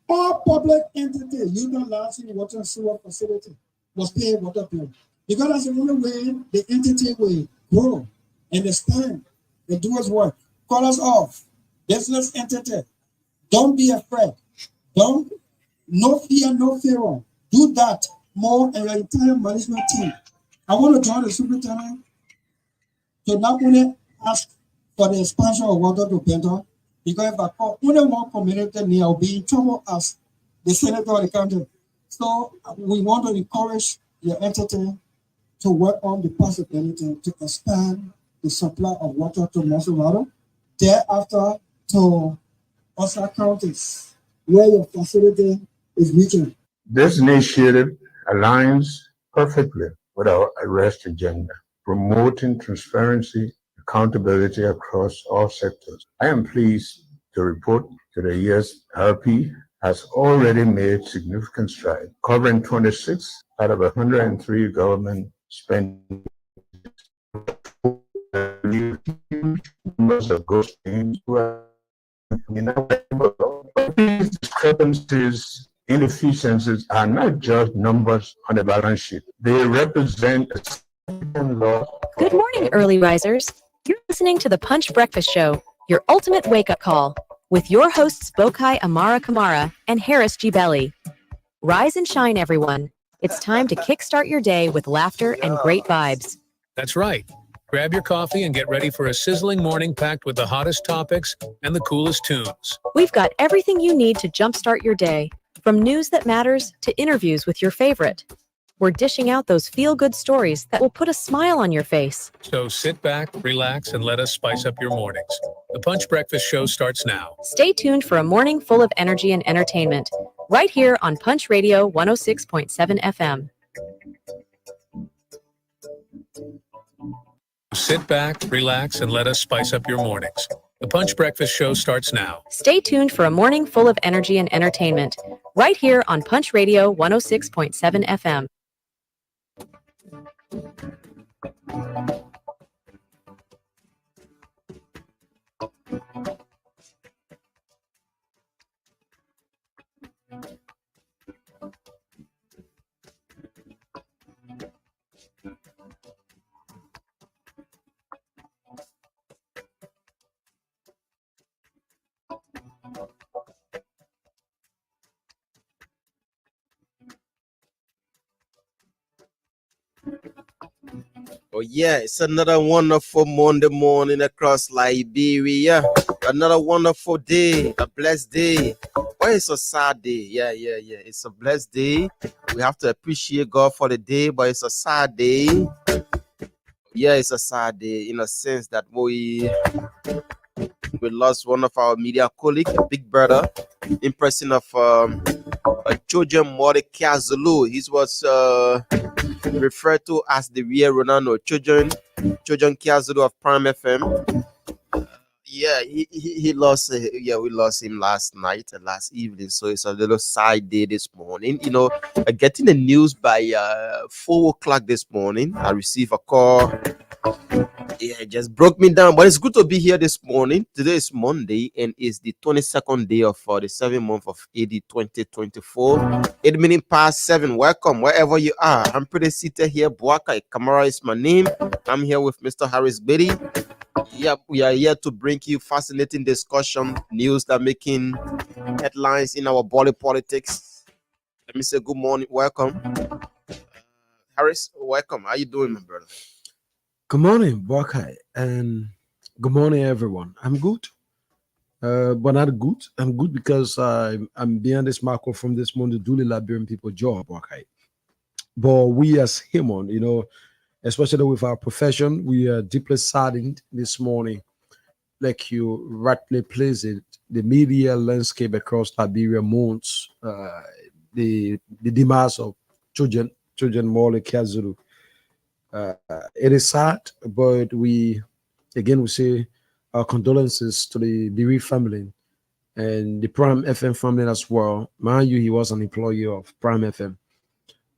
All public entities, union license, water and sewer facility, must pay water bill. Because that's the only way the entity will grow and expand and do its work. Call us off. Business entity. Don't be afraid. Don't, no fear, no favor. Do that more and your entire management team. I want to join the superintendent to not only ask for the expansion of water to Benton, because if I call only one community near, I'll be in trouble as the senator of the county. So we want to encourage your entity to work on the possibility to expand the supply of water to Monserrato, thereafter to other counties where your facility is reaching. This initiative aligns perfectly with our arrest agenda, promoting transparency, accountability across all sectors. I am pleased to report that the ESRP has already made significant strides, covering 26 out of 103 government spending. Huge numbers of ghost names who are these discrepancies, inefficiencies are not just numbers on a balance sheet. They represent a significant loss. Good morning, early risers. You're listening to the Punch Breakfast Show, your ultimate wake-up call, with your hosts Bokai Amara Kamara and Harris G. Belly. Rise and shine, everyone. It's time to kickstart your day with laughter and great vibes. That's right. Grab your coffee and get ready for a sizzling morning packed with the hottest topics and the coolest tunes. We've got everything you need to jumpstart your day, from news that matters to interviews with your favorite. We're dishing out those feel-good stories that will put a smile on your face. So sit back, relax, and let us spice up your mornings. The Punch Breakfast Show starts now. Stay tuned for a morning full of energy and entertainment, right here on Punch Radio 106.7 FM. Sit back, relax, and let us spice up your mornings. The Punch Breakfast Show starts now. Stay tuned for a morning full of energy and entertainment, right here on Punch Radio 106.7 FM. Oh yeah, it's another wonderful Monday morning across Liberia. Another wonderful day, a blessed day. Why it's a sad day? Yeah. It's a blessed day. We have to appreciate God for the day, but it's a sad day. Yeah, it's a sad day in a sense that we lost one of our media colleagues, a big brother, in person of a children Mordecai Zulu. He was referred to as the real Ronaldo, children Kiazulu of Prime FM. Yeah, he lost. We lost him last night and last evening. So it's a little side day this morning. You know, getting the news by 4 o'clock this morning. I received a call. Yeah, it just broke me down. But it's good to be here this morning. Today is Monday and it's the 22nd day of the 7th month of AD 2024. 8 minutes past 7. Welcome wherever you are. I'm pretty seated here. Buaka Kamara is my name. I'm here with Mr. Harris Betty. Yeah, we are here to bring you fascinating discussion, news that making headlines in our body politics. Let me say good morning. Welcome. Harris, welcome. How you doing, my brother? Good morning, Bokai, and good morning, everyone. I'm good, but not good. I'm good because I'm behind this microphone this morning to do the Liberian people job, Bokai. But we as human, you know, especially with our profession, we are deeply saddened this morning, like you rightly placed it. The media landscape across Liberia mourns the demise of children Mole Kiazulu. It is sad, but we say our condolences to the bereaved family and the Prime FM family as well. Mind you, he was an employee of Prime FM,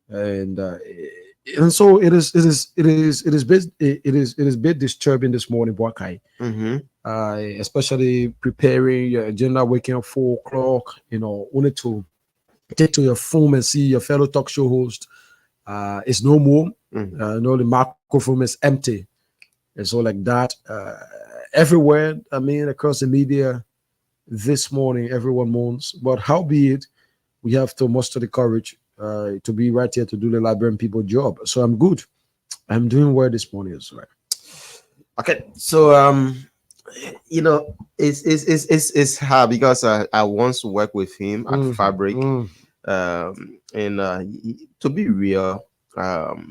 and so it is a bit disturbing this morning, Boakai. Mm-hmm. especially preparing your agenda, waking up 4 o'clock, only to take to your phone and see your fellow talk show host. It's no more. The microphone is empty. And so like that, everywhere, across the media this morning, everyone mourns. But howbeit, we have to muster the courage to be right here to do the Liberian people job. So I'm good. I'm doing well this morning as well. Okay, so it's hard because I once worked with him at Fabric, and to be real,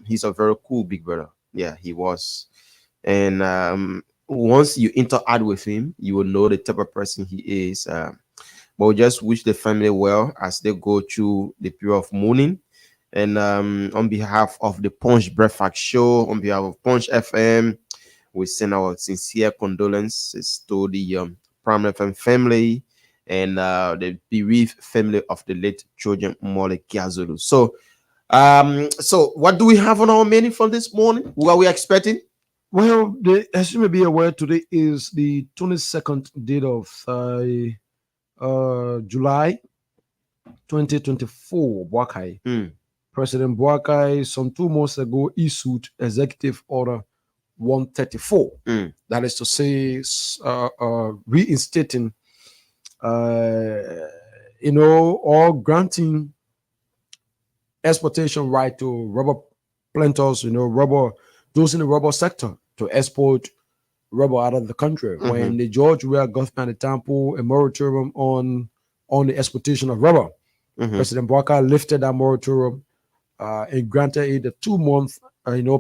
he's a very cool big brother. Yeah, he was, and once you interact with him, you will know the type of person he is. But we just wish the family well as they go through the period of mourning. And on behalf of the Punch Breakfast Show, on behalf of Punch FM, we send our sincere condolences to the Prime FM family and the bereaved family of the late Trojan Mole Kiazulu. So what do we have on our menu for this morning? What are we expecting? Well, as you may be aware, today is the 22nd date of July 2024. Buakai. President Buakai, some 2 months ago, issued Executive Order 134. That is to say, reinstating, or granting exportation right to rubber planters, those in the rubber sector to export rubber out of the country. When the George Weah government example a moratorium on the exportation of rubber, President Buakai lifted that moratorium and granted it a 2-month,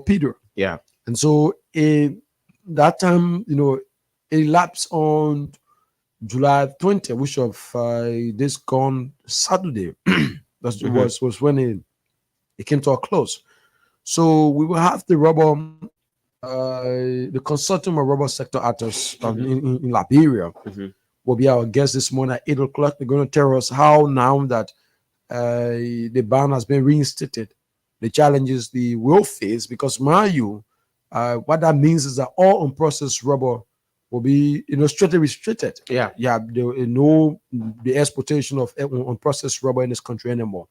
period. Yeah. And so that time, it lapsed on July 20, which of this gone Saturday. That was when it came to a close. So we will have the rubber, the consortium of rubber sector actors in Liberia will be our guest this morning at 8 o'clock. They're going to tell us how now that the ban has been reinstated, the challenges the will face, because mind you, what that means is that all unprocessed rubber will be strictly restricted. Yeah. No the exportation of unprocessed rubber in this country anymore.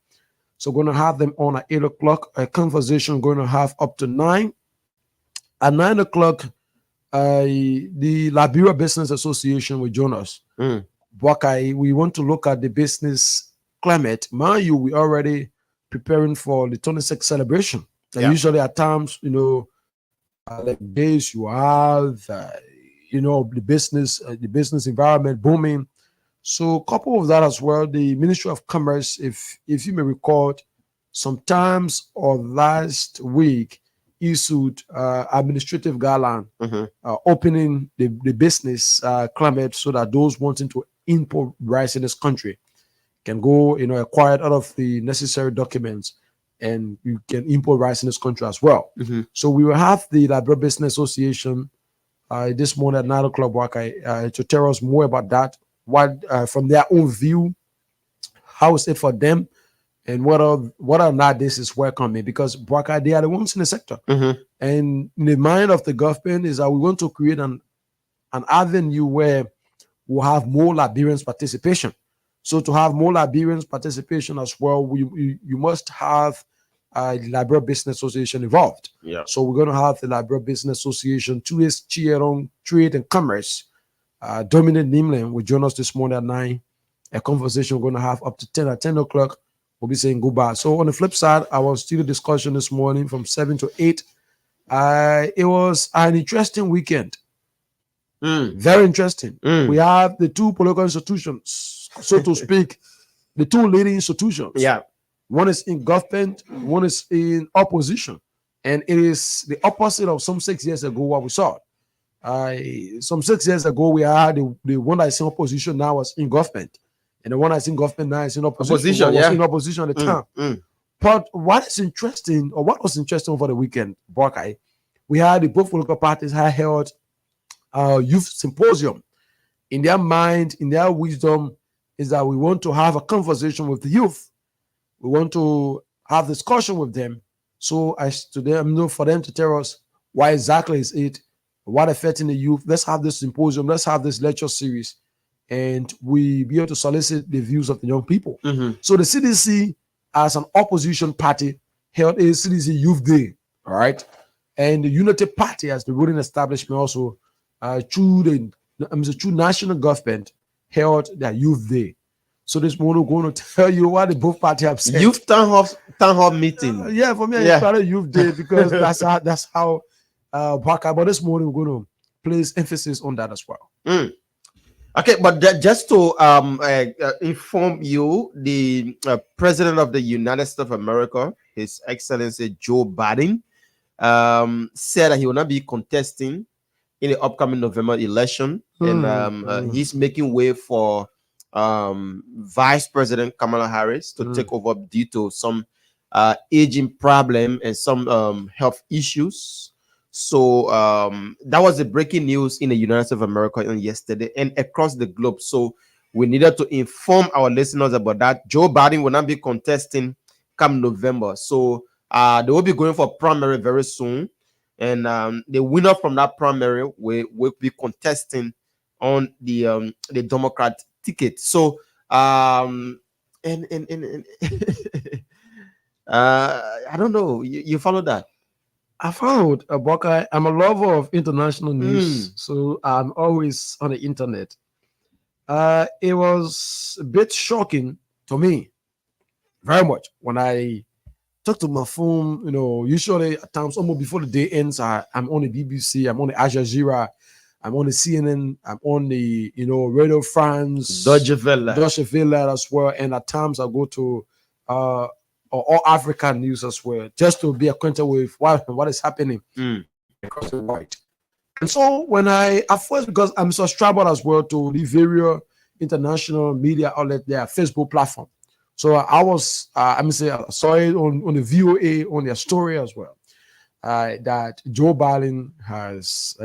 So we're going to have them on at 8 o'clock. A conversation going to have up to 9. At 9 o'clock, the Liberia Business Association will join us. Buakai, we want to look at the business climate. Mind you, we already preparing for the 26th celebration. And usually at times, like days you have, the business environment booming. So couple of that as well, the Ministry of Commerce, if you may recall, sometimes or last week issued administrative guideline opening the business climate so that those wanting to import rice in this country can go, acquire all of the necessary documents and you can import rice in this country as well. So we will have the Liberia Business Association this morning at 9 o'clock to tell us more about that. What from their own view, how is it for them, and what are not this is welcoming, because Buakai, they are the ones in the sector. And in the mind of the government is that we want to create an avenue where we'll have more Liberians participation. So to have more Liberians participation as well, you must have the Liberia Business Association involved. Yeah. So we're going to have the Liberia Business Association, 2S Chair on Trade and Commerce, Dominic Nimlin will join us this morning at 9. A conversation we're going to have up to 10 at 10 o'clock. We'll be saying goodbye. So on the flip side, our studio discussion this morning from 7 to 8. It was an interesting weekend. Very interesting. We have the 2 political institutions, so to speak, the 2 leading institutions. Yeah. One is in government, one is in opposition. And it is the opposite of some 6 years ago what we saw. Some 6 years ago, we had the one that's in opposition now was in government. And the one that's in government now is in opposition. Was in opposition at the time. But what is interesting, or what was interesting over the weekend, Buakai, we had the both political parties had held youth symposium. In their mind, in their wisdom, is that we want to have a conversation with the youth. We want to have discussion with them. So as to them, for them to tell us why exactly is it what affecting the youth. Let's have this symposium. Let's have this lecture series, and we be able to solicit the views of the young people. So the CDC, as an opposition party, held a CDC Youth Day. All right, and the Unity Party, as the ruling establishment, also through the national government, held their Youth Day. So this morning we're going to tell you what the both parties have said. Youth town hall meeting. Yeah, for me, I started Youth Day because that's how but this morning we're going to place emphasis on that as well. Okay, but just to inform you, the President of the United States of America, His Excellency Joe Biden, said that he will not be contesting in the upcoming November election, and he's making way for Vice President Kamala Harris to take over due to some aging problem and some health issues. So that was the breaking news in the United States of America yesterday and across the globe. So we needed to inform our listeners about that. Joe Biden will not be contesting come November. So they will be going for primary very soon. And the winner from that primary will be contesting on the Democrat ticket. So I don't know. You follow that? I found a book. I'm a lover of international news, so I'm always on the internet. It was a bit shocking to me, very much, when I took to my phone. Usually at times, almost before the day ends, I'm on the BBC, I'm on the Al Jazeera, I'm on the CNN, I'm on the Radio France, Deutsche Welle as well, and at times I go to all African news as well, just to be acquainted with what is happening across the world. And so when at first, because I'm subscribed as well to the various international media outlets, their Facebook platform. So I was, I saw it on the VOA, on their story as well, that Joe Biden has,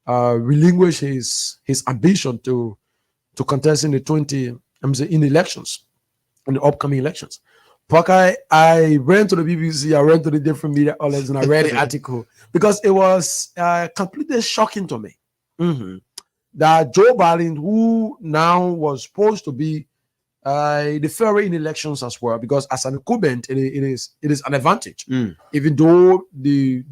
relinquished his ambition to contest in the elections. In the upcoming elections. I ran to the BBC, I ran to the different media outlets, and I read the article because it was completely shocking to me that Joe Biden, who now was supposed to be deferring in elections as well, because as an incumbent, it is an advantage, even though the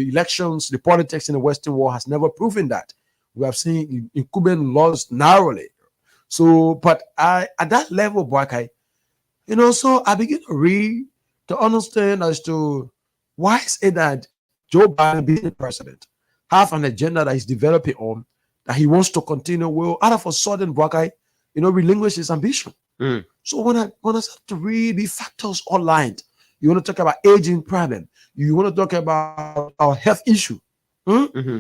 elections, the politics in the Western world has never proven that. We have seen incumbent lost narrowly. So, but at that level, Boakai, so I begin to read to understand as to why is it that Joe Biden, being the president, have an agenda that he's developing on, that he wants to continue. Well, out of a sudden, Boakai, relinquish his ambition. So when I start to read the factors outlined, you want to talk about aging problem, you want to talk about our health issue.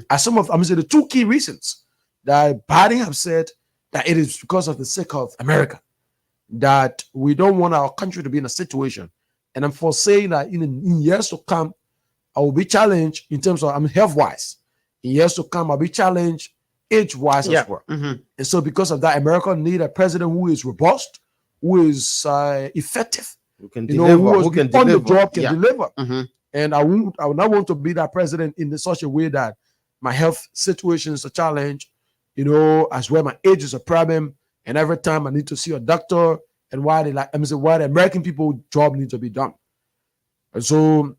As some of the two key reasons that Biden have said that it is because of the sake of America, that we don't want our country to be in a situation. And I'm foreseeing that in years to come, I will be challenged in terms of health-wise. In years to come, I'll be challenged age-wise as well. And so because of that, America need a president who is robust, who is effective, who can deliver, who can on the job, can deliver. And I would not want to be that president in such a way that my health situation is a challenge, as well my age is a problem. And every time I need to see a doctor, and why the American people job needs to be done. And so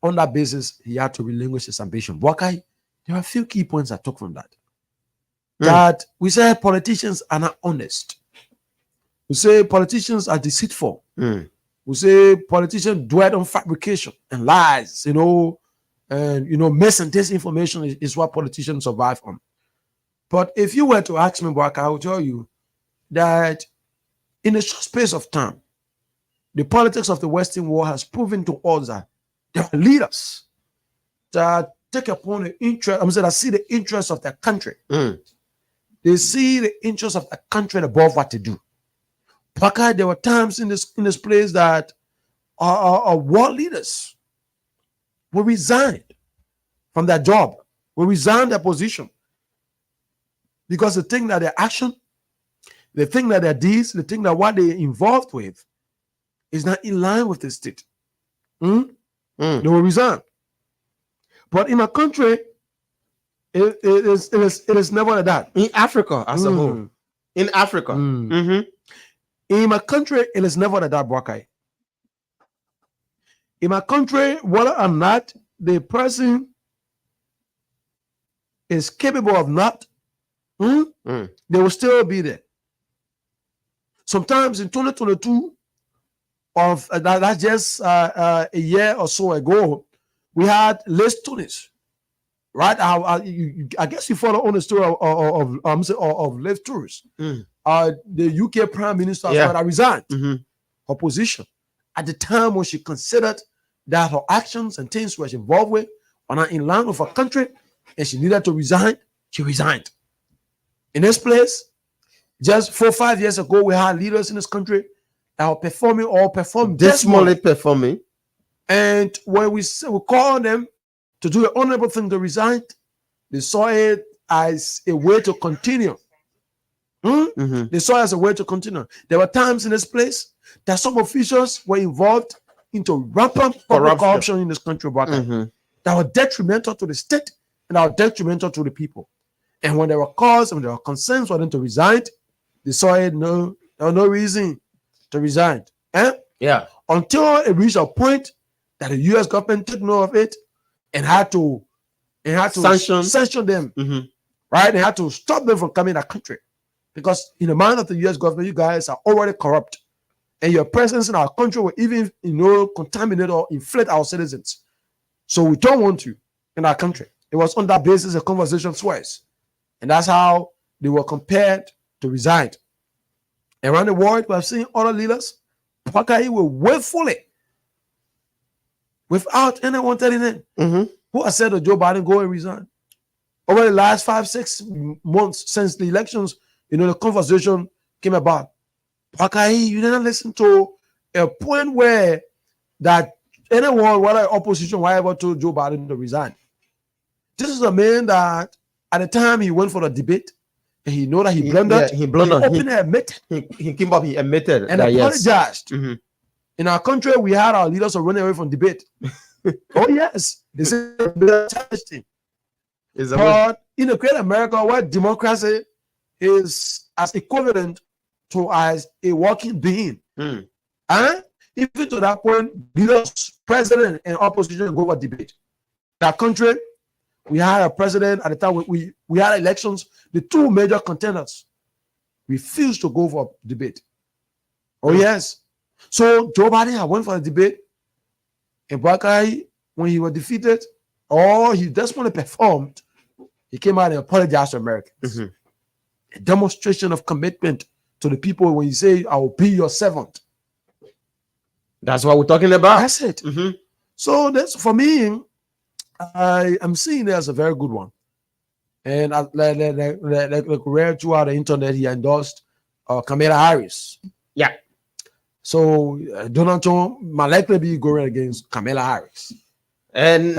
on that basis, he had to relinquish his ambition. Wakai, there are a few key points I took from that. That we say politicians are not honest. We say politicians are deceitful. We say politicians dwell on fabrication and lies, and mis and disinformation is what politicians survive on. But if you were to ask me, Wakai, I will tell you that in a short space of time, the politics of the Western world has proven to us that there are leaders that take upon the interest, that see the interests of their country. They see the interests of the country above what they do. Because there were times in this place that our world leaders will resign from their job, will resign their position, because they think that their action, they think that their deeds, they think that what they're involved with is not in line with the state. They will resign. But in a country It is never like that. In Africa as a whole. Mm. In Africa. Mm. Mm-hmm. In my country, it is never like that, Bwakai. In my country, whether or not the person is capable of not, they will still be there. Sometimes in 2022, that's just a year or so ago, we had less students, right? I guess you follow on the story of less tourists. The UK Prime Minister resigned her position at the time when she considered that her actions and things she was involved with were not in line with her country, and she needed to resign. She resigned. In this place, just 4 or 5 years ago, we had leaders in this country that were performed dismally performing. And when we call on them to do the honorable thing to resign, they saw it as a way to continue. They saw it as a way to continue. There were times in this place that some officials were involved into rampant corruption in this country that were detrimental to the state and that were detrimental to the people. And when there were calls and there were concerns for them to resign, they saw it there was no reason to resign. Until it reached a point that the US government took note of it and had to sanction them. Right? They had to stop them from coming to the country. Because in the mind of the US government, you guys are already corrupt. And your presence in our country will even contaminate or inflate our citizens. So we don't want you in our country. It was on that basis a conversation twice. And that's how they were compared to resign. Around the world, we have seen other leaders will willfully, without anyone telling them, who has said to Joe Biden, go and resign. Over the last 5-6 months since the elections, the conversation came about. You didn't listen to a point where that anyone, whether opposition, whatever, told Joe Biden to resign. This is a man that at the time he went for the debate, and he know that he blundered. He openly admitted. He came up, he admitted and apologized. In our country, we had our leaders are running away from debate. Oh yes, this is a but in a great America where democracy is as equivalent to as a working being, and even to that point, leaders, president, and opposition go for debate. That country, we had a president at the time we had elections. The two major contenders refused to go for debate. Oh yes, so Joe Biden went for a debate, and Buckeye, when he was defeated, or he desperately performed, he came out and apologized to Americans. A demonstration of commitment to the people when you say, "I will be your servant." That's what we're talking about. That's it. So that's for me. I'm seeing it as a very good one, and like read throughout the internet, he endorsed Kamala Harris. Yeah. So Donald Trump might likely be going against Kamala Harris, and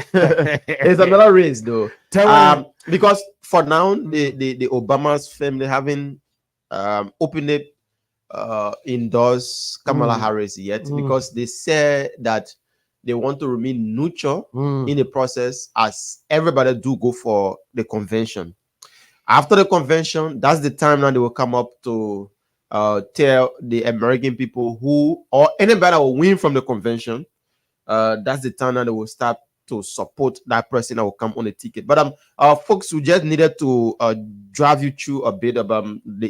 it's another race though. Because for now, the Obama's family having openly endorsed Kamala Harris yet, because they say that they want to remain neutral in the process, as everybody do go for the convention. After the convention, that's the time now they will come up to tell the American people who, or anybody that will win from the convention, that's the time that they will start to support that person that will come on the ticket. But folks, we just needed to drive you through a bit about the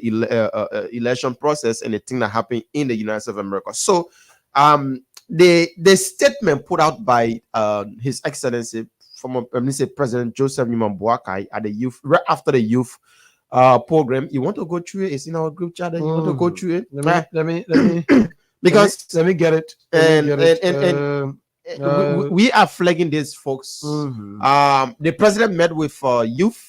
election process and the thing that happened in the United States of America. So the statement put out by His Excellency, former President Joseph Newman Boakai at the youth, right after the youth program. You want to go through it? It's in our group chat. You want to go through it? Let me because let me get it. We are flagging this, folks. The president met with youth.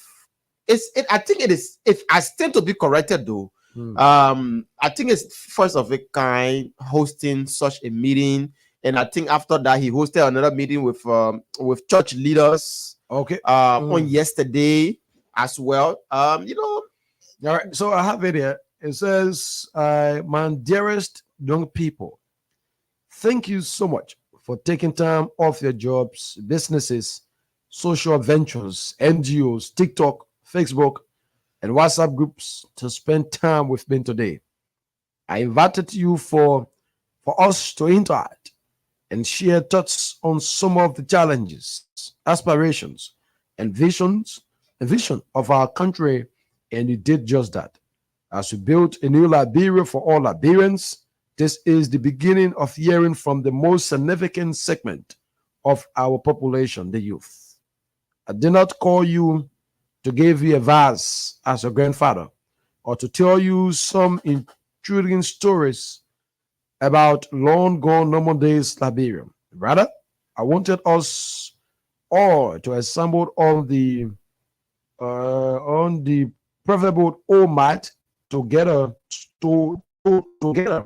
I think it has tend to be corrected though. I think it's first of a kind hosting such a meeting, and I think after that he hosted another meeting with church leaders. Okay. On yesterday as well. All right. So I have it here. It says, "My dearest young people, thank you so much for taking time off your jobs, businesses, social ventures, NGOs, TikTok, Facebook, and WhatsApp groups to spend time with me today. I invited you for us to interact and share thoughts on some of the challenges, aspirations, and vision of our country, and you did just that. As we built a new Liberia for all Liberians, this is the beginning of hearing from the most significant segment of our population, the youth. I did not call you to give you advice as a grandfather or to tell you some intriguing stories about long gone normal days Liberia. Rather, I wanted us all to assemble on the preferable all might together together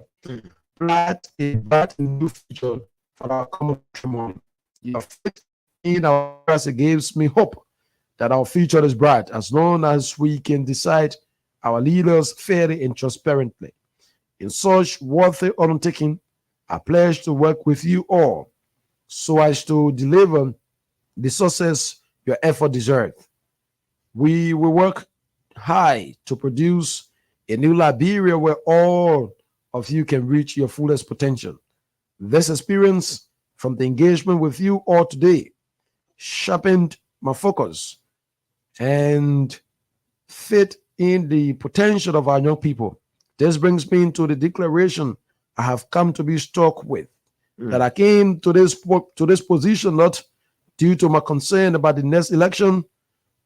plant a bright new future for our common matrimony. Your faith in our mercy gives me hope that our future is bright as long as we can decide our leaders fairly and transparently. In such worthy undertaking, I pledge to work with you all so as to deliver the success your effort deserves. We will work high to produce a new Liberia where all of you can reach your fullest potential. This experience from the engagement with you all today sharpened my focus and fit in the potential of our young people. This brings me into the declaration I have come to be struck with. That I came to this position not due to my concern about the next election,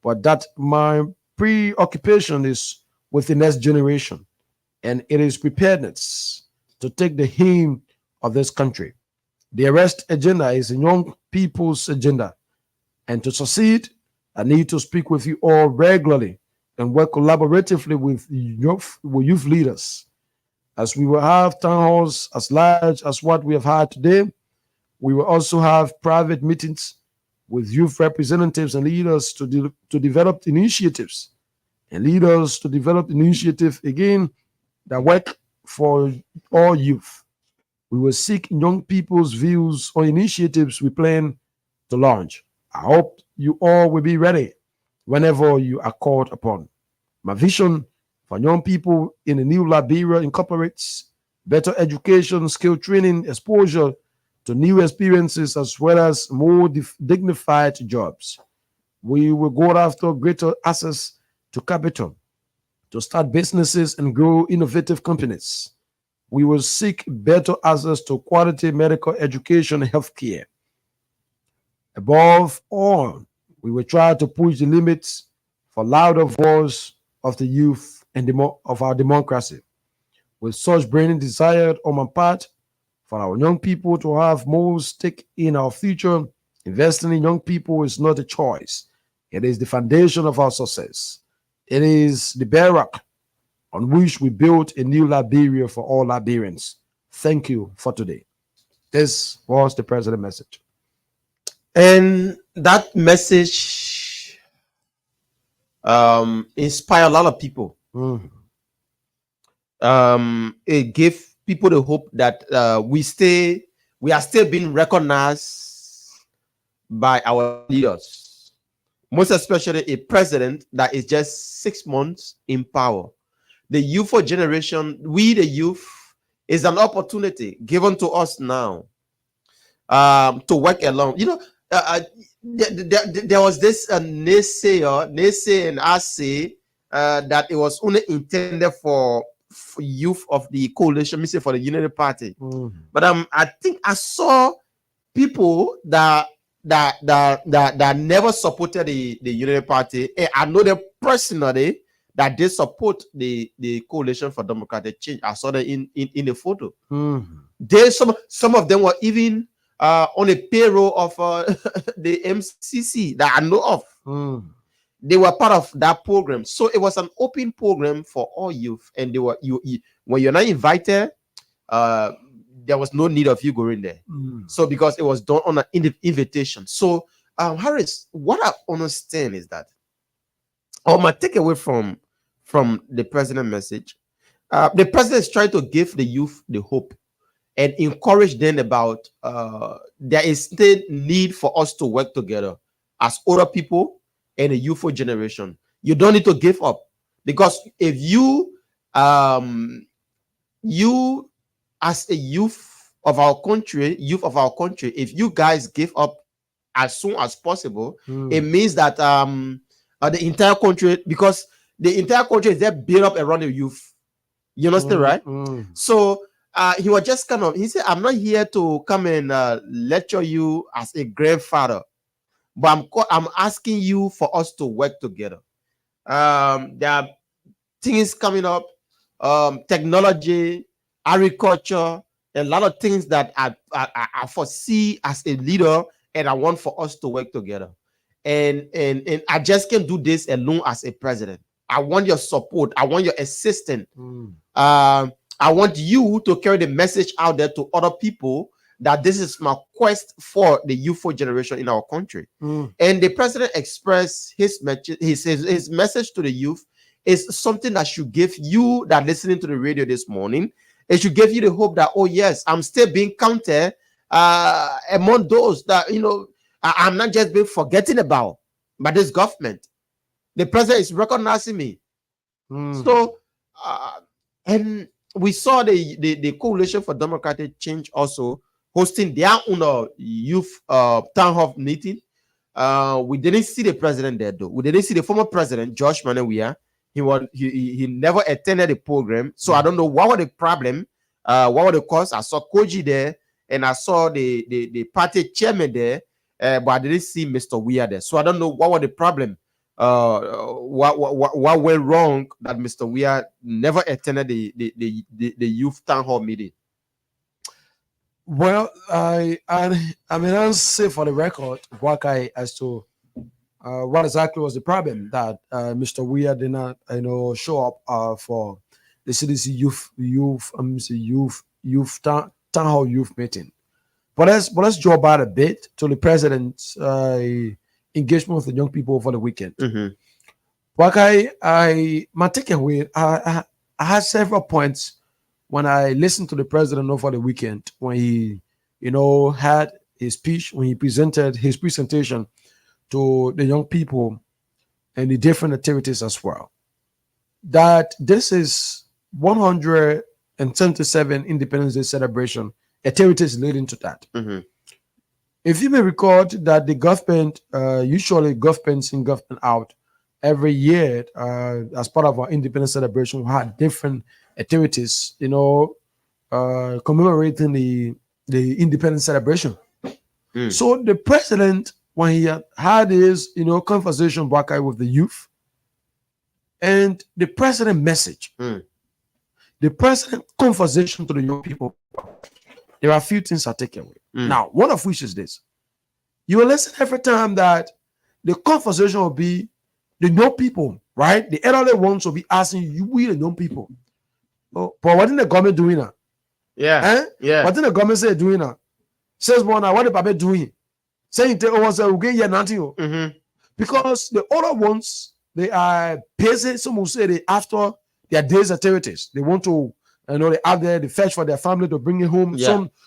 but that my preoccupation is with the next generation, and it is preparedness to take the helm of this country. The arrest agenda is a young people's agenda, and to succeed, I need to speak with you all regularly and work collaboratively with youth leaders. As we will have town halls as large as what we have had today, we will also have private meetings with youth representatives and leaders to develop initiatives and leaders to develop initiatives again that work for all youth. We will seek young people's views on initiatives we plan to launch. I hope you all will be ready whenever you are called upon. My vision for young people in the new Liberia incorporates better education, skill training, exposure to new experiences, as well as more dignified jobs. We will go after greater access to capital to start businesses and grow innovative companies. We will seek better access to quality medical education and healthcare. Above all, we will try to push the limits for louder voice of the youth and of our democracy. With such burning desire on my part for our young people to have more stake in our future, investing in young people is not a choice. It is the foundation of our success. It is the bedrock on which we build a new Liberia for all Liberians. Thank you for today. This was the president's message. And that message inspired a lot of people. It gave people the hope that we are still being recognized by our leaders, most especially a president that is just 6 months in power. The youthful generation, we the youth, is an opportunity given to us now to work along. There was this naysay and I say that it was only intended for youth of the coalition, me say for the Unity Party. But I think I saw people that never supported the Unity Party. And I know them personally that they support the Coalition for Democratic Change. I saw that in the photo. Some of them were even on a payroll of the MCC that I know of. They were part of that program, so it was an open program for all youth. And they were when you're not invited, there was no need of you going there. So because it was done on an invitation. So Harris, what I understand is that, or my takeaway from the president message, the president is trying to give the youth the hope and encourage them about there is still need for us to work together as older people and a youthful generation. You don't need to give up, because if you as a youth of our country, if you guys give up as soon as possible, it means that the entire country, because the entire country is there built up around the youth. You understand, right? So he was just he said, I'm not here to come and lecture you as a grandfather, but I'm asking you for us to work together. There are things coming up, technology, agriculture, a lot of things that I foresee as a leader, and I want for us to work together. And I just can't do this alone as a president. I want your support. I want your assistance. I want you to carry the message out there to other people that this is my quest for the youthful generation in our country. And the president expressed his message to the youth is something that should give you that listening to the radio this morning. It should give you the hope that, oh yes, I'm still being counted among those that, I'm not just being forgotten about by this government. The president is recognizing me. So, and we saw the Coalition for Democratic Change also hosting their own youth town hall meeting. We didn't see the president there though. We didn't see the former president, Josh Manawia. He never attended the program. So I don't know what was the problem, what was the cause. I saw Koji there and I saw the party chairman there, but I didn't see Mr. Weir there. So I don't know what was the problem. What went wrong that Mr. Weir never attended the youth town hall meeting? Well, I mean, I'll say for the record, Wakai, as to what exactly was the problem that Mr. Weir did not, show up for the CDC youth town hall youth meeting. But let's draw back a bit to the president's engagement with the young people over the weekend. Wakai, my takeaway, I had several points when I listened to the president over the weekend, when he, had his speech, when he presented his presentation to the young people and the different activities as well, that this is 177 Independence Day celebration activities leading to that. If you may recall that the government, usually governments in government out every year, as part of our independence celebration, we had different activities, commemorating the independence celebration. So the president, when he had his, conversation back with the youth, and the president message, the president conversation to the young people, there are a few things I take away. Now, one of which is this: you will listen every time that the conversation will be the young people, right? The elderly ones will be asking you, we the young people, oh, but what is the government doing now? Yeah. What did the government say doing now? Says more now, what the Baba doing? Saying they always will get here nothing. Because the older ones, they are busy. Some will say they after their day's activities, they want to, they out there, they fetch for their family to bring it home.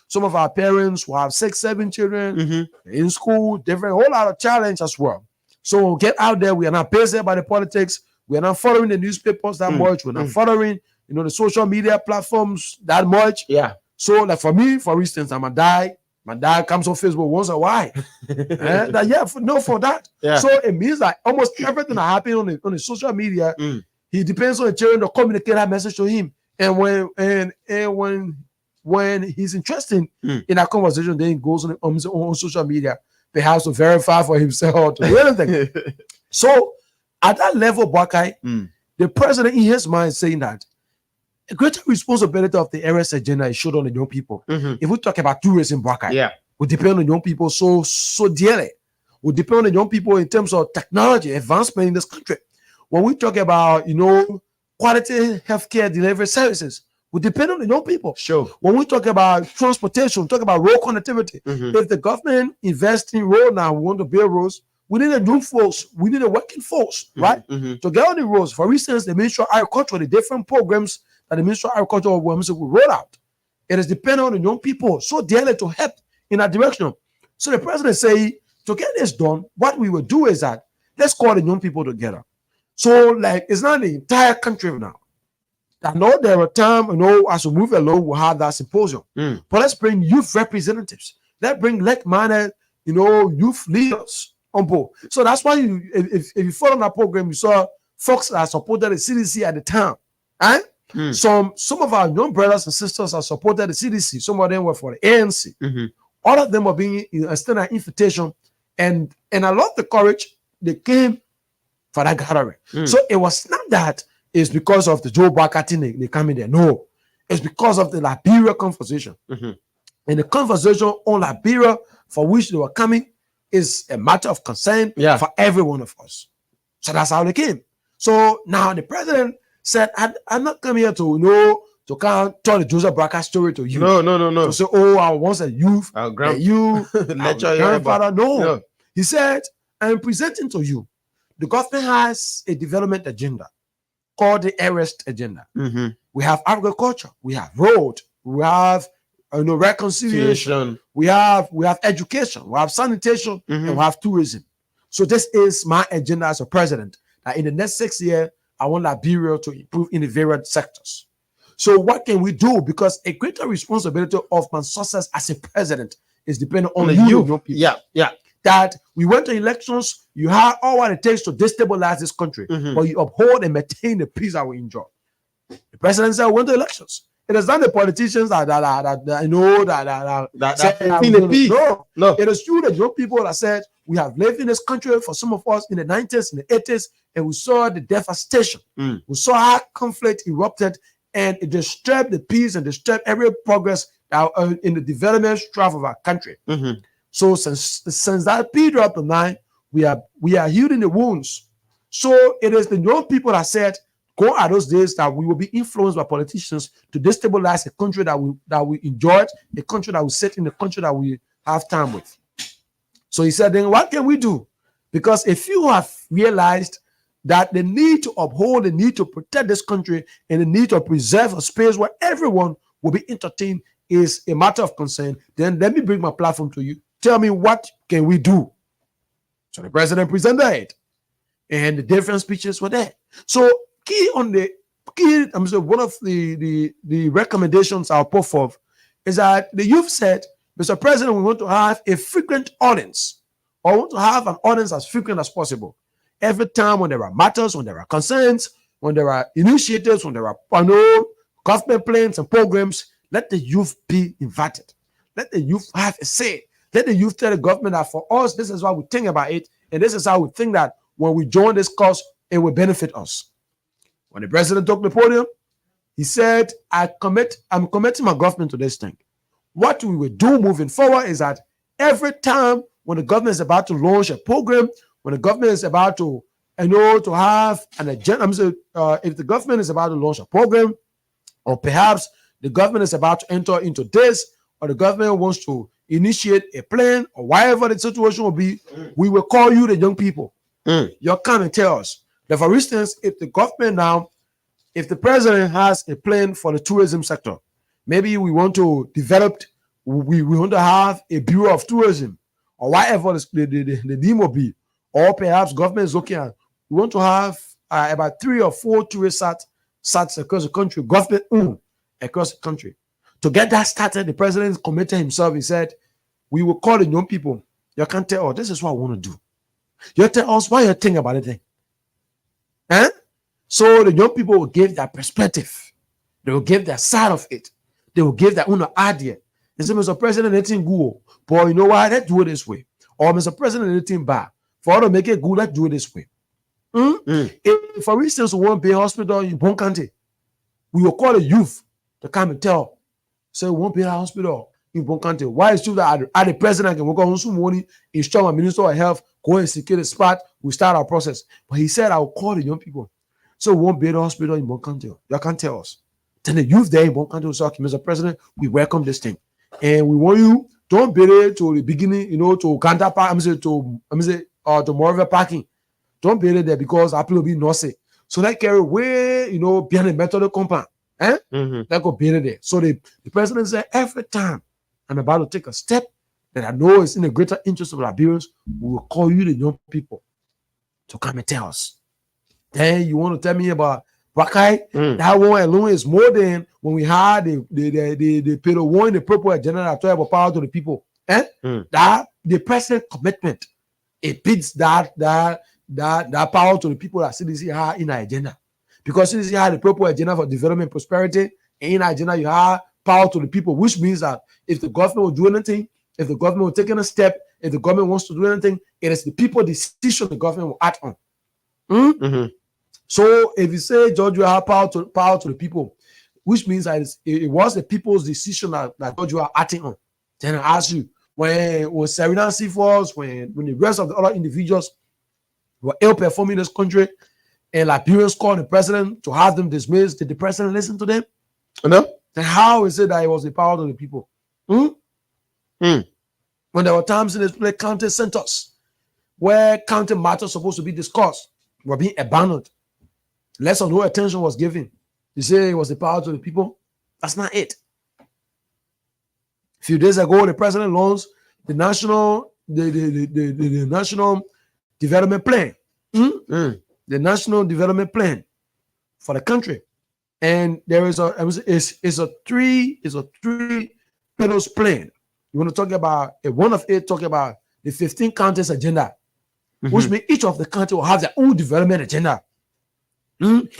Some of our parents who have 6, 7 children in school, different whole lot of challenge as well. So we'll get out there. We are not busy by the politics. We are not following the newspapers that much. We're not following, the social media platforms that much. Yeah. So like for me, for instance, I'm a die. My dad comes on Facebook once in a while. For that. Yeah. So it means that almost everything that happens on the social media, he depends on the children to communicate that message to him. And when he's interested in that conversation, then he goes on social media, perhaps to verify for himself to do anything. So at that level, Bakai, the president in his mind saying that a greater responsibility of the RS agenda is showed on the young people. If we talk about tourism, Bakai, we depend on young people so dearly. We depend on the young people in terms of technology advancement in this country. When we talk about, quality healthcare delivery services, we depend on the young people. Sure. When we talk about transportation, talk about road connectivity, if the government invests in road now, we want to build roads, we need a young force, we need a working force, right? To get on the roads. For instance, the Ministry of Agriculture, the different programs that the Ministry of Agriculture will roll out. It is dependent on the young people so dearly to help in that direction. So the president say to get this done, what we will do is that let's call the young people together. So, like, it's not the entire country now. I know there are times, as we move along, we'll have that symposium. But let's bring youth representatives. Let's bring like-minded, youth leaders on board. So that's why if you follow that program, you saw folks that supported the CDC at the time. Right? Some of our young brothers and sisters have supported the CDC. Some of them were for the ANC. All of them were being extended an invitation, and I love the courage they came for that gathering. So it was not that it's because of the Joe Barker thing they come in there. No, it's because of the Liberia conversation. And the conversation on Liberia for which they were coming is a matter of concern for every one of us. So that's how they came. So now the president said, I'm not coming here to come tell the Joseph Barker story to you. No. To say, I was once a youth, grandfather. No. He said, I'm presenting to you. The government has a development agenda called the Arrest Agenda. We have agriculture, we have road, we have reconciliation, we have education, we have sanitation, and we have tourism. So this is my agenda as a president. That in the next 6 years, I want Liberia to improve in the various sectors. So what can we do? Because a greater responsibility of my success as a president is dependent on you people. Yeah. That we went to elections, you have all what it takes to destabilize this country, but you uphold and maintain the peace that we enjoy. The president said we went to elections. It is not the politicians that No. It is you, the young people that said we have lived in this country for some of us in the 90s, in the 80s, and we saw the devastation. We saw how conflict erupted, and it disturbed the peace and disturbed every progress in the development strive of our country. So since that period of time, we are healing the wounds. So it is the young people that said, go at those days that we will be influenced by politicians to destabilize a country that we enjoyed, a country that we sit in, the country that we have time with. So he said, then what can we do? Because if you have realized that the need to uphold, the need to protect this country, and the need to preserve a space where everyone will be entertained is a matter of concern, then let me bring my platform to you. Tell me, what can we do? So the president presented it, and the different speeches were there. So one of the recommendations I'll put forth is that the youth said, Mr. President, we want to have a frequent audience, or we want to have an audience as frequent as possible. Every time when there are matters, when there are concerns, when there are initiatives, when there are government plans and programs, let the youth be invited. Let the youth have a say. Let the youth tell the government that for us, this is what we think about it, and this is how we think that when we join this cause, it will benefit us. When the president took the podium, he said, I'm committing my government to this thing. What we will do moving forward is that every time when the government is about to launch a program, when the government is about to, to have an agenda, if the government is about to launch a program, or perhaps the government is about to enter into this, or the government wants to initiate a plan, or whatever the situation will be, we will call you, the young people. You'll come and tell us. Now, for instance, if the president has a plan for the tourism sector, maybe we want to develop, we want to have a bureau of tourism, or whatever the name will be, or perhaps government is looking at, we want to have about 3 or 4 tourist sites across the country, government across the country. To get that started, the president committed himself. He said, we will call the young people. You can tell, this is what I want to do. You tell us what you think about it. So the young people will give their perspective. They will give their side of it. They will give their own idea. They say, Mr. President, anything good. But you know what? Let's do it this way. Or Mr. President, anything bad. For us to make it good, let's do it this way. If, for instance, we want to be a hospital in Bonkante, we will call the youth to come and tell. So we won't be a hospital in Bonkante. Why is it that the president can work on some money, instruct my minister of health, go and secure the spot, we start our process. But he said, I will call the young people. So we won't be a hospital in Bonkante. You can't tell us. Then the youth there in Bonkante will say, Mr. President, we welcome this thing. And we want you, don't be there to the beginning, to Ganta Park, to Morava parking. Don't be there because Apple will be noisy. So that carry way, behind the method compound. That go be there. So the president said, every time I'm about to take a step, that I know is in the greater interest of Liberians, we will call you, the young people, to come and tell us. Then you want to tell me about Brakai? That one alone is more than when we had the Pedro one, the purple agenda that talk about power to the people. That the president commitment, it beats that power to the people that CDC had in our agenda. Because CDC had the purple agenda for development, prosperity, and in our agenda you have power to the people, which means that if the government will do anything, if the government will take any step, if the government wants to do anything, it is the people decision the government will act on. So if you say George will have power to the people, which means that it was the people's decision that George are acting on. Then I ask you, when Serena Seaforth, when the rest of the other individuals were ill performing in this country, and Liberians called the president to have them dismissed, did the president listen to them? No. Then how is it that it was the power to the people? When there were times in this place, county centers where county matters supposed to be discussed were being abandoned. Less or no attention was given. You say it was the power to the people? That's not it. A few days ago, the president launched the national development plan. The national development plan for the country, and there is a three pillars plan. You want to talk about one of it? Talking about the 15 counties agenda, which means each of the county will have their own development agenda.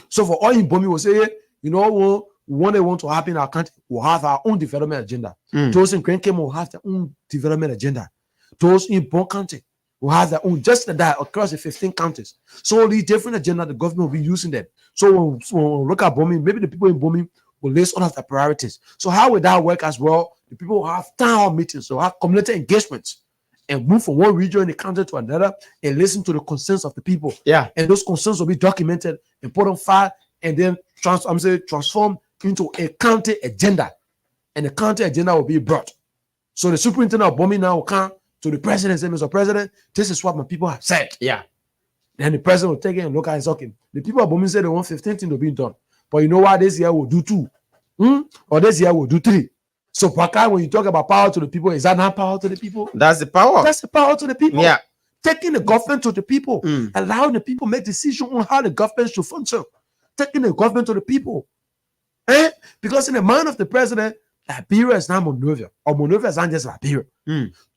So for all in Bomi will say, you know, what they want to happen in our country, we'll have our own development agenda. Those in Grand Cayman will have their own development agenda. Those in Bon County will have their own, just like that across the 15 counties. So these different agenda, the government will be using them. So when we look at Bomi, maybe the people in Bomi will list all of their priorities. So how will that work as well? The people will have town hall meetings, so have community engagements, and move from one region in the country to another and listen to the concerns of the people. Yeah. And those concerns will be documented and put on file and then transform into a county agenda. And the county agenda will be brought. So the superintendent of Bomi now will come to the president and say, Mr. President, this is what my people have said. Yeah. Then the president will take it and look at it and say, okay, the people of Bomi said they want 15 things to be done. But you know what? This year we'll do 2. Or this year we'll do 3. So, Paka, when you talk about power to the people, is that not power to the people? That's the power. That's the power to the people. Yeah. Taking the government to the people, allowing the people make decisions on how the government should function. Taking the government to the people. Because in the mind of the president, Liberia is not Monrovia, or Monrovia is not just Liberia.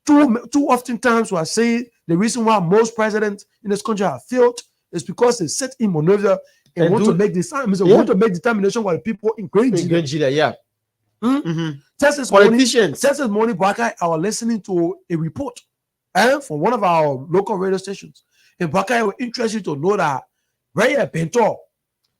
Too often times we are saying the reason why most presidents in this country have failed is because they sit in Monrovia and want to make determination while the people in Grand Nigeria. Yeah. Just this morning, Baka, I was listening to a report from one of our local radio stations. And Baka, I was interested to know that right here, Bento,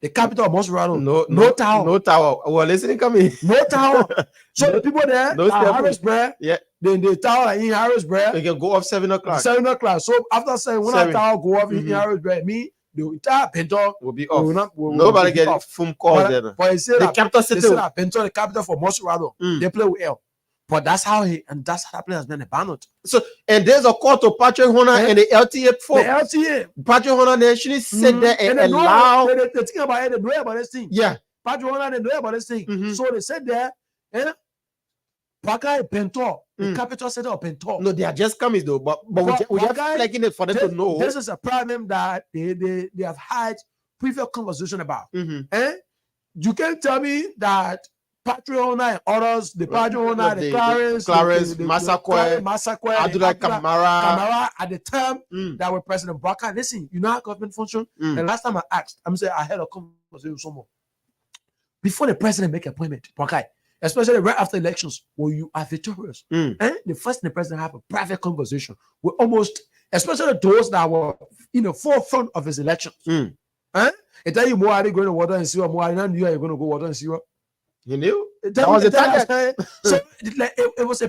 the capital of Monserrato, no tower. No tower. Well, listening, coming. No tower. So the people there, Harrisburg, then the tower in Harrisburg, they can go off 7 o'clock. 7 o'clock. So after 7, when that tower go off in Harrisburg, the entire Bento will be off. Nobody get phone calls there. But the capital city, Bento, the capital for Monserrato, they play with L. But that's how that play has been abandoned. So, and there's a call to Patrick Horner and the LTA folks. The LTA. Patrick Horner, they should sit there and allow. They think about it, they know about this thing. Yeah. Patrick Horner, they know about this thing. So they said there, Paka Bento, the capital city of Bento. No, they are just coming though, but we have flagging it for them to know. This is a problem that they have had previous conversation about. You can't tell me that Patrick Horner and others, the Patrick Horner, the Clarence, Massaquoi, Abdullah Kamara, at the time that were President Baka. Listen, you know how government function? And last time I asked, I had a conversation with someone. Before the president make an appointment, Baka, especially right after elections, when you are victorious, the first thing the president have a private conversation with almost, especially those that were in the forefront of his elections. It tell you more are they going to water and see more are you knew you're going to go water and see what. You knew that was a target. So it was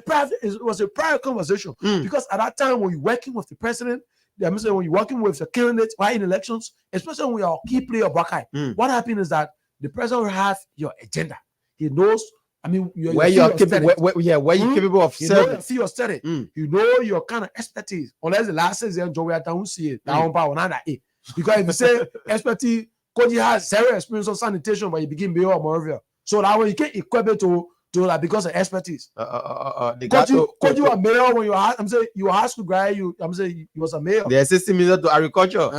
a private conversation because at that time when you're working with the president, when you're working with the candidates while in elections, especially when you're a key player of Buckeye, what happened is that the president will have your agenda. He knows. I mean, where you're capable, where you're capable of serving. You know you know your kind of expertise. Unless the last says enjoy it, don't see it. Because if you say expertise, because you have zero experience on sanitation, but you begin mayor of Monrovia. So that way you can equip it to to like because of expertise. They Could got you a mayor when I'm saying you a high school guy, I'm saying you was a mayor. the assistant minister to agriculture.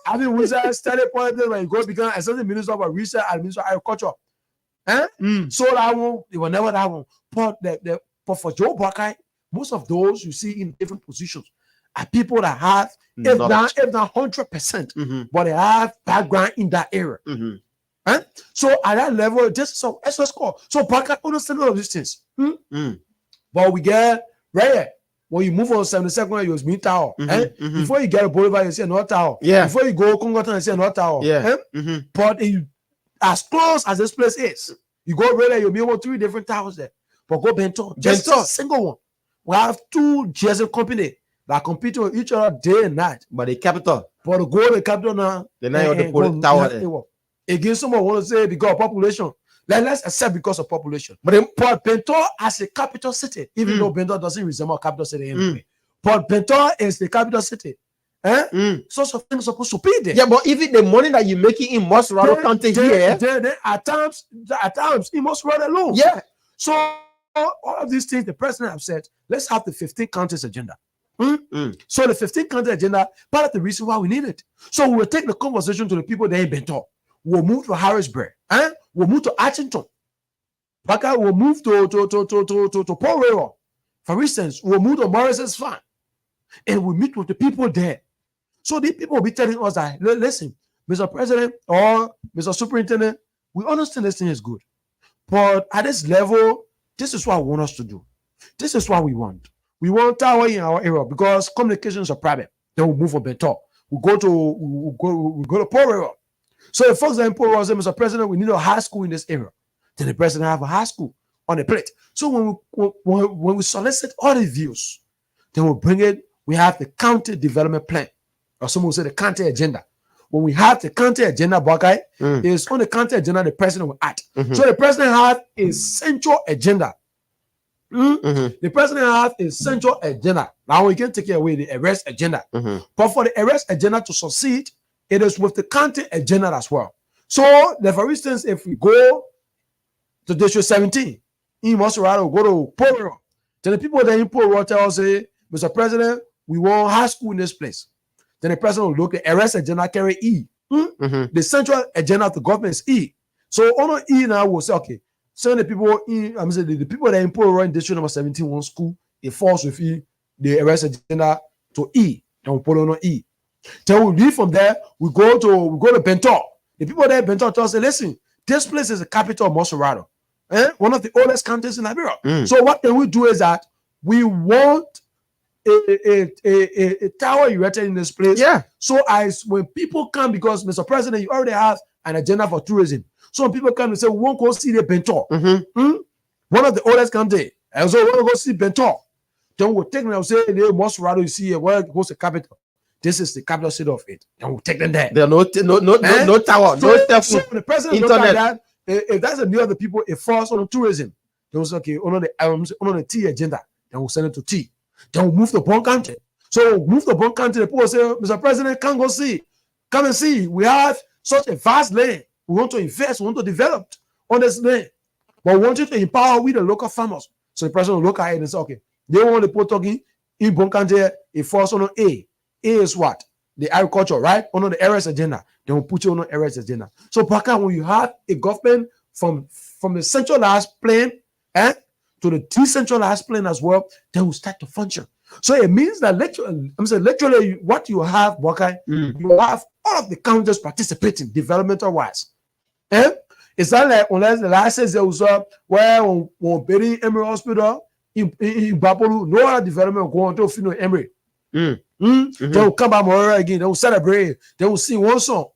Having Wizard started politics when you go become assistant minister of research and minister of agriculture. So that one, they were never that one. But for Joe Buckeye, most of those you see in different positions are people that have, if not 100%, but they have background in that area. So at that level, just so let's call. So Buckeye understand all of these things. But we get right when you move on 72nd, you was meet tower. Before you get a Boulevard, you see another tower. Before you go Congoton, you see another tower. But as close as this place is, you go right there, you'll be able 3 different towers there. But go Benton, just a single one. We have 2 GSM company that compete with each other day and night. But the capital. But to go to the capital now, they now have the tower there. Again, someone want to say because of population. Let's accept because of population. But Benton as a capital city, even though Benton doesn't resemble a capital city anyway. But Benton is the capital city. So things supposed to be there. Yeah, but even the money that you're making in Mosrado County here, at times, it must run alone. Yeah. So all of these things, the president have said, let's have the 15 counties agenda. So the 15 county agenda, part of the reason why we need it. So we will take the conversation to the people there in Benton. We'll move to Harrisburg. We'll move to Arlington. We'll move to Paul River. For instance, we'll move to Morrison's Farm. And we'll meet with the people there. So these people will be telling us that, listen, Mr. President or Mr. Superintendent, we understand this thing is good. But at this level, this is what I want us to do. This is what we want. We want tower in our area because communications are private. Then we'll move for Benton. We'll go to Paul River. So the folks that in Paul River say, Mr. President, we need a high school in this area. Then the president have a high school on the plate. So when we solicit all the views, then we'll bring it. We have the county development plan, or someone will say the county agenda. When we have the county agenda, Buckeye, it's on the county agenda the president will act. So the president has a central agenda. The president has a central agenda. Now we can take away the arrest agenda. But for the arrest agenda to succeed, it is with the county agenda as well. So, for instance, if we go to District 17, in Mosrado, go to Poro, then the people there in Poro tell us, say, Mr. President, we want high school in this place. Then the president will look at the arrest agenda carry E. The central agenda of the government is E. So on E now will say, okay, send the people in, I'm saying the people that in Poro in District number 17 want school, it falls with E, the arrest agenda to E, and we put on E. Then we leave from there, we go to Benton. The people there in Benton tell us, listen, this place is the capital of Mosrado, one of the oldest counties in Liberia. So what can we do is that we want a tower erected in this place. So as when people come, because Mr. President, you already have an agenda for tourism. So when people come and say, we won't go see the Benton, one of the oldest county, and so we want to go see Benton. Then we'll take them and say, Mosrado, you see where goes the capital. This is the capital city of it, and we'll take them there. There are no tower, no telephone, the president internet. That, if that's a new of the people, it falls on tourism. They will say, okay, on the T agenda, then we'll send it to T. Then we'll move to Bon County. So we'll move to Bon County. The people will say, Mr. President, come and see. We have such a vast land. We want to invest, we want to develop on this land. But we want you to empower with the local farmers. So the president will look at it and say, okay, they want the people talking in Bon County, it falls on A. A is what? The agriculture, right? On the arrest agenda. Then we'll put you on the arrest agenda. So, Baka, when you have a government from the centralized plan to the decentralized plan as well, then will start to function. So it means that literally what you have, Baka, you have all of the counties participating developmental wise. It's not like unless the license there was where on Berry Emery Hospital in Bapolu, no other development go on to Fino Emery. They will come back more again. They will celebrate. They will sing one song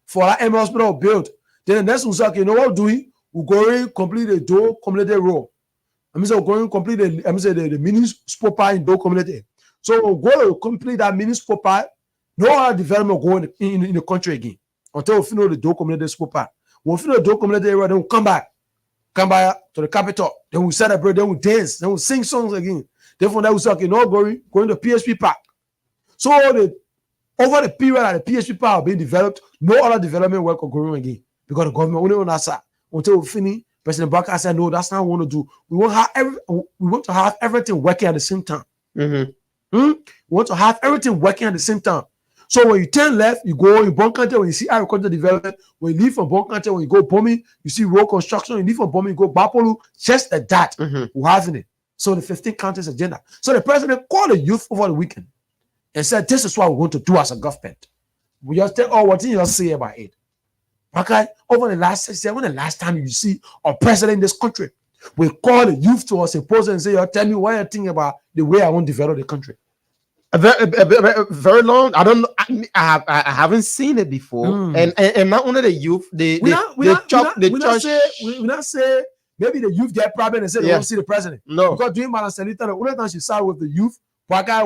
for that Emery Hospital built. Then the next one say, okay, you know what we're doing? We're going to complete the Doe community road. We're going to complete the mini sport park in Doe community. So we're going to complete that mini sport park. No other development going in the country again until we finish the Doe community sport park. When we finish the Doe community area, then we'll come back to the capital. Then we'll celebrate. Then we'll dance. Then we'll sing songs again. Then from there we'll say, okay, no going to PHP park. So over the period that the PHP park being developed, no other development work will go on again because the government only on that side until we finish President Barker said, no, that's not what we want to do. We want to have everything working at the same time. Mm-hmm. We want to have everything working at the same time. So when you turn left, you go in Bon Country, when you see agricultural development, when you leave from Bon Country, when you go bombing, you see road construction, you leave from bombing, you go Bapolu, just like that. We're having it. So the 15 counties agenda. So the president called the youth over the weekend and said, this is what we want to do as a government. We just tell, what did you say about it? Okay, over the last 6 years, when the last time you see a president in this country, we call the youth to a symposium and say, tell me what you think about the way I want to develop the country. Very long. I don't know. I haven't seen it before. And not only the youth, we not say maybe the youth get problem and say they don't see the president. No, because during Malasalita, the only time she sat with the youth, when they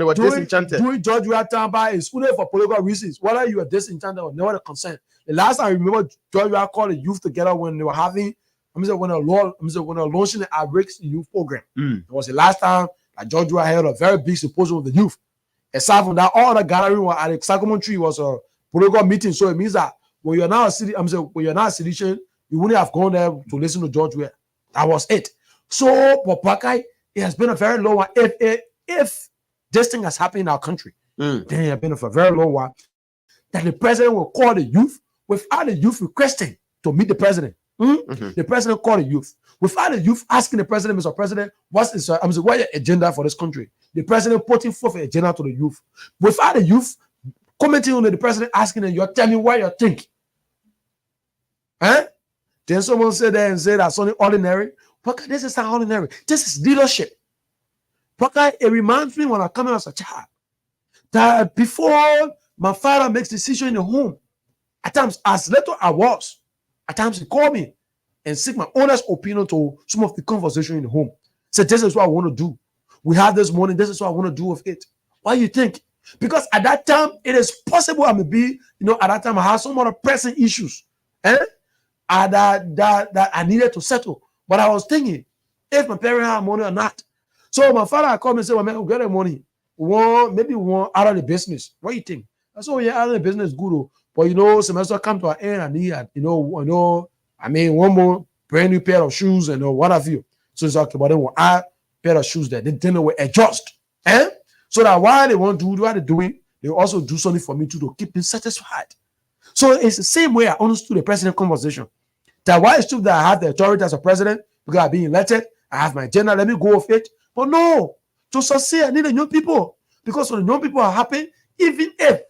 were disenchanted. During George Weah time by is only for political reasons. Whether you were disenchanted or never the consent. The last time I remember George Weah called the youth together when they were having, when they were launching the Bbreakfast youth program. It was the last time that George Weah held a very big symposium with the youth. Aside from that, all the gathering was at the Sacrament Tree was a political meeting. So it means that when you're now a citizen, you wouldn't have gone there to listen to George Weah. That was it. So for Pakai, it has been a very long one. If this thing has happened in our country, then it has been for a very long while that the president will call the youth without the youth requesting to meet the president. The president called the youth without the youth asking the president, Mr. President, what's your agenda for this country? The president putting forth an agenda to the youth without the youth commenting on the president, asking them, tell me what you think. Then someone said there and said that's something ordinary. But this is not ordinary. This is leadership. But it reminds me when I come in as a child that before my father makes decision in the home, at times, as little I was, at times he called me and seek my honest opinion to some of the conversation in the home. Said, this is what I want to do. We have this morning, this is what I want to do with it. What do you think? Because at that time, it is possible I may be, at that time I had some other pressing issues. That I needed to settle. But I was thinking, if my parents have money or not. So my father called me and said, well, man, we'll get the money. Maybe we want out of the business. What do you think? I said, yeah, out of the business is good. But semester come to an end and need, one more brand new pair of shoes and what have you. So it's okay, but then we'll add pair of shoes there. Then they will adjust. So that while they want to do what they're doing, they also do something for me to keep me satisfied. So it's the same way I understood the president conversation. That why it's true that I have the authority as a president because I've been elected, I have my agenda, let me go with it. But no, to succeed, I need the young people. Because when the young people are happy, even if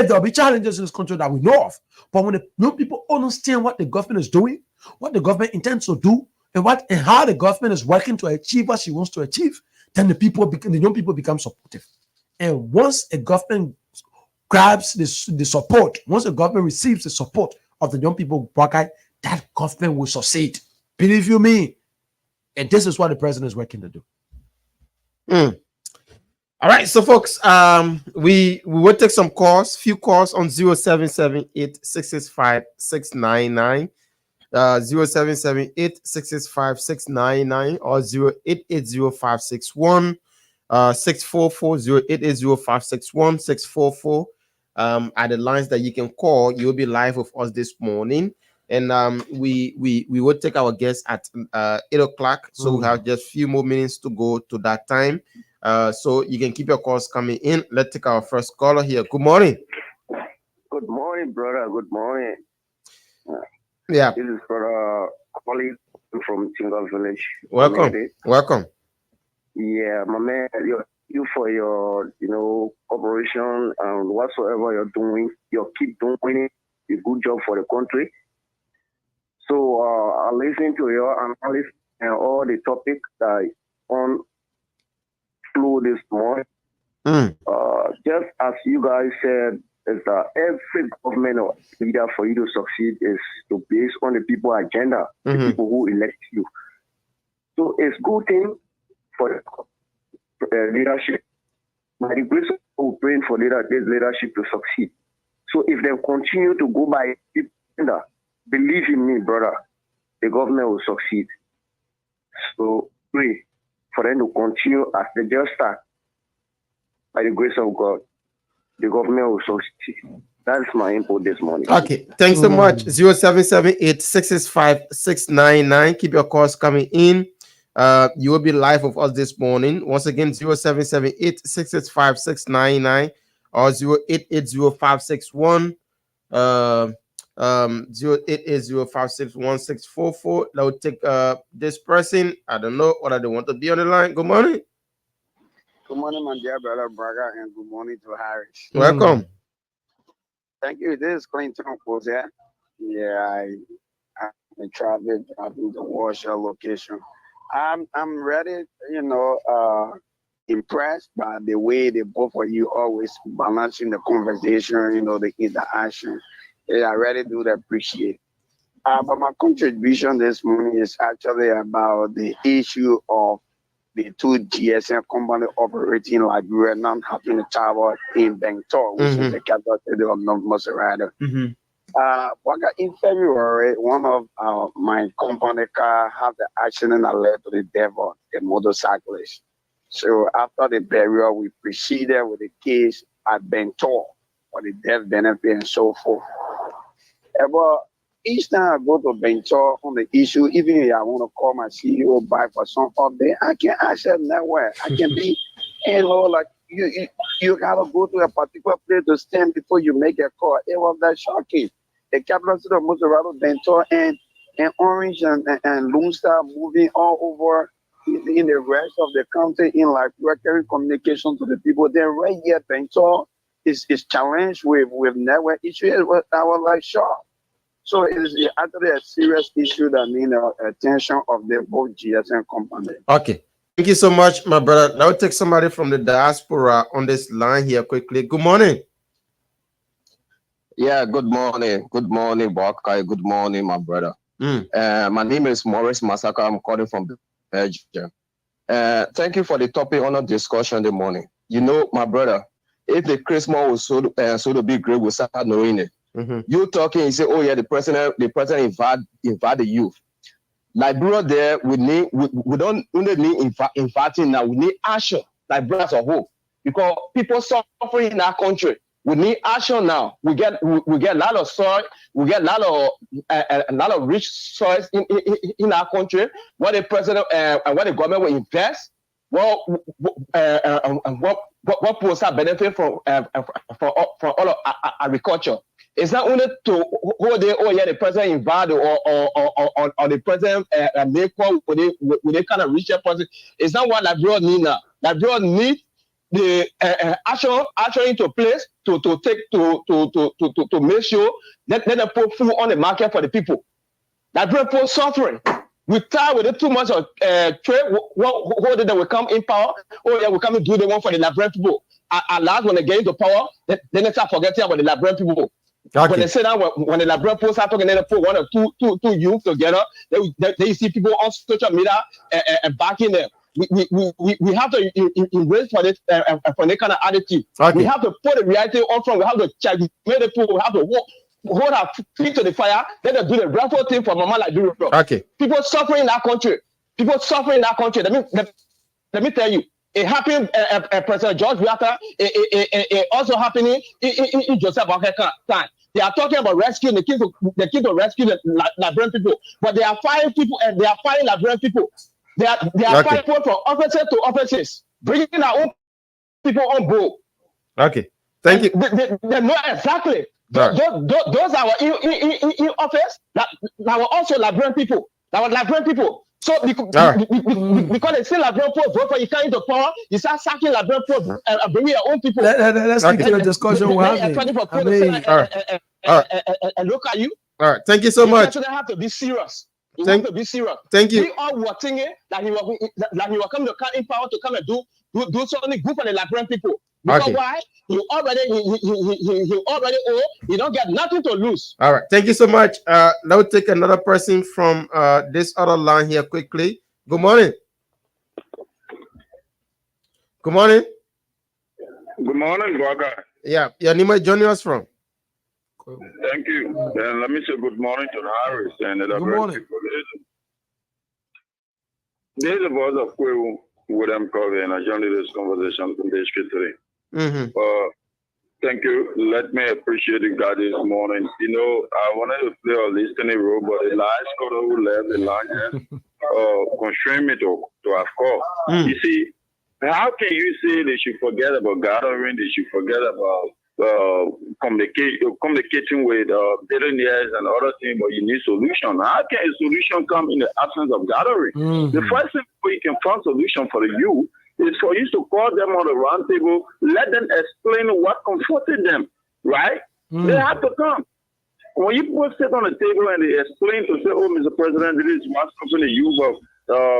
there'll be challenges in this country that we know of, but when the young people understand what the government is doing, what the government intends to do, and how the government is working to achieve what she wants to achieve, then the young people become supportive. And once a government grabs the support, once the government receives the support of the young people, that government will succeed. Believe you me. And this is what the president is working to do. All right, so folks, we will take some calls, few calls on 0778-665-699, 0778-665-699 or 0880-561 644 0880-561 644 are the lines that you can call. You'll be live with us this morning. And we will take our guests at 8 o'clock. So we have just a few more minutes to go to that time. So you can keep your calls coming in. Let's take our first caller here. Good morning. Good morning, brother. Good morning. Yeah. This is for calling from Tingle Village. Welcome. Yeah, my man, you for your cooperation and whatsoever you're doing, you keep doing it. A good job for the country. So I listen to your analysis and all the topics that on flew this morning. Just as you guys said, is that every government or leader for you to succeed is to base on the people agenda, the people who elect you. So it's good thing for leadership. By the grace of God, we're praying for this leadership to succeed. So if they continue to go by people agenda, believe in me, brother, the government will succeed. So pray for them to continue as they just start. By the grace of God, the government will succeed. That's my input this morning. Okay, thanks so much. 0778-665-699. Keep your calls coming in. You will be live with us this morning. Once again, 0778-665-699 or 0880-561 0880-561-644. Now we'll take this person. I don't know whether they want to be on the line. Good morning. Good morning, my dear brother Braga, and good morning to Harris. Welcome. Thank you. This is Clinton Jose. Yeah, I'm traveling to watch your location. I'm ready, impressed by the way the both of you always balancing the conversation, the interaction. Yeah, I really do appreciate. But my contribution this morning is actually about the issue of the two GSM company operating in Liberia now having a tower in Bangor, which is the capital city of North Macedonia. In February, one of my company car had the accident that led to the death of a motorcyclist. So after the burial, we proceeded with the case at Bangor for the death benefit and so forth. But each time I go to Bangor on the issue, even if I want to call my CEO back for some update, I can't access nowhere. I can be, like you gotta go to a particular place to stand before you make a call. It was that shocking. The capital city of Macedonia, Bangor, and Orange and Lone Star moving all over in the rest of the country in like carrying communication to the people. Then right here, Bangor is challenged with network issues. I was like shocked. So it is actually a serious issue that needs attention of the both GSM company. Okay. Thank you so much, my brother. Now we'll take somebody from the diaspora on this line here quickly. Good morning. Yeah, good morning. Good morning, Barkai. Good morning, my brother. My name is Maurice Masaka. I'm calling from Belgium. Thank you for the topic on the discussion this morning. My brother, if the Christmas was so to be great, we start knowing it. You talking, you say, oh yeah, the president invade the youth. Liberia there, we don't only need inviting now, we need action, Liberia as a whole. Because people suffering in our country. We need action now. We get a lot of soil, we get a lot of rich soils in our country. What the president and what the government will invest, what posts are benefit from all of agriculture. It's not only to hold the president invaded or the president make one with the kind of richer person. It's not what Liberia need now. Liberia need the action into place to make sure that they put food on the market for the people. Liberia people suffering. We tired with it too much of trade. What did they come in power? Oh yeah, we come and do the one for the Liberian people. At last, when they get into power, then they start forgetting about the Liberian people. Okay. When they say that, when the Liberian people start talking, they put one or two youth together. They see people on social media and backing them. We have to embrace for this for that kind of attitude. Okay. We have to put the reality on front. We have to check the people. We have to hold our feet to the fire. Let us do the rightful thing for Mama like do. Okay. People suffering in that country. Let me tell you. It happened President George Weah. It also happening in Joseph Boakai time. They are talking about rescuing the kids to rescue the Liberian people, but they are firing people and they are firing Liberian people. They are firing people from offices to offices, bringing our own people on board. Okay, thank you. They know exactly. Those are in office that were also Liberian people. So because they still Liberian people vote for you can't into power, you start sacking Liberian people and bringing your own people. Let's get to the discussion we're having. And look at you. All right, thank you so much. You have to be serious. Thank you. We all were thinking that he was coming to come in power to come and do something good for the Liberian people. Because why? He already owe. He don't get nothing to lose. All right. Thank you so much. Now we'll take another person from this other line here quickly. Good morning. Good morning. Good morning, Braga. Yeah. Your name is joining us from. Thank you. And let me say good morning to Harris and the good morning. People. There's a voice of Kwewu with them calling and I joined this conversation from the HK3. Thank you. Let me appreciate you guys this morning. You know, I wanted to play a listening role, but the last caller who left the line constrained me to have call. You see, how can you say they should forget about gathering? They should forget about communicating with billionaires and other things, but you need solution. How can a solution come in the absence of gathering? The first thing you can find solution for the youth is for you to call them on the round table, let them explain what comforted them, right? They have to come. When you put sit on the table and they explain to say, oh, Mr. President, this is what's happening to you of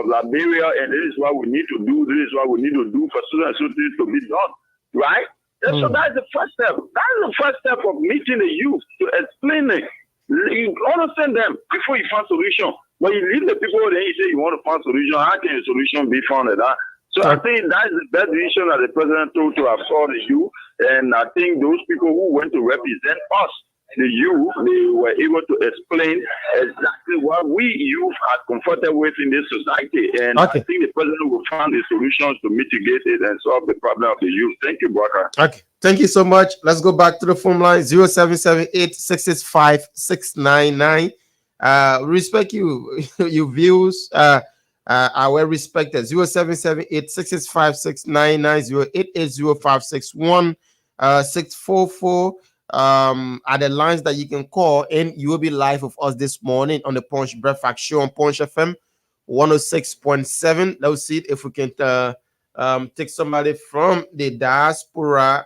Liberia, and this is what we need to do, this is what we need to do for so and so things to be done, right? So that's the first step. That's the first step of meeting the youth, to explain it. You understand them before you find solution. When you leave the people, then you say you want to find solution. How can a solution be found at that? So I think that's the best decision that the president told to have saw the youth, and I think those people who went to represent us, the youth, they were able to explain exactly what we youth are comfortable with in this society. And I think the president will find the solutions to mitigate it and solve the problem of the youth. Thank you, Baka. Okay. Thank you so much. Let's go back to the phone line 0778-665-699. Respect you, your views are well respected. 0778-665-699, 0880561-644. Are the lines that you can call, and you will be live with us this morning on the Punch Breakfast Show on Punch FM 106.7. Let's see if we can take somebody from the diaspora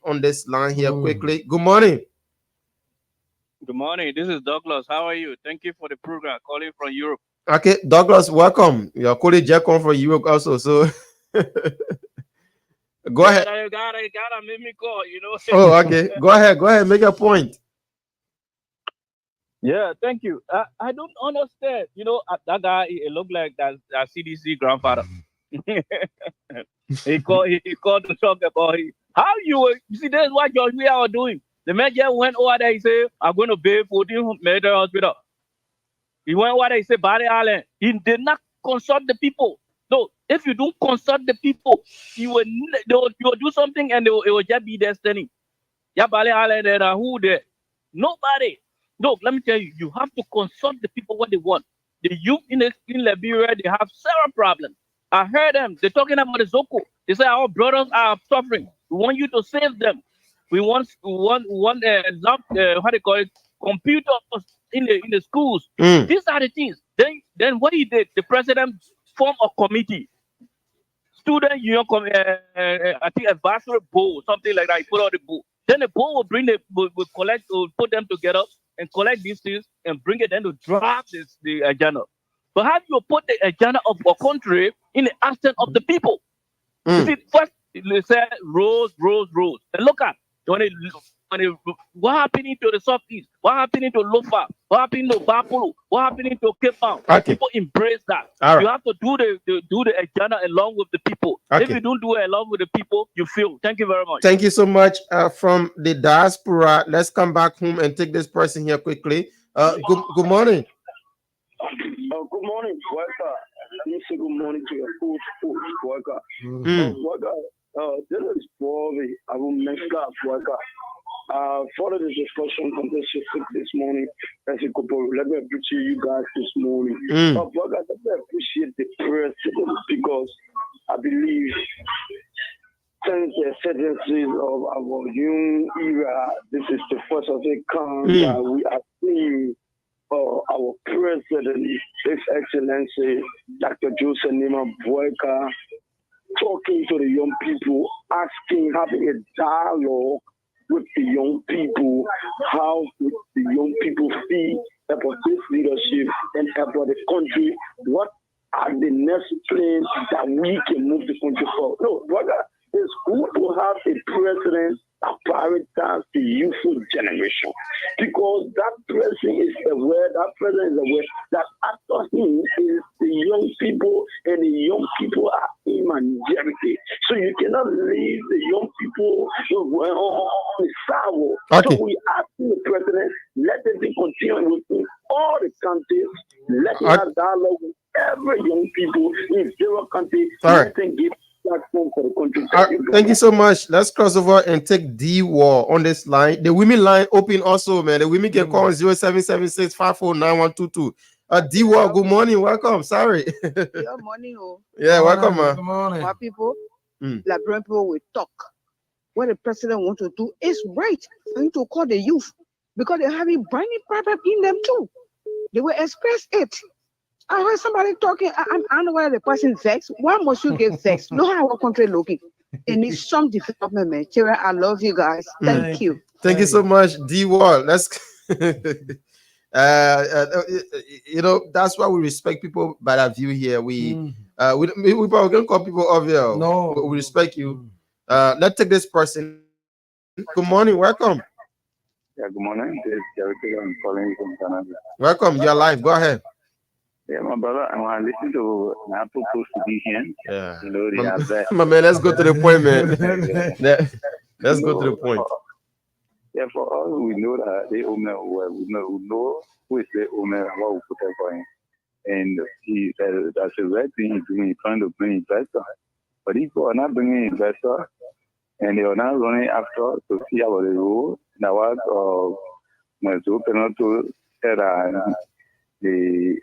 on this line here quickly. Good morning. Good morning. This is Douglas. How are you? Thank you for the program. Calling from Europe. Okay, Douglas, welcome. Your colleague Jack come from Europe also, so go ahead. You gotta make me call, you know. Oh, okay. Go ahead, make a point. Yeah, thank you. I don't understand. You know, that guy, it looked like that CDC grandfather. he called to talk about it. How you see, that's what we are doing. The man just went over there, he said, I'm going to pay 14 major hospital. He went over there, he said, Barry Allen. He did not consult the people. No, if you don't consult the people, you will do something and it will just be destiny. Yeah, Barry Allen, who there? Nobody. No, let me tell you, you have to consult the people what they want. The youth in Liberia, they have several problems. I heard them. They're talking about the Zoko. They say our brothers are suffering. We want you to save them. We want how they call it, computers in the schools. These are the things. Then what he did, the president formed a committee, student union, I think advisory board, something like that. He put out the board. Then the board will put them together and collect these things and bring it then to draft the agenda. But how do you put the agenda of a country in the absence of the people? You see, first they said roads. And look at what happening to the Southeast? What happening to Lofa? What happening to Bapulu? What happening to Cape Town? People embrace that. You have to do the agenda along with the people. If you don't do it along with the people, you fail. Thank you very much. Thank you so much. From the diaspora, let's come back home and take this person here quickly. Good morning. Good morning, Walker. Let me say good morning to your coach, Walker. Walker, this is Bobby. I will make up, Walker. Follow the discussion on this this morning. Let me appreciate you guys this morning. Walker, let me appreciate the president because I believe since the sentences of our young era, this is the first of a kind that we are seeing our president, His Excellency Dr. Joseph Nima Boyka, talking to the young people, having a dialogue with the young people, how the young people feel about this leadership and about the country. What are the next plans that we can move the country forward? No, brother, it's good to have a president that prioritizes the youthful generation, because that president is aware that after him is the young people, and the young people are in majority. So you cannot leave the young people on the sidewalk. So we ask the president, let them be continuing with all the countries, let them have dialogue with every young people in zero country, let them give platform for the country. Thank you so much. Let's cross over and take D War on this line. The women line open also, man. The women can call on 0776 549 D War, good morning. Welcome. Sorry. Good morning. Yeah, welcome, man. Good morning. My people, Liberian people will talk. What the president wants to do is right. I need to call the youth because they have a burning problem in them too. They will express it. I heard somebody talking. I don't know whether the person vexed. Why must you get vexed? Look how our country looking. It needs some development, man. Children, I love you guys. Thank you. Thank you so much, D Wall. Let's that's why we respect people by that view here. We probably can call people off here. No, we respect you. Let's take this person. Good morning, welcome. Yeah, good morning. This is Jericho. I'm calling from Canada. Welcome, you're live. Go ahead. Yeah, my brother, I want to listen to Apple Post Edition. Yeah. You know, they have that. My man, let's go to the point, man. Let's go to the point. Yeah, for us, we know that the owner, we know who is the owner and what we put there for him. And that's a right thing he's doing, trying to bring investor. But if you are not bringing investor and they are not running after to see about the rule, now what my open to say the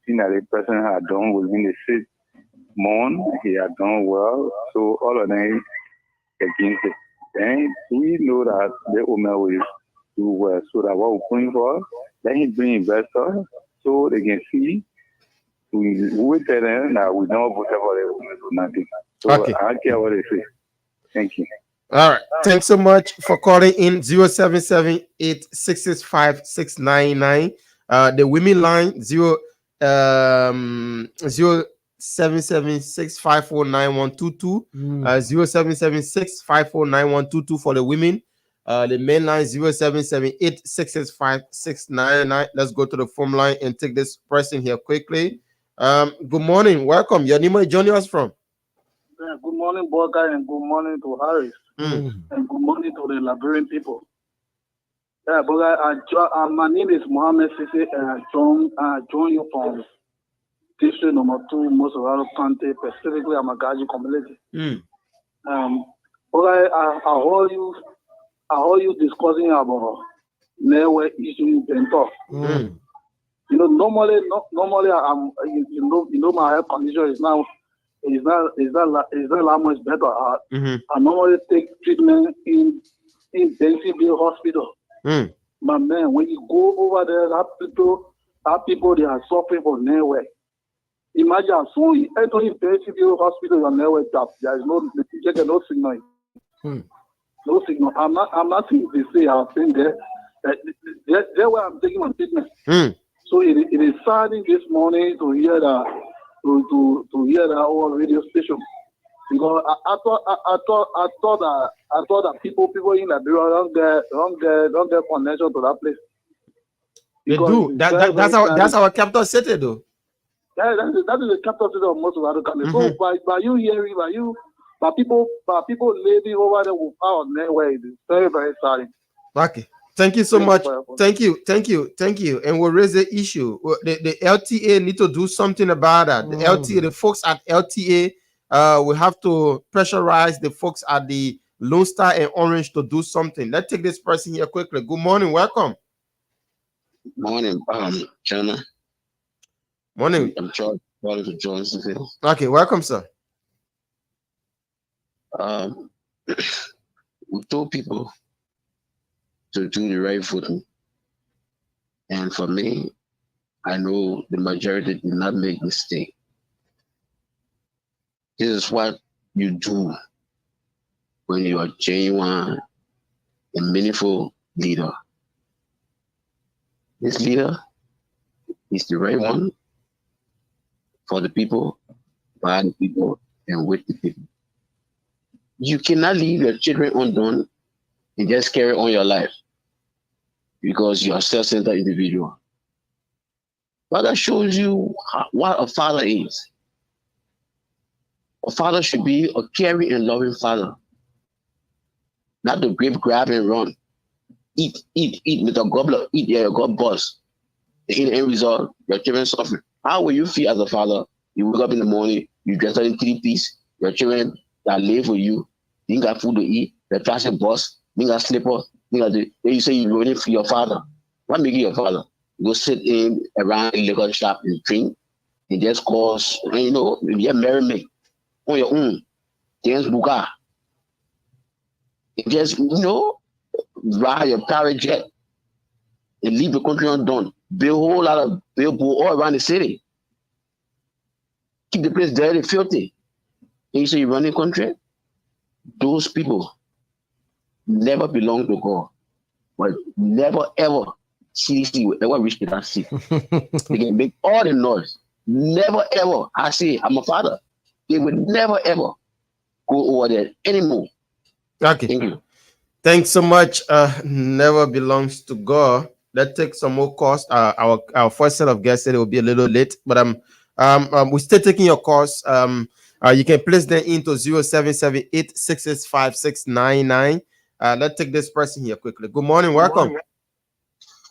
thing that the person had done within the 6 months, he had done well. So all of them against it. And we know that the owner will do well. So that what we're going for, then he bring investors so they can see. We tell them that we don't vote for the owner or nothing. So Okay. I don't care what they say. Thank you. All right. Thanks so much for calling in 0778-665-699. The women line 0776-549-122. 0776-549-122 for the women. The main line 0778-665-699. Let's go to the phone line and take this person here quickly. Good morning. Welcome. Your name is joining us from? Yeah, good morning, Borga, and good morning to Harris. And good morning to the Liberian people. Yeah, Borga, my name is Mohammed Sisi, and I join you from District Number 2, Mosovado County, specifically Amagaji community. Borga, I heard you discussing about network issue in Bento. You know, normally, I'm, you know, my health condition is not that much better. I normally take treatment in Bentonville Hospital. But man, when you go over there, that people they are suffering for network. Imagine, so you enter in Bentonville Hospital, your network drops. There is no signal. No signal. I'm not saying they say I've been there. That's where I'm taking my treatment. So it is saddening this morning to hear that to hear that whole radio station, because I thought that people in Liberia don't get connection to that place. They do. That's our capital city, though. Yeah, that is the capital city of most of our country. So by you hearing, by people living over there without network, it is very, very sad. Okay. Thank you so much. Thank you. And we'll raise the issue. The LTA need to do something about that. The LTA, the folks at LTA, we have to pressurize the folks at the Lone Star and Orange to do something. Let's take this person here quickly. Good morning. Welcome. Morning, China. Morning. I'm Charles calling for Johnson. Okay, welcome, sir. We told people to do the right voting. And for me, I know the majority did not make mistake. This is what you do when you are genuine and meaningful leader. This leader is the right one for the people, by the people, and with the people. You cannot leave your children undone and just carry on your life because you are a self-centered individual. But that shows you what a father is. A father should be a caring and loving father, not the grape grab and run. Eat with a gobbler, eat, yeah, God boss. The end result, your children suffering. How will you feel as a father? You wake up in the morning, you dress up in 3 piece, your children that live with you, you ain't got food to eat, the traffic bus, you ain't got slipper, you ain't got then you say you're running for your father. What make you your father? You go sit in around the liquor shop and drink, and just cause, and you know, you marry me on your own. James Buga. You just, you know, ride your private jet and leave the country undone. Build a whole lot of billboard all around the city. Keep the place dirty, filthy. And you say you run the country? Those people never belong to God. But never ever CDC will ever reach to that seat. They can make all the noise. Never ever. I say, I'm a father. They would never ever go over there anymore. Okay. Thank you. Thanks so much. Never belongs to God. Let's take some more calls. Our first set of guests said it will be a little late, but we're still taking your calls. You can place them into 0778-665-699. Let's take this person here quickly. Good morning, welcome.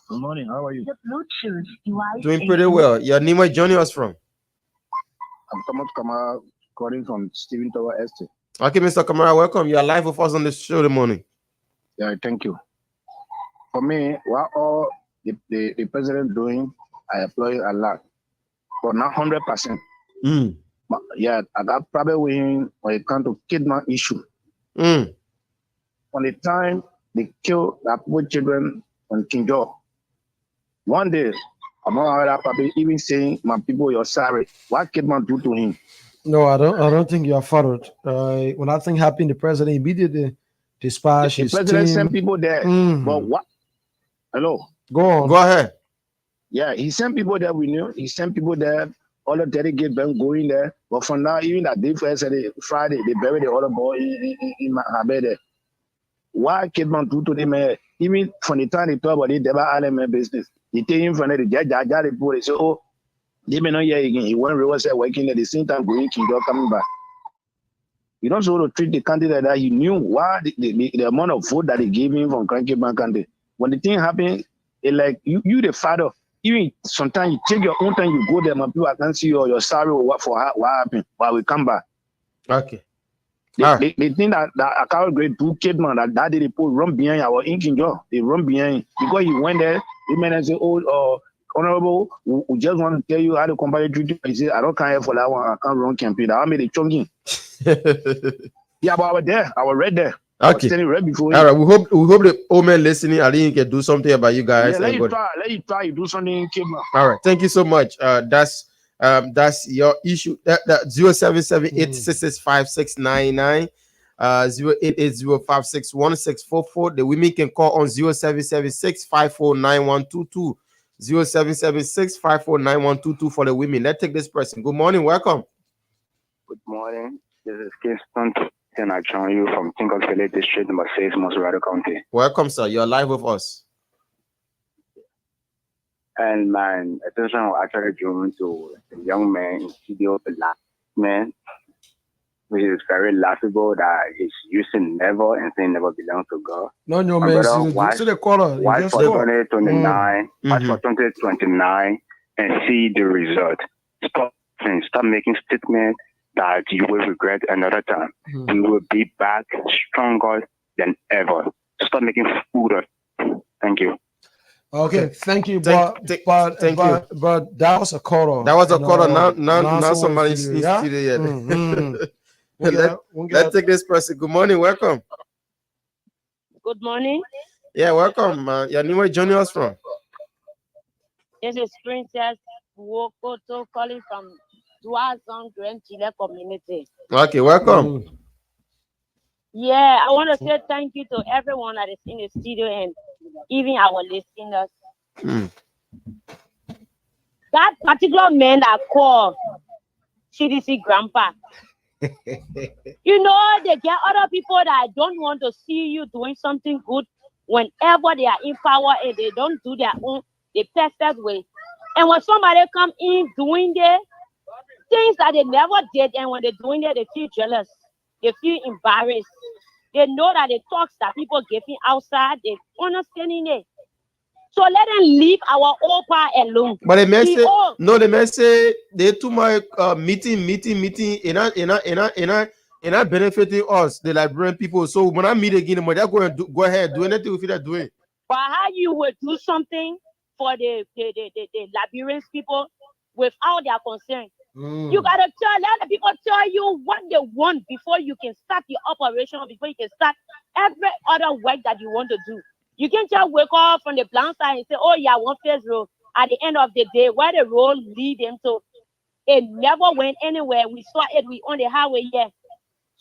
Good morning, how are you? Doing pretty well. Your name, where joining us from? I'm Thomas Kamara, calling from Stephen Tower Estate. Okay, Mr. Kamara, welcome. You are live with us on the show this morning. Yeah, thank you. For me, what all the president doing, I applaud a lot, but not 100%. Yeah, I got problem with him when it comes to kidnap issue. When the time they kill that poor children on King George, one day, I'm not heard that probably even saying, my people, you're sorry. What kidman do to him? No, I don't think you are followed. When that thing happened, the president immediately dispatched The his president team. sent people there, but what? Hello? Go on. Go ahead. Yeah, he sent people there, we knew. He sent people there, all the delegates been going there. But for now, even that day, Friday, they buried the other boy in Mahabe there. Why kidman do to them? Even from the time they talk about it, they were all in my business. They take him from the judge, they say, oh, they may not hear again. He went river said working at the same time going King George coming back. You don't sort of treat the candidate that he knew why the amount of vote that they gave him from Cranky Bank candidate. When the thing happened, it like you the father, even sometimes you take your own time, you go there, my people I can see your sorry or what happened, but we come back. Okay. They think that a cow great two kid man that they put run behind our King George. They run behind because he went there, he may say, oh, Honorable, we just want to tell you how to compare duty. He said, I don't care for that one. I can't run campaign. I made a chunking. Yeah, but I was there. I was right there. I was standing right before you. All right. We hope the old man listening, I think he can do something about you guys. Yeah, let you try. You do something. All right. Thank you so much. That's your issue. That 0778-665-699. 0880561644. The women can call on 0776549122. 0776549122 for the women. Let's take this person. Good morning, welcome. Good morning. This is Kingston, and I join you from Tinkers Village District, number 6, Monserrado County. Welcome, sir. You're live with us. And my attention was actually drawn to a young man in studio, the last man, which is very laughable that he's using never and saying never belongs to God. No, man. See the caller. Watch for 2029, watch for 2029, and see the result. Stop making statements that you will regret another time. We will be back stronger than ever. Stop making food of. Thank you. Okay, thank you. But that was a caller. That was a caller. Now somebody's in studio yet. Let's take this person. Good morning, welcome. Good morning. Yeah, welcome. Your name, where joining us from? This is Princess Wokoto calling from Duazon Grand Chile community. Okay, welcome. Yeah, I want to say thank you to everyone that is in the studio and even our listeners. That particular man that called CDC Grandpa. You know, they get other people that don't want to see you doing something good whenever they are in power and they don't do their own, the perfect way. And when somebody come in doing their things that they never did, and when they're doing it, they feel jealous, they feel embarrassed. They know that the talks that people giving outside, they understanding it. So let them leave our old part alone. But they may say, no, they may say they too much meeting. and that benefiting us, the Liberian people. So when I meet again, I'm just going to go ahead, do anything with it, do it. But how you would do something for the Liberian people without their consent? You gotta let the people tell you what they want before you can start your operation, before you can start every other work that you want to do. You can't just wake up from the blank side and say, oh yeah, one first row. At the end of the day, where the road lead them to, it never went anywhere. We saw it, we on the highway, yeah.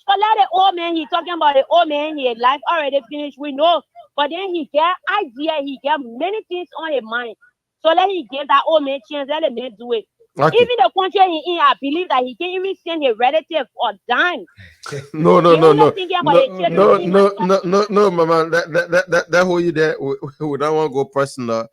So let the old man, he talking about the old man, his life already finished, we know. But then he get idea, he get many things on his mind. So let him give that old man chance, let the man do it. Okay. Even the country he in, I believe that he can even send his relative or dime. No, Mama. That hold you there. We don't want to go personal.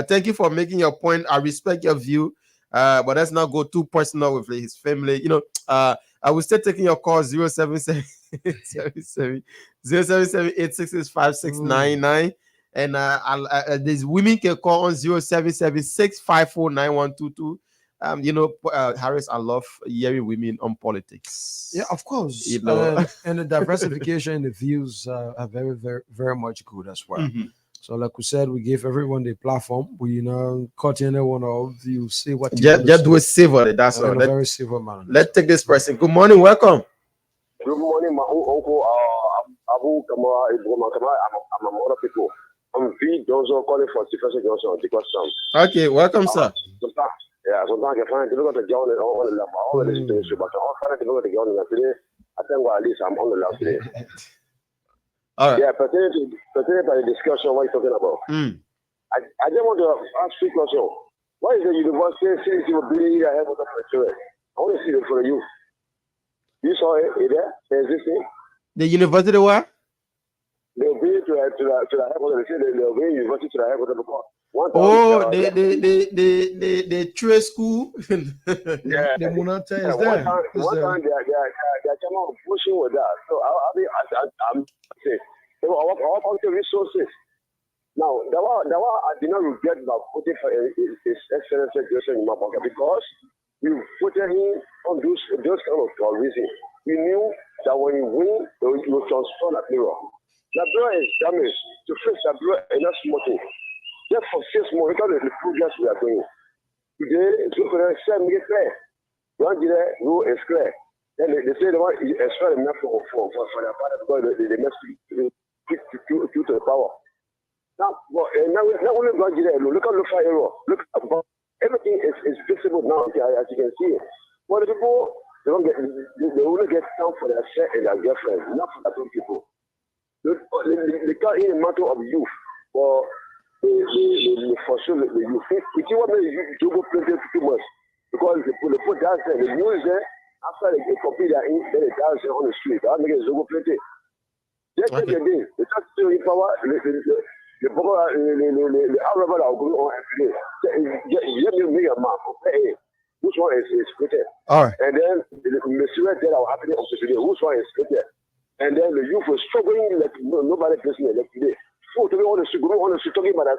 Thank you for making your point. I respect your view. But let's not go too personal with his family. You know, I will still taking your call 077-866-5699. And these women can call on 0776-549-122. You know, Harris, I love hearing women on politics. Yeah, of course. You know, and the diversification in the views are very, very, very much good as well. Mm-hmm. So, like we said, we give everyone the platform. We cut anyone off. You see what you just do it civilly. That's all. In a very civil manner. Let's take this person. Good morning. Welcome. Good morning, my uncle. Abu Kamara, I'm a lot of people. I'm V. Johnson calling for Professor Johnson. Okay, welcome, sir. Sometimes I find it difficult to get on the level. I always do so, but I find it difficult to get on the level today. I think at least I'm on the level today. All right. Yeah, pertaining to the discussion, what you're talking about. I just want to ask you a question. Why is the university CDC will be ahead of the children? I want to see it for you. You saw it there? Existing? The university what? They'll be to the headquarters. They'll be university to the headquarters because. The trade school. Yeah, the Munata is one there. time they're pushing with that. So I'm saying, all the resources. Now, that I did not regret about putting for His Excellency in my pocket because we put him on those kind of reasons. We knew that when you win, you will transform that mirror. That mirror is damaged. To fix that mirror is not small thing. Just for 6 months, look at the progress we are doing. Today, it's going to say, make it clear. One day, rule is clear. Then they say they want to extract enough for their father because they must to the power. Now only one day, look at the fire. Look at everything is visible now, as you can see. But the people, they only get time for their share and their girlfriend, not for their people. They can't in a matter of youth or for sure the youth. If you want to go play too much because they put dance there, they use it after they complete their ink, then they dance on the street. I'll make it go play. Just take the day. They start to power the however that will go on every day. You make a mark. Hey, which one is splitted? All right. And then the mysterious that are happening up to today, which one is splitted? And then the youth was struggling like nobody listening like today. So to be honest, talking about that,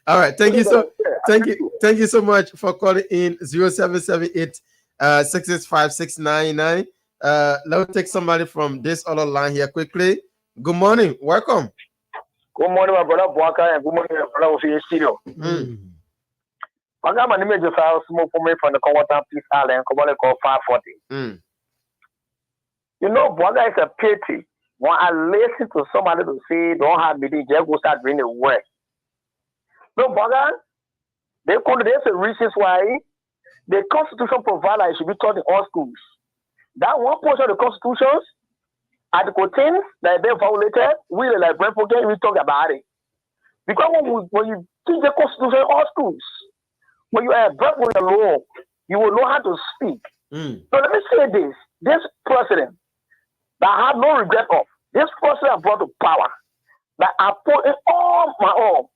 all right, thank you so much for calling in 0778 665 let's take somebody from this other line here quickly. Good morning, welcome. Good morning, my brother Boaka, and good morning, my brother Ofi Studio. My name is Joseph Smoke for me from the Commodore Peace Island, Commodore 540. You know, Boaka is a pity. When I listen to somebody to say don't have meeting, just go start doing the work. No, Boga, there's a reason why the Constitution provides it should be taught in all schools. That one portion of the Constitution, Article 10, that they violated, we the Liberian program, we talk about it. Because when you teach the Constitution in all schools, when you are a verbal in the law, you will know how to speak. So let me say this president that I have no regret of, this person I brought to power, that I put in all my own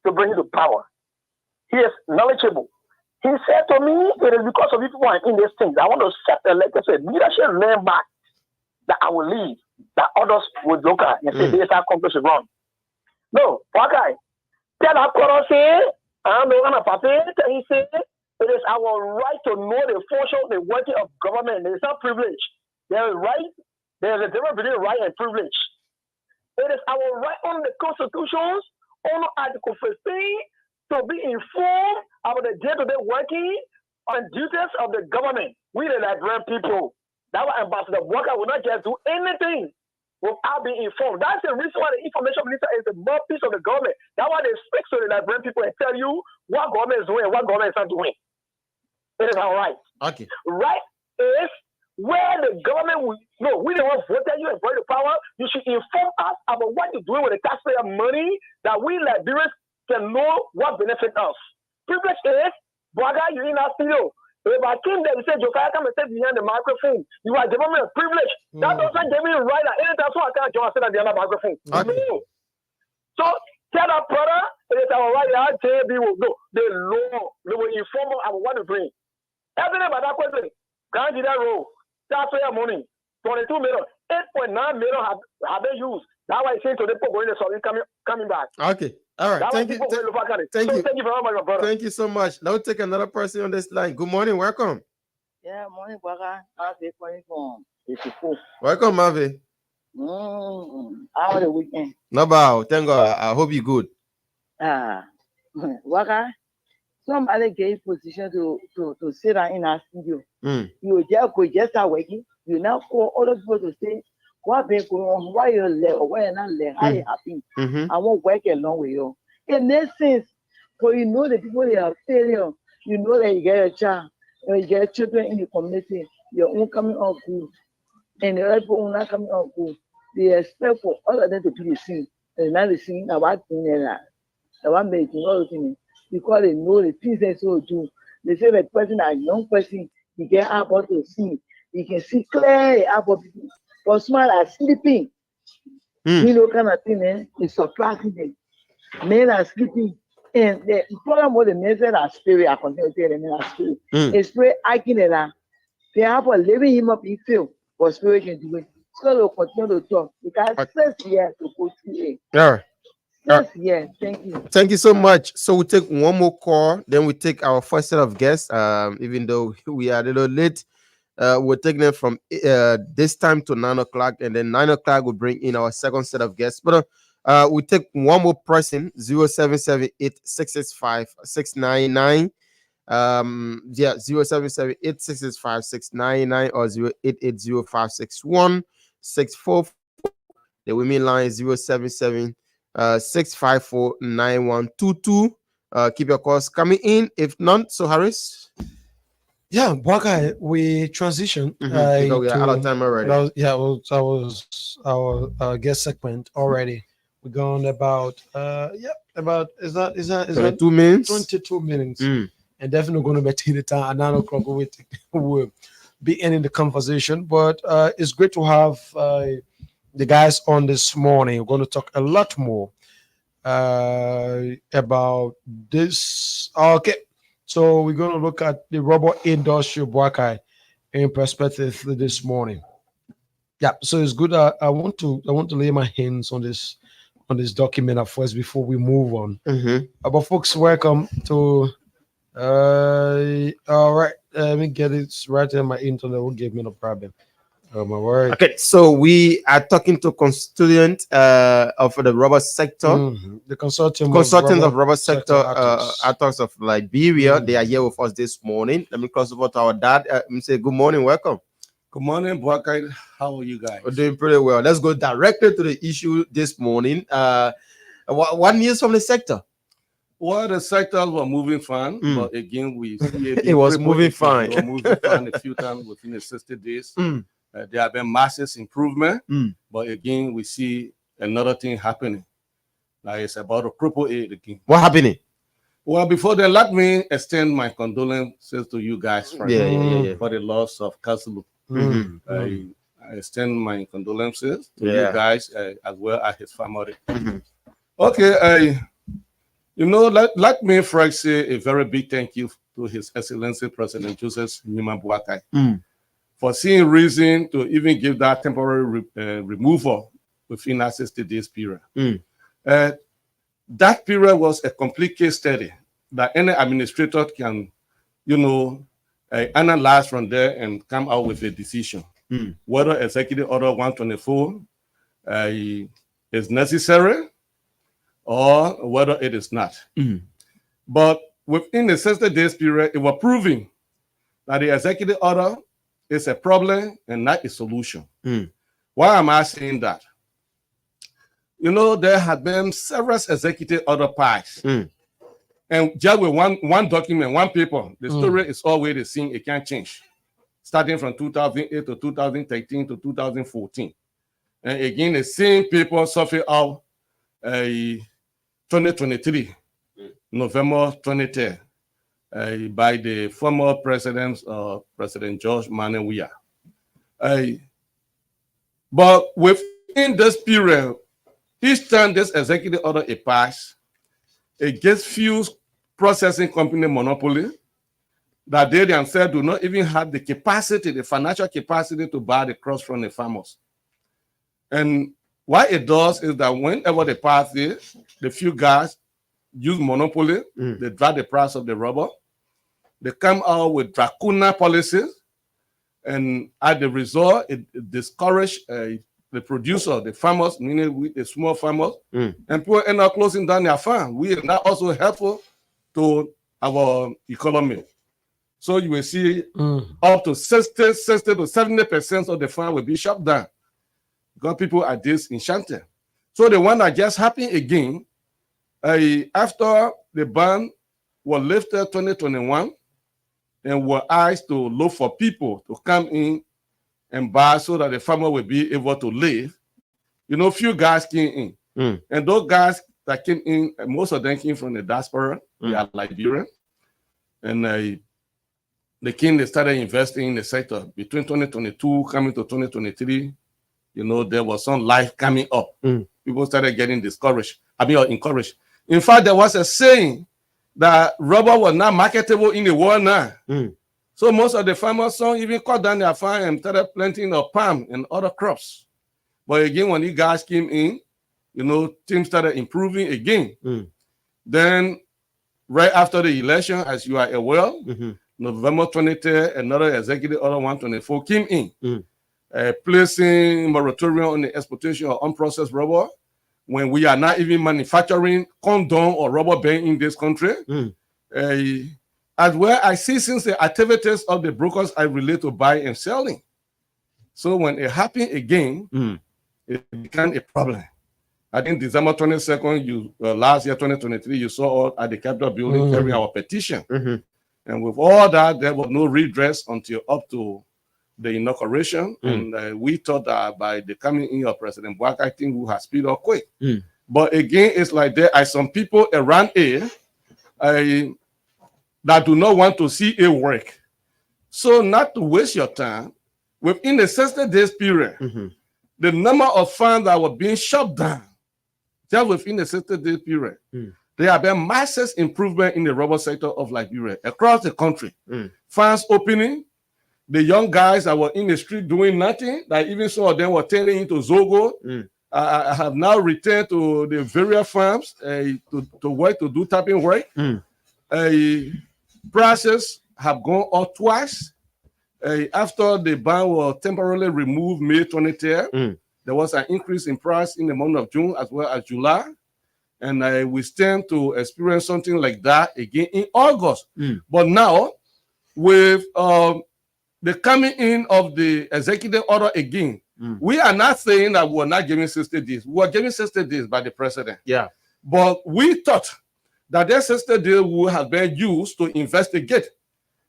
to bring him to power. He is knowledgeable. He said to me, it is because of you people are in these things. I want to set a legacy, leadership learn back that I will leave, that others will look at and say, this is how country should run. No, okay. Tell that say, I'm the one of he said, it is our right to know the function, the working of government. It's not privilege. There is right. There is a difference between right and privilege. It is our right under the Constitution, under Article 15, to be informed about the day-to-day working and duties of the government. We the Liberian people, that our Ambassador Walker will not just do anything without being informed. That's the reason why the information minister is the mouthpiece of the government. That's why they speak to the Liberian people and tell you what government is doing and what government is not doing. It is our right. Okay. Right is where the government will no, we don't want to vote you and bring the power. You should inform us about what you're doing with the taxpayer money that we Liberians can know what benefits us. Privilege is, brother, you're in our studio. If I came there and said, Josiah, come and sit behind the microphone, you are giving me a privilege. That doesn't give me a right at any time, so I can't join sit at the other microphone. Okay. No. So, tell that brother, it is our right that JB will know. The law, they will inform us about what to bring. Everything about that question, can't do that role. That's where money. 22 million, 8.9 million have been used. That's why I say to the people going to solve coming back. Okay. All right. Thank you. Thank you very much, brother. Thank you so much. Now we'll take another person on this line. Good morning. Welcome. Yeah, morning, brother. I'll be calling from 84. Welcome, Mavi. How was the weekend? No bow. Thank God. I hope you're good. Waka, somebody gave position to sit down in our studio. You just start working. You now call other people to say, what been going on? Why you left or why you not left? How you happy? I won't work along with you. It makes sense. So you know the people they are failure. You know that you get a child, you get children in the community, your own coming out good, and the other people not coming out good. They expect for all of them to be the same. And now they sing about things like that. One making all the things because they know the things they so do. They say the person, a young person, he get able to see. He can see clearly about people. But small are sleeping. You know, kind of thing, it's surprising them. Men are sleeping. And the problem with the men are spirit, I continue to tell them are spirit. It's spirit acting it out. They have a living him up, he feel, but spirit can do it. So they'll continue to talk. Because 6 years to go to Yeah. 6 years. Thank you. Thank you so much. So we take one more call, then we take our first set of guests. Even though we are a little late, we're taking them from this time to 9 o'clock, and then 9 o'clock we'll bring in our second set of guests. But we take one more person, 0778-665-699. 0778-665-699 or 0880-561-644. The women line is 077-654-9122. Keep your calls coming in. If not, so Harris. Yeah, Bwaka, we transition. Because we are out of time already. That was our guest segment already. We're going about is that 22 minutes? 22 minutes. And definitely going to be till the time at 9 o'clock we'll be ending the conversation. But it's great to have the guys on this morning. We're going to talk a lot more about this. Okay. So we're going to look at the rubber industry, Bwakai, in perspective this morning. Yeah, so it's good. I want to lay my hands on this document at first before we move on. But folks, welcome to. All right. Let me get it right in my internet. Won't give me no problem. Oh my word. Okay, so we are talking to constituent of the rubber sector, the consultants of rubber sector actors of Liberia. They are here with us this morning. Let me cross over to our dad. Say good morning, welcome. Good morning, Bwakai. How are you guys? We're doing pretty well. Let's go directly to the issue this morning. What news from the sector? Well, the sectors were moving fine, but again, we see it was moving fine. It was moving fine a few times within the 60 days. There have been massive improvement, but again, we see another thing happening. Like it's about a triple A again. What happening? Well, before then, let me extend my condolences to you guys for the loss of Castle. I extend my condolences to you guys as well as his family. Okay, let me first say a very big thank you to His Excellency President Joseph Nima Boakai for seeing reason to even give that temporary removal within a 60 days period. That period was a complete case study that any administrator can analyze from there and come out with a decision. Whether Executive Order 124 is necessary or whether it is not. But within the 60 days period, it was proving that the executive order is a problem and not a solution. Why am I saying that? There have been several executive order passed. And just with one document, one paper, the story is always the same. It can't change. Starting from 2008 to 2013 to 2014. And again, the same paper suffered out 2023, November 23rd, by the former president, President George Manuel. But within this period, each time this executive order is passed, it gives few processing company monopoly that they themselves do not even have the capacity, the financial capacity to buy the crops from the farmers. And what it does is that whenever they pass it, the few guys use monopoly, they drop the price of the rubber, they come out with draconian policies, and at the result, it discourages the producer, the farmers, meaning the small farmers, and people end up closing down their farm. We are not also helpful to our economy. So you will see up to 60 to 70% of the farm will be shut down because people are disenchanted. So the one that just happened again, after the ban was lifted 2021, and were asked to look for people to come in and buy so that the farmer will be able to live. Few guys came in. And those guys that came in, most of them came from the diaspora. They are Liberian. And they started investing in the sector. Between 2022 coming to 2023, there was some life coming up. People started getting discouraged. Or encouraged. In fact, there was a saying that rubber was not marketable in the world now. So most of the farmers some even cut down their farm and started planting palm and other crops. But again, when you guys came in, things started improving again. Then right after the election, as you are aware, November 23rd, another executive order 124 came in, placing moratorium on the exportation of unprocessed rubber when we are not even manufacturing condom or rubber band in this country. As well, I see since the activities of the brokers I relate to buying and selling. So when it happened again, it became a problem. I think December 22nd, last year, 2023, you saw us at the Capitol building carrying our petition. And with all that, there was no redress until up to the inauguration. And we thought that by the coming in of President Buhari, I think we have speed up quick. But again, it's like there are some people around here that do not want to see it work. So not to waste your time, within the 60 days period, the number of farms that were being shut down, just within the 60 days period, there have been massive improvement in the rubber sector of Liberia across the country. Farms opening, the young guys that were in the street doing nothing, that even some of them were turning into Zogo, I have now returned to the various farms to work, to do tapping work. Prices have gone up twice. After the ban was temporarily removed May 23rd, there was an increase in price in the month of June as well as July. And we stand to experience something like that again in August. But now, with the coming in of the executive order again, we are not saying that we're not giving 60 days. We are giving 60 days by the president. But we thought that that 60 days would have been used to investigate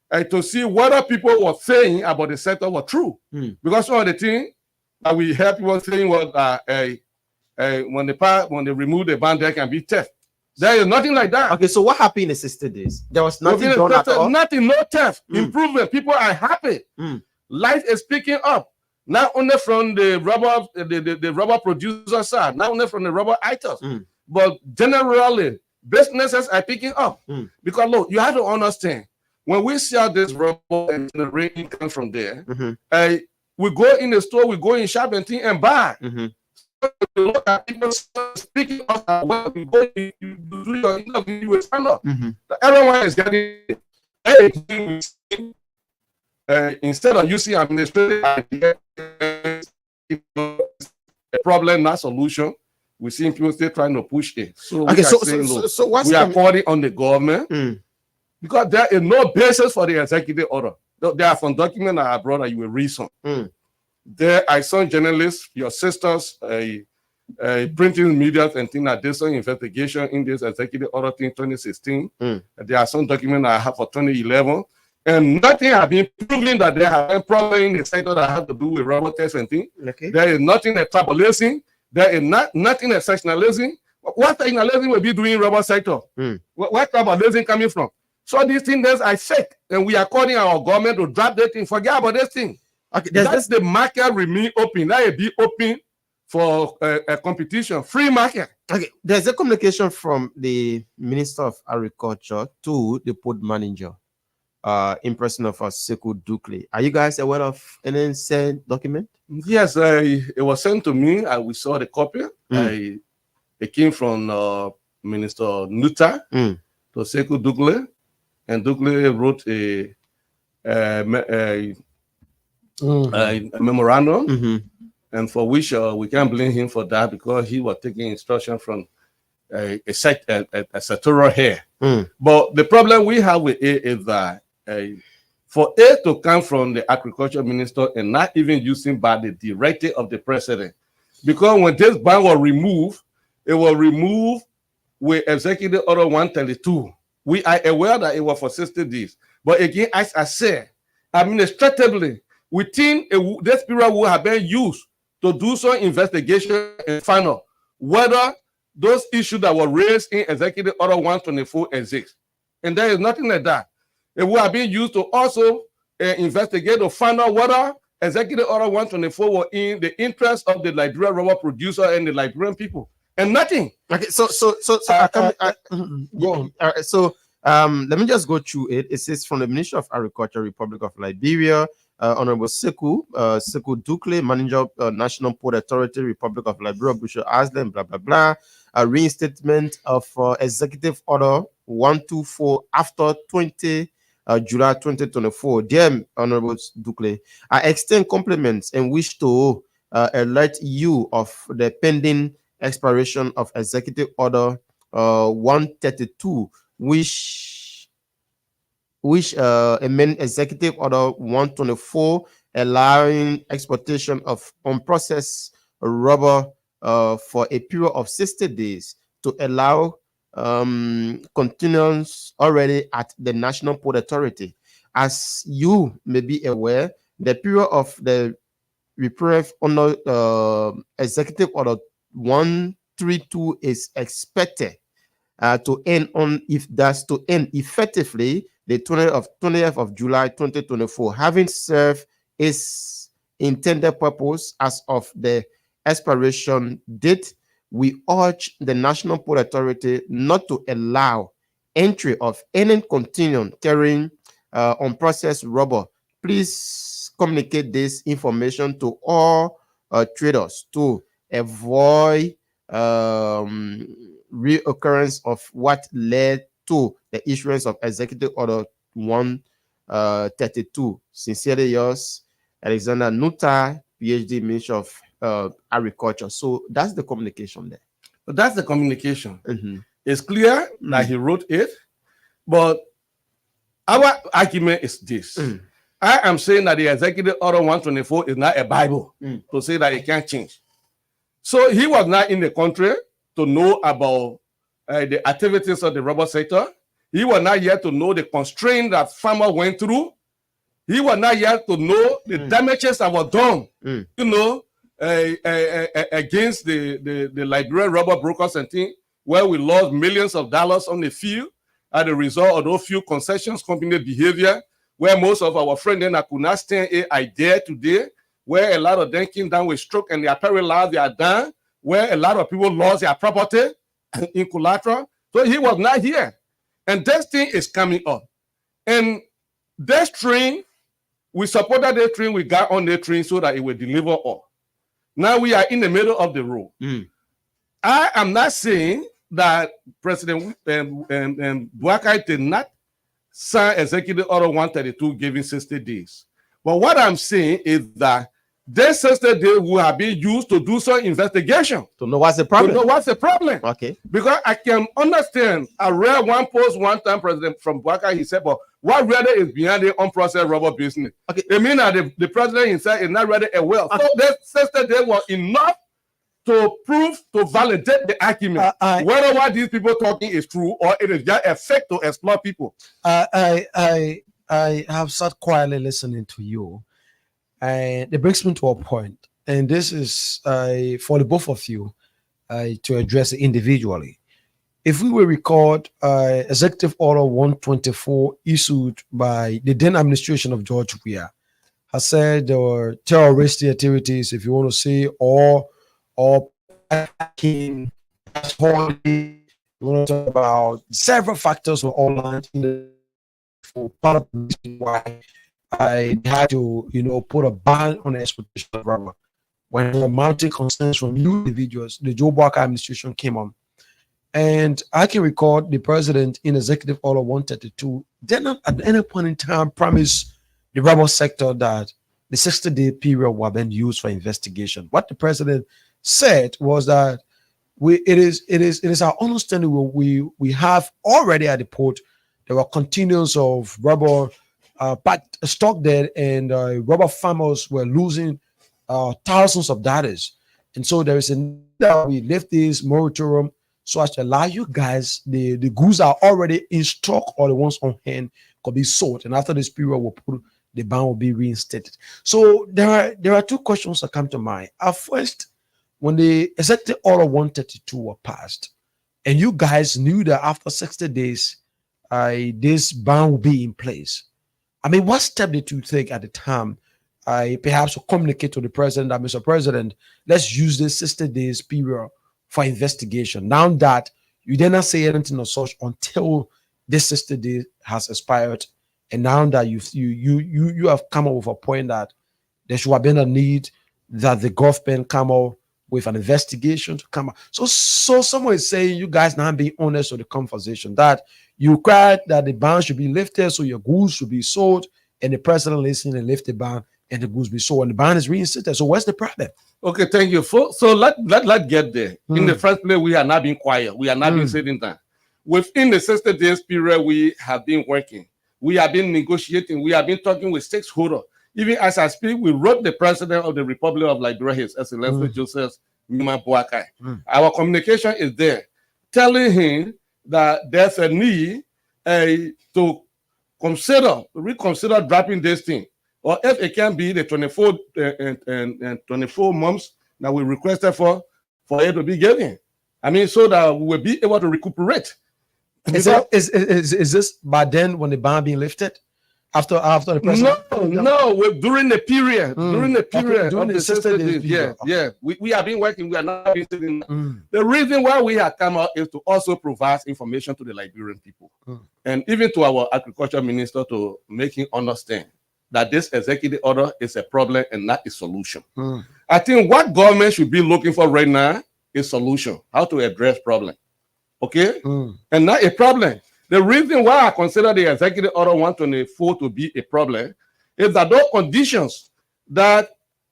and to see whether people were saying about the sector were true. Because some of the things that we heard people saying was when they remove the ban, there can be theft. There is nothing like that. Okay, so what happened in the 60 days? There was nothing done at all? Nothing, no theft. Improvement. People are happy. Life is picking up. Not only from the rubber, the rubber producer side, not only from the rubber items, but generally, businesses are picking up. Because look, you have to understand, when we sell this rubber and generate income from there, we go in the store, we go in shop and buy. Look at people speaking of what we go, you do your interview, you stand up. Everyone is getting it. Instead of using administrative ideas, a problem, not solution, we see people still trying to push it. So Okay, we are so saying, look, so what's we are coming? calling on the government because there is no basis for the executive order. There are some documents that I brought that you will read some. There are some journalists, your sisters, printing media and things like this, some investigation in this executive order thing 2016. There are some documents I have for 2011. And nothing has been proven that there have been problems in the sector that have to do with robot tests and things. Okay. There is nothing that tribalism. There is nothing that sectionalism. What sectionalism will be doing in robot sector? Where tribalism coming from? So these things I said, and we are calling our government to drop that thing. Forget about this thing. Okay, that's the market remain open. That will be open for a competition, free market. Okay, there's a communication from the Minister of Agriculture to the port manager, in person of Sekou Dukle. Are you guys aware of any said document? Yes, it was sent to me. We saw the copy. It came from Minister Nuta to Sekou Dukle, and Dukle wrote a memorandum, and for which we can't blame him for that because he was taking instruction from a sectoral head. But the problem we have with it is that for it to come from the agriculture minister and not even using by the directive of the president, because when this ban was removed, it was removed with executive order 132. We are aware that it was for 60 days. But again, as I said, administratively, within this period will have been used to do some investigation and find out whether those issues that were raised in executive order 124 exist. And there is nothing like that. It will have been used to also investigate to find out whether executive order 124 were in the interest of the Liberian rubber producer and the Liberian people. And nothing. Okay, so go on. All right, so let me just go through it. It says from the Ministry of Agriculture, Republic of Liberia, Honorable Sekou Dukle, Manager of National Port Authority, Republic of Liberia, Bushel Island, blah blah blah. A reinstatement of Executive Order 124 after July 2024. Dear Honorable Dukle, I extend compliments and wish to alert you of the pending expiration of Executive Order 132, which amend Executive Order 124, allowing exportation of unprocessed rubber for a period of 60 days to allow continuance already at the National Port Authority. As you may be aware, the period of the reprieve under Executive Order 132 is expected to end effectively the 20th of July 2024, having served its intended purpose as of the expiration date. We urge the National Port Authority not to allow entry of any continuum carrying unprocessed rubber. Please communicate this information to all traders to avoid reoccurrence of what led to the issuance of Executive Order 132. Sincerely yours, Alexander Nuta, PhD, Minister of Agriculture. So that's the communication there. But that's the communication. It's clear that he wrote it, but our argument is this. I am saying that the Executive Order 124 is not a Bible to say that it can't change. So he was not in the country to know about the activities of the rubber sector. He was not yet to know the constraint that farmers went through. He was not yet to know the damages that were done, against the Liberian rubber brokers and things, where we lost millions of dollars on the field as a result of those few concessions company behavior, where most of our friends then could not stand a idea today, where a lot of them came down with stroke and their paralyzed, they are done, where a lot of people lost their property in collateral. So he was not here. And this thing is coming up. And this train, we supported the train, we got on the train so that it will deliver all. Now we are in the middle of the road. I am not saying that President Bouakai did not sign Executive Order 132 giving 60 days. But what I'm saying is that this 60 days will have been used to do some investigation. To know what's the problem. To know what's the problem. Okay. Because I can understand, I read one post one time, President from Bwaka, he said, but what really is behind the unprocessed rubber business? Okay. It means that the president himself is not ready as well. Okay. So that 60 days was enough to prove, to validate the argument, whether what these people talking is true or it is just a fake to exploit people. I have sat quietly listening to you, and it brings me to a point, and this is for the both of you to address it individually. If we will record Executive Order 124 issued by the then administration of George Weah, has said there were terrorist activities, if you want to say, or hacking, we want to talk about several factors were outlined in the part of the reason why I had to, put a ban on the exportation of rubber. When the mounting concerns from new individuals, the Joe Barker administration came on. And I can record the president in Executive Order 132 did not at any point in time promise the rubber sector that the 60-day period will be used for investigation. What the president said was that it is our understanding we have already at the port. There were containers of rubber packed stock there, and rubber farmers were losing thousands of dollars. And so there is a need that we lift this moratorium so as to allow you guys, the goods are already in stock or the ones on hand could be sold. And after this period, the ban will be reinstated. So there are two questions that come to mind. First, when the Executive Order 132 were passed, and you guys knew that after 60 days, this ban will be in place. I mean, what step did you take at the time, perhaps to communicate to the president that, Mr. President, let's use this 60 days period for investigation? Now that you did not say anything of such until this 60 days has expired, and now that you have come up with a point that there should have been a need that the government come up with an investigation to come out. So someone is saying you guys not being honest with the conversation, that you cried that the ban should be lifted so your goods should be sold, and the president listened and lift the ban and the goods be sold, and the ban is reinstated. So what's the problem? Okay, thank you. So let's get there. In the first place, we are not being quiet. We are not being sitting down. Within the 60 days period, we have been working. We have been negotiating. We have been talking with stakeholders. Even as I speak, we wrote the president of the Republic of Liberia, His Excellency Joseph Numa Boakai. Our communication is there, telling him that there's a need to reconsider dropping this thing, or if it can be the 24 months that we requested for it to be given. I mean, so that we will be able to recuperate. Is this by then when the ban being lifted? After the president? No, during the period. During the period. During the 60 days. Yeah. We have been working. We are not been sitting. The reason why we have come out is to also provide information to the Liberian people. And even to our agriculture minister to make him understand that this executive order is a problem and not a solution. I think what government should be looking for right now is solution, how to address problem. Okay? And not a problem. The reason why I consider the Executive Order 124 to be a problem is that those conditions that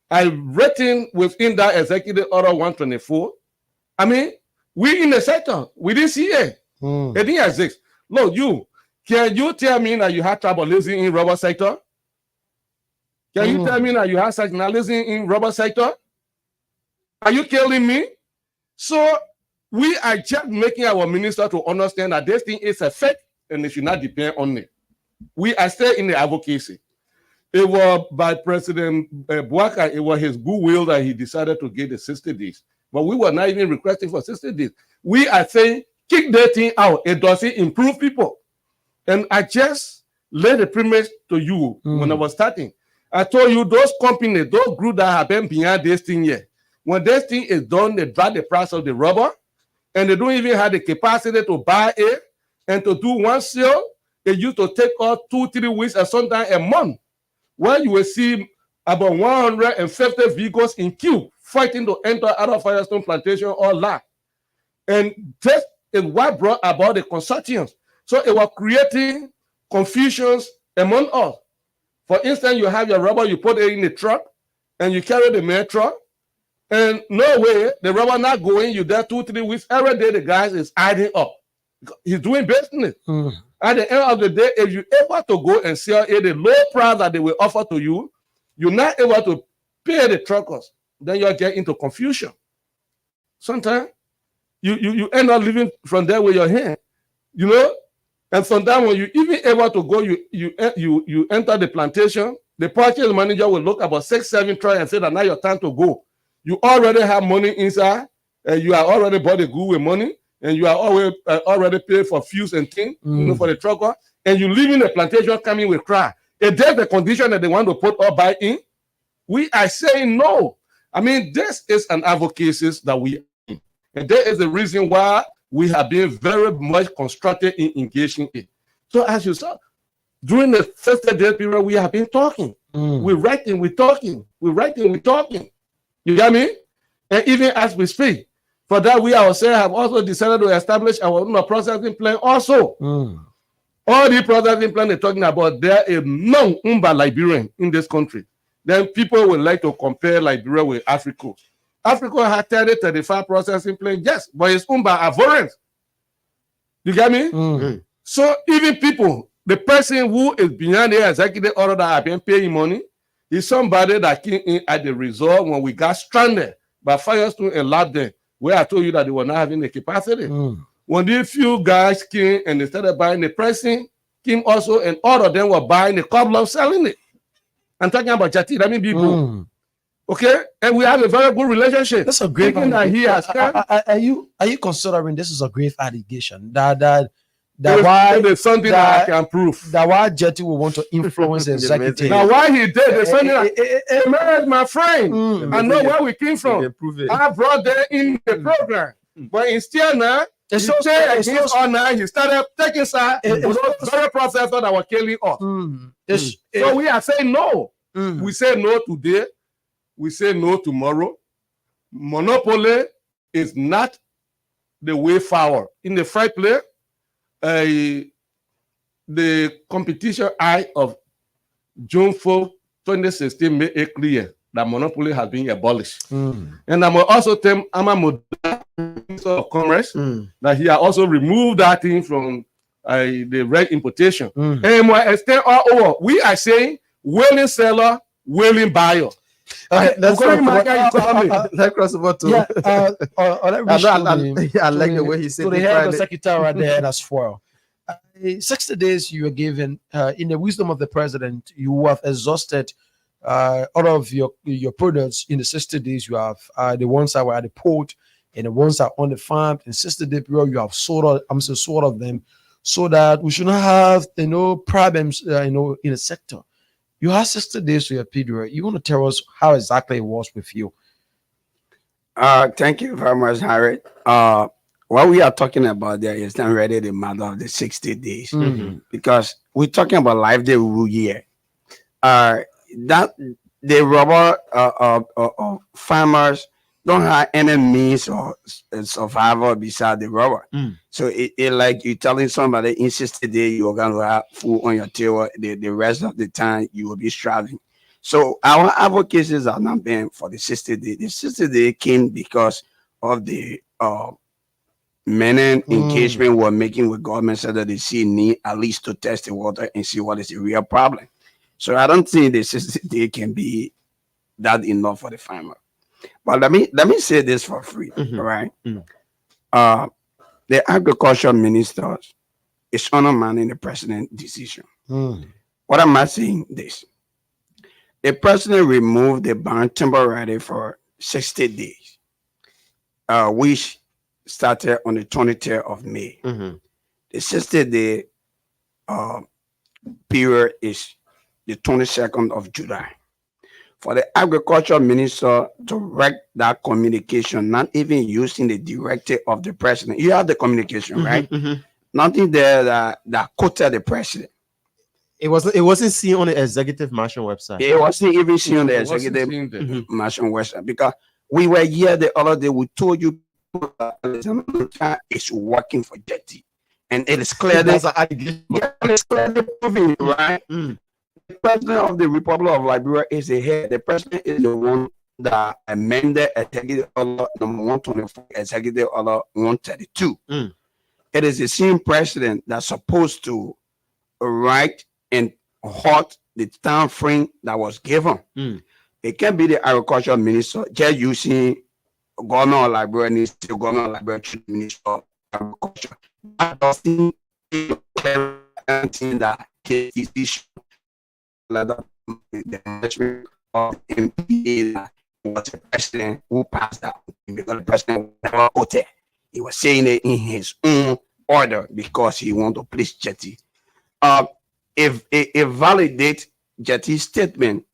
are written within that Executive Order 124, I mean, we in the sector, we didn't see it. It didn't exist. Look, can you tell me that you had tribalism in rubber sector? Can you tell me that you have sectionalism in rubber sector? Are you killing me? So we are just making our minister to understand that this thing is a fact and it should not depend on it. We are still in the advocacy. It was by President Bwaka, it was his goodwill that he decided to give the 60 days. But we were not even requesting for 60 days. We are saying, kick that thing out. It doesn't improve people. And I just laid the premise to you when I was starting. I told you those companies, those groups that have been behind this thing here, when this thing is done, they drop the price of the rubber, and they don't even have the capacity to buy it and to do one sale. It used to take us 2-3 weeks and sometimes a month, where you will see about 150 vehicles in queue fighting to enter out of Firestone Plantation or lot. And this is what brought about the consortiums. So it was creating confusions among us. For instance, you have your rubber, you put it in the truck, and you carry the main truck, and no way, the rubber not going, you there 2-3 weeks, every day the guy is hiding up. He's doing business. At the end of the day, if you're able to go and sell at the low price that they will offer to you, you're not able to pay the truckers, then you get into confusion. Sometimes you end up living from there with your hand, you know. And sometimes when you even able to go, you enter the plantation, the purchase manager will look about 6-7 trucks and say that now your time to go. You already have money inside, and you are already bought the good with money, and you are already paid for fuels and things, you know, for the trucker, and you live in the plantation coming with cry. If there's the condition that they want to put or buy in, we are saying no. I mean, this is an advocacy that we, and that is the reason why we have been very much constructive in engaging it. So as you saw, during the 60-day period, we have been talking. We're writing, we're talking. We're writing, we're talking. You got me? And even as we speak, for that we ourselves have also decided to establish our own processing plan also. All the processing plan they're talking about, there is no Umba Liberian in this country. Then people would like to compare Liberia with Africa. Africa has 30-35 processing plants, yes, but it's Umba abhorrent. You get me? So even people, the person who is behind the executive order that have been paying money is somebody that came in at the result when we got stranded by Firestone and Labden, where I told you that they were not having the capacity. When these few guys came and they started buying the pricing, came also and all of them were buying the couple of selling it. I'm talking about Jati, that mean people. Okay, and we have a very good relationship. That's a great thing that he has come. Are you considering this is a grave allegation that why there's something that I can prove that why Jetty will want to influence the executive? Now why he did there's something that married my friend. I know where we came from. I brought them in the program, but instead now he said against all now he started taking side for those very processors that were killing us. So we are saying no. We say no today. We say no tomorrow. Monopoly is not the way forward. In the first place, the Competition Act of June 4, 2016 made it clear that monopoly has been abolished. And I'm also tell Minister of Commerce that he has also removed that thing from the red importation. And more extent all over, we are saying willing seller, willing buyer. Okay, let's cross over to. I like the way he said. So they have the secretary right there as well. 60 days you are given. In the wisdom of the president, you have exhausted all of your products in the 60 days. You have the ones that were at the port and the ones that are on the farm. In 60-day period, you have sold of them, so that we should not have problems in the sector. You have 60 days to your period. You want to tell us how exactly it was with you? Thank you very much, Harry. What we are talking about there is not really the matter of the 60 days, because we're talking about life day rule year. That the rubber farmers don't have any means or survival beside the rubber. So it like you telling somebody in 60 days you're gonna have food on your table, the rest of the time you will be struggling. So our advocacies are not been for the 60 days. The 60 days came because of the many engagement we're making with government, so that they see need at least to test the water and see what is the real problem. So I don't think the 60 days can be that enough for the farmer. But let me say this for free, right? The agriculture minister is undermining the president's decision. What am I saying? This: the president removed the ban temporarily for 60 days, which started on the 23rd of May. The 60-day period is the 22nd of July. For the agriculture minister to write that communication, not even using the directive of the president. You have the communication, right? Nothing there that quoted the president. It wasn't seen on the executive mansion website. It wasn't even seen on the executive mansion website, because we were here the other day. We told you it's working for Jetty. And it is clearly, it's clearly proven, right? The president of the Republic of Liberia is the head. The president is the one that amended Executive Order number 124, Executive Order 132. It is the same president that's supposed to write and halt the time frame that was given. It can be the agriculture minister just using governor of Liberia needs to governor of Liberia to the minister of agriculture. That doesn't anything that is issued the management of MPA that was the president who passed that because the president never voted. He was saying it in his own order because he wanted to please Jetty. If it validate Jetty's statement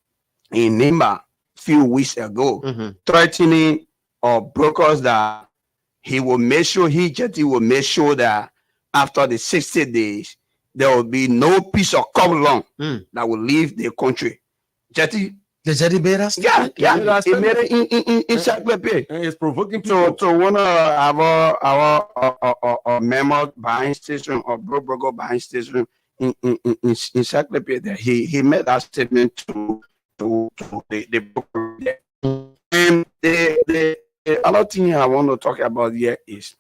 in Nimba a few weeks ago, threatening brokers that he will make sure Jetty will make sure that after the 60 days there will be no piece of common law that will leave the country. Jetty. The Jetty made us? Yeah. He made it in encyclopedia. It's provoking people. So one of our members buying station or broker buying station in encyclopedia, he made that statement to the broker there. And the other thing I want to talk about here is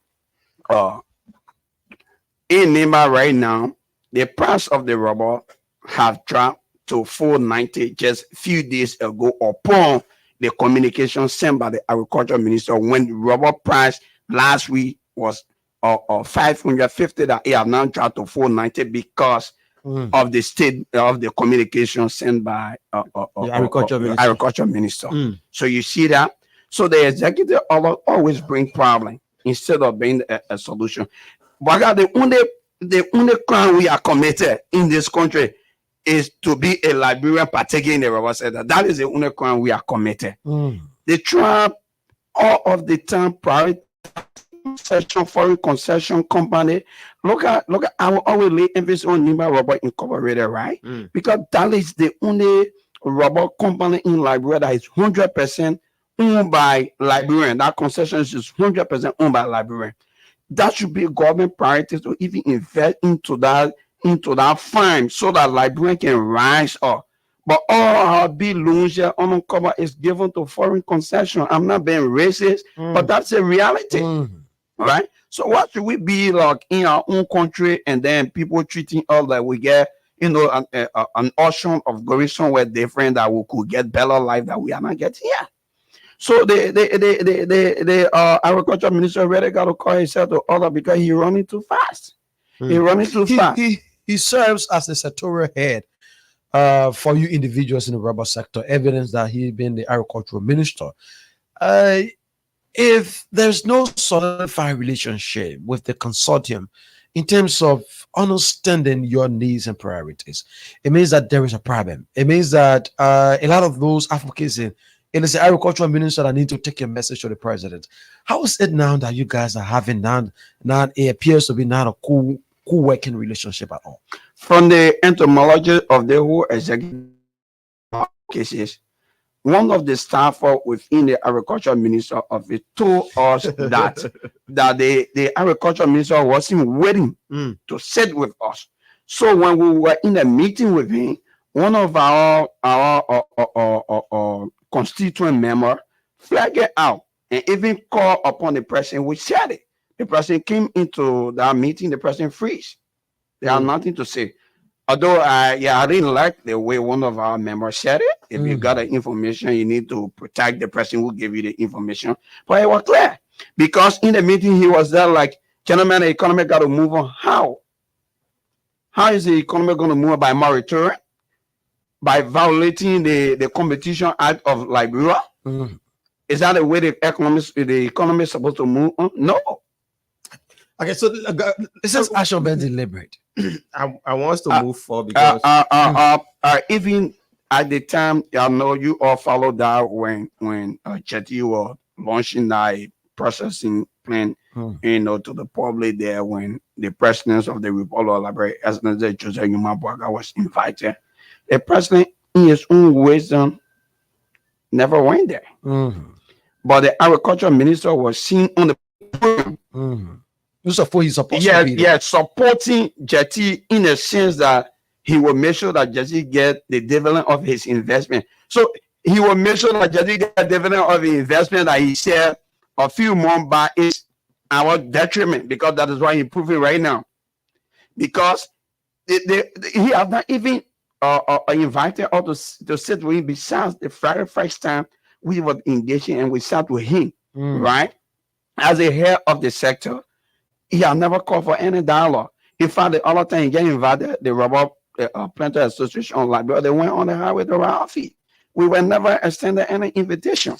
in Nema right now, the price of the rubber have dropped to $4.90 just a few days ago upon the communication sent by the agriculture minister when the rubber price last week was $550 that it have now dropped to $4.90 because of the state of the communication sent by the agriculture minister. So you see that. So the executive always bring problem instead of being a solution. But the only crime we are committed in this country is to be a Liberian partaker in the rubber sector. That is the only crime we are committed. They try all of the time private concession, foreign concession company. Look at I will always lay emphasis on Nimba Rubber Incorporated, right? Because that is the only rubber company in Liberia that is 100% owned by Liberian. That concession is 100% owned by Liberian. That should be a government priority to even invest into that fund so that Liberian can rise up. But all our big loans here uncovered is given to foreign concession. I'm not being racist, but that's a reality. Right? So what should we be like in our own country and then people treating us like we get, an ocean of going somewhere different that we could get better life that we are not getting here. So the agriculture minister really got to call himself to order because he's running too fast. He's running too fast. He serves as the sectorial head for you individuals in the rubber sector, evidence that he's been the agricultural minister. If there's no solidified relationship with the consortium in terms of understanding your needs and priorities, it means that there is a problem. It means that a lot of those advocacy, it is the agricultural minister that need to take a message to the president. How is it now that you guys are having not it appears to be not a cool working relationship at all? From the entomology of the whole executive cases, one of the staff within the agriculture minister office told us that the agriculture minister wasn't waiting to sit with us. So when we were in a meeting with him, one of our constituent member flagged it out and even called upon the president. We said it. The president came into that meeting. The president freeze. They have nothing to say. Although I didn't like the way one of our members said it. If you got the information, you need to protect the person who gave you the information. But it was clear because in the meeting he was there like, gentlemen, the economy got to move on. How? How is the economy going to move by moratorium? By violating the Competition Act of Liberia? Is that the way the economy is supposed to move on? No. Okay, so this is action being deliberate. I want us to move forward because even at the time, I know you all followed that when Chetty was launching that processing plant, to the public there when the president of the Republic of Liberia, President Joseph Yuma Bwaga, was invited. The president, in his own wisdom, never went there. But the agriculture minister was seen on the program. So for his support. Supporting Jetty in a sense that he will make sure that Jetty get the dividend of his investment. So he will make sure that Jetty get the dividend of the investment that he said a few months back is our detriment, because that is why he's proving right now. Because he has not even invited us to sit with him. Besides the very first time we were engaging and we sat with him, right? As a head of the sector, he has never called for any dialogue. In fact, the other time he get invited, the Rubber Planter Association on Liberia, they went on the highway to our feet. We were never extended any invitation.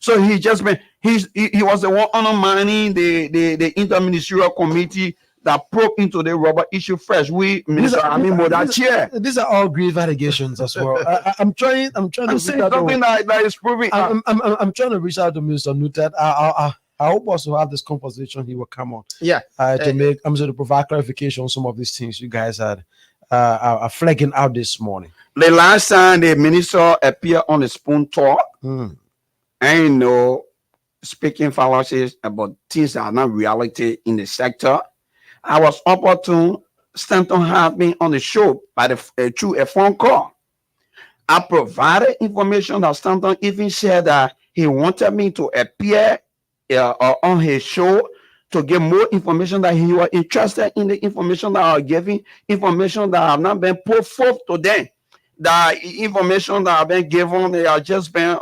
So he just been, he was the one undermining the interministerial committee that probe into the rubber issue first. These are all grave allegations as well. I'm trying to say something that is proving. I'm trying to reach out to Mr. Nutat. I hope also have this conversation. He will come on. Yeah. To provide clarification on some of these things you guys are flagging out this morning. The last time the minister appeared on the Spoon Talk, speaking fallacies about things that are not reality in the sector. I was opportune. Stanton have been on the show through a phone call. I provided information that Stanton even said that he wanted me to appear on his show to get more information, that he was interested in the information that I was giving, information that have not been put forth to them. The information that have been given, they have just been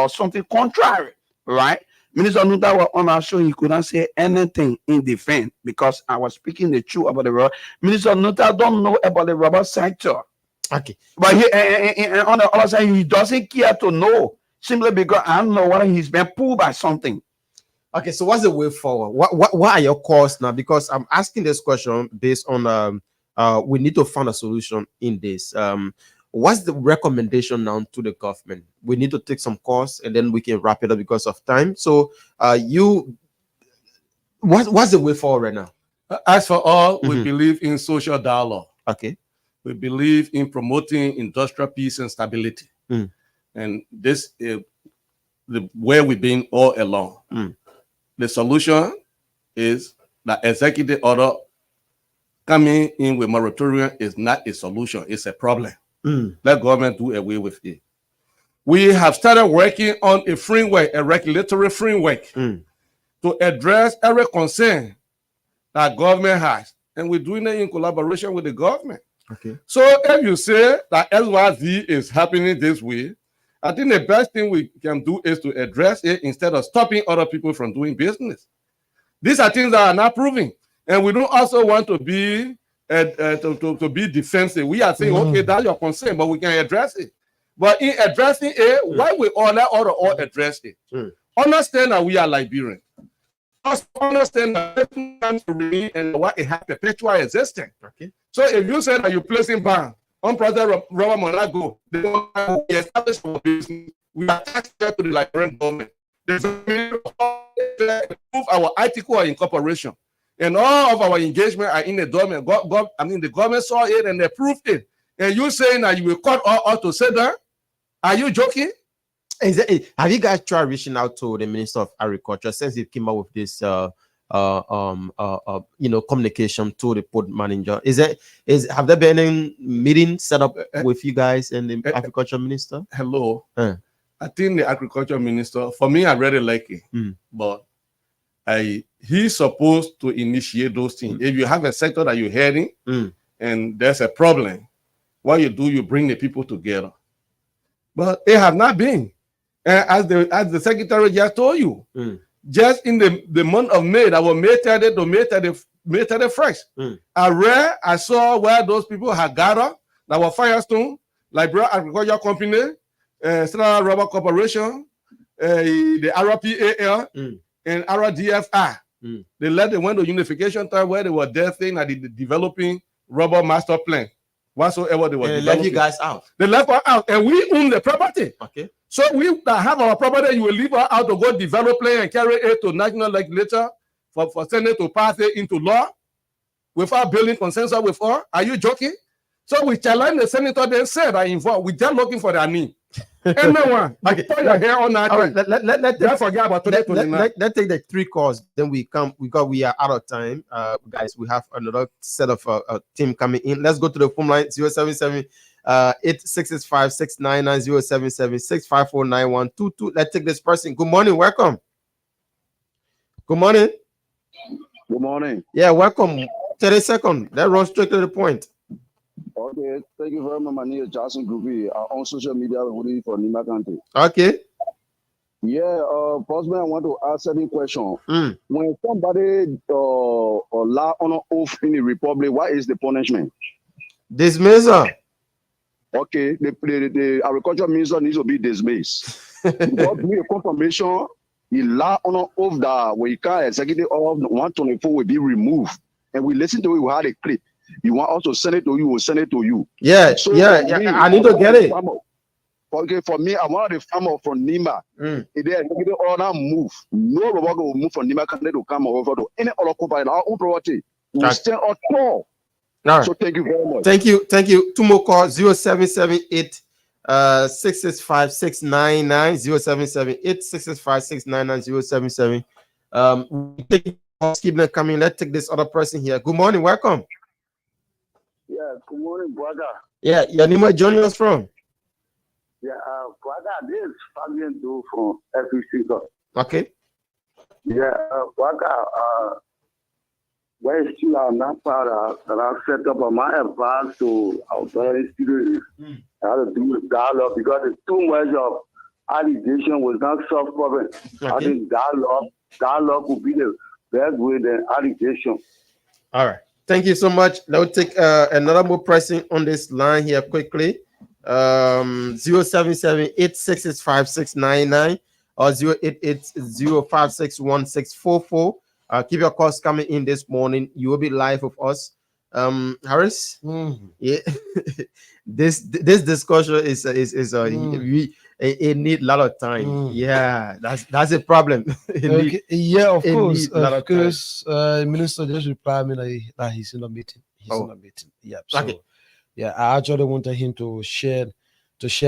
something contrary, right? Minister Nuta was on our show. He couldn't say anything in defense because I was speaking the truth about the rubber. Minister Nuta don't know about the rubber sector. Okay. But on the other side, he doesn't care to know simply because I don't know whether he's been pulled by something. Okay, so what's the way forward? What are your calls now? Because I'm asking this question based on we need to find a solution in this. What's the recommendation now to the government? We need to take some calls and then we can wrap it up because of time. So what's the way forward right now? As for all, we believe in social dialogue. Okay. We believe in promoting industrial peace and stability. And this is the way we've been all along. The solution is that executive order coming in with moratorium is not a solution, it's a problem. Let government do away with it. We have started working on a framework, a regulatory framework, to address every concern that government has. And we're doing it in collaboration with the government. Okay. So if you say that SYZ is happening this way, I think the best thing we can do is to address it instead of stopping other people from doing business. These are things that are not proven. And we don't also want to be to be defensive. We are saying, okay, that's your concern, but we can address it. But in addressing it, why we all address it? Understand that we are Liberian. Understand that and what it has perpetual existence. Okay. So if you say that you're placing ban on President Robert Monago, they don't establish our business. We are taxpayer to the Liberian government. There's a prove our article of incorporation. And all of our engagement are in the government. The government saw it and they proved it. And you saying that you will cut all to say that? Are you joking? Have you guys tried reaching out to the Minister of Agriculture since he came up with this communication to the port manager? Have there been any meeting set up with you guys and the Agriculture Minister? Hello. I think the Agriculture Minister, for me, I really like it. But he's supposed to initiate those things. If you have a sector that you're heading and there's a problem, what you do, you bring the people together. But it have not been. And as the secretary just told you, just in the month of May, that was May 30th to May 31st, I saw where those people had gathered, that were Firestone, Liberia Agriculture Company, Central Rubber Corporation, the RPAL, and RDFI. They went to unification time where they were there saying that they developing rubber master plan. Whatsoever they were developing. They left you guys out. They left us out, and we own the property. Okay. So we that have our property, you will leave us out to go develop plan and carry it to national legislature for Senate to pass it into law without building consensus with us. Are you joking? So we challenge the senator. They said are involved. We're just looking for their name. Anyone. Okay. Put your hair on that. All right. Let's forget about let's take the 3 calls. Then we come because we are out of time. Guys, we have another set of team coming in. Let's go to the phone line 077 8665 699 077 654 9122. Let's take this person. Good morning. Welcome. Good morning. Good morning. Yeah, welcome. 30 seconds. Let's run straight to the point. Okay, thank you very much. My name is Jason Groupie. On social media only for Nima County. Okay. Yeah, Postman, I want to ask a question. When somebody lie on an oath in the republic, what is the punishment? Dismissal. Okay, the agriculture minister needs to be dismissed. Because we a confirmation, he lie on an oath that when he can't executive order 124 will be removed. And we listen to it, we had a clip. You want us to send it to you, we'll send it to you. Yeah, so yeah. I need to get it. Okay, for me, I want the farmer from Nima. If they executive order move, no robot will move from Nima County to come over to any other company, our own property. We stand on top. All right. So thank you very much. Thank you. 2 more calls 0778 665 699 0778 665 699 077. We take keep them coming. Let's take this other person here. Good morning, welcome. Yeah, good morning, brother. Yeah, your name is joining us from? Yeah, brother, this is Fabian Do from FEC. Okay. Yeah, brother, when still I'm not proud that I set up on my advice to our parents students how to do with dialogue because it's too much of allegation was not solved problem. I think dialogue would be the best way than allegation. All right. Thank you so much. Let's take another more pressing on this line here quickly. 077-8665-699 or 088-056-1644. Keep your calls coming in this morning. You will be live with us. Harris, yeah, this discussion is it need a lot of time. Yeah, that's a problem. Okay. Yeah, of course. Minister just replied me that he's in a meeting. He's in a meeting. Yeah. So, okay. Yeah, I actually wanted him to share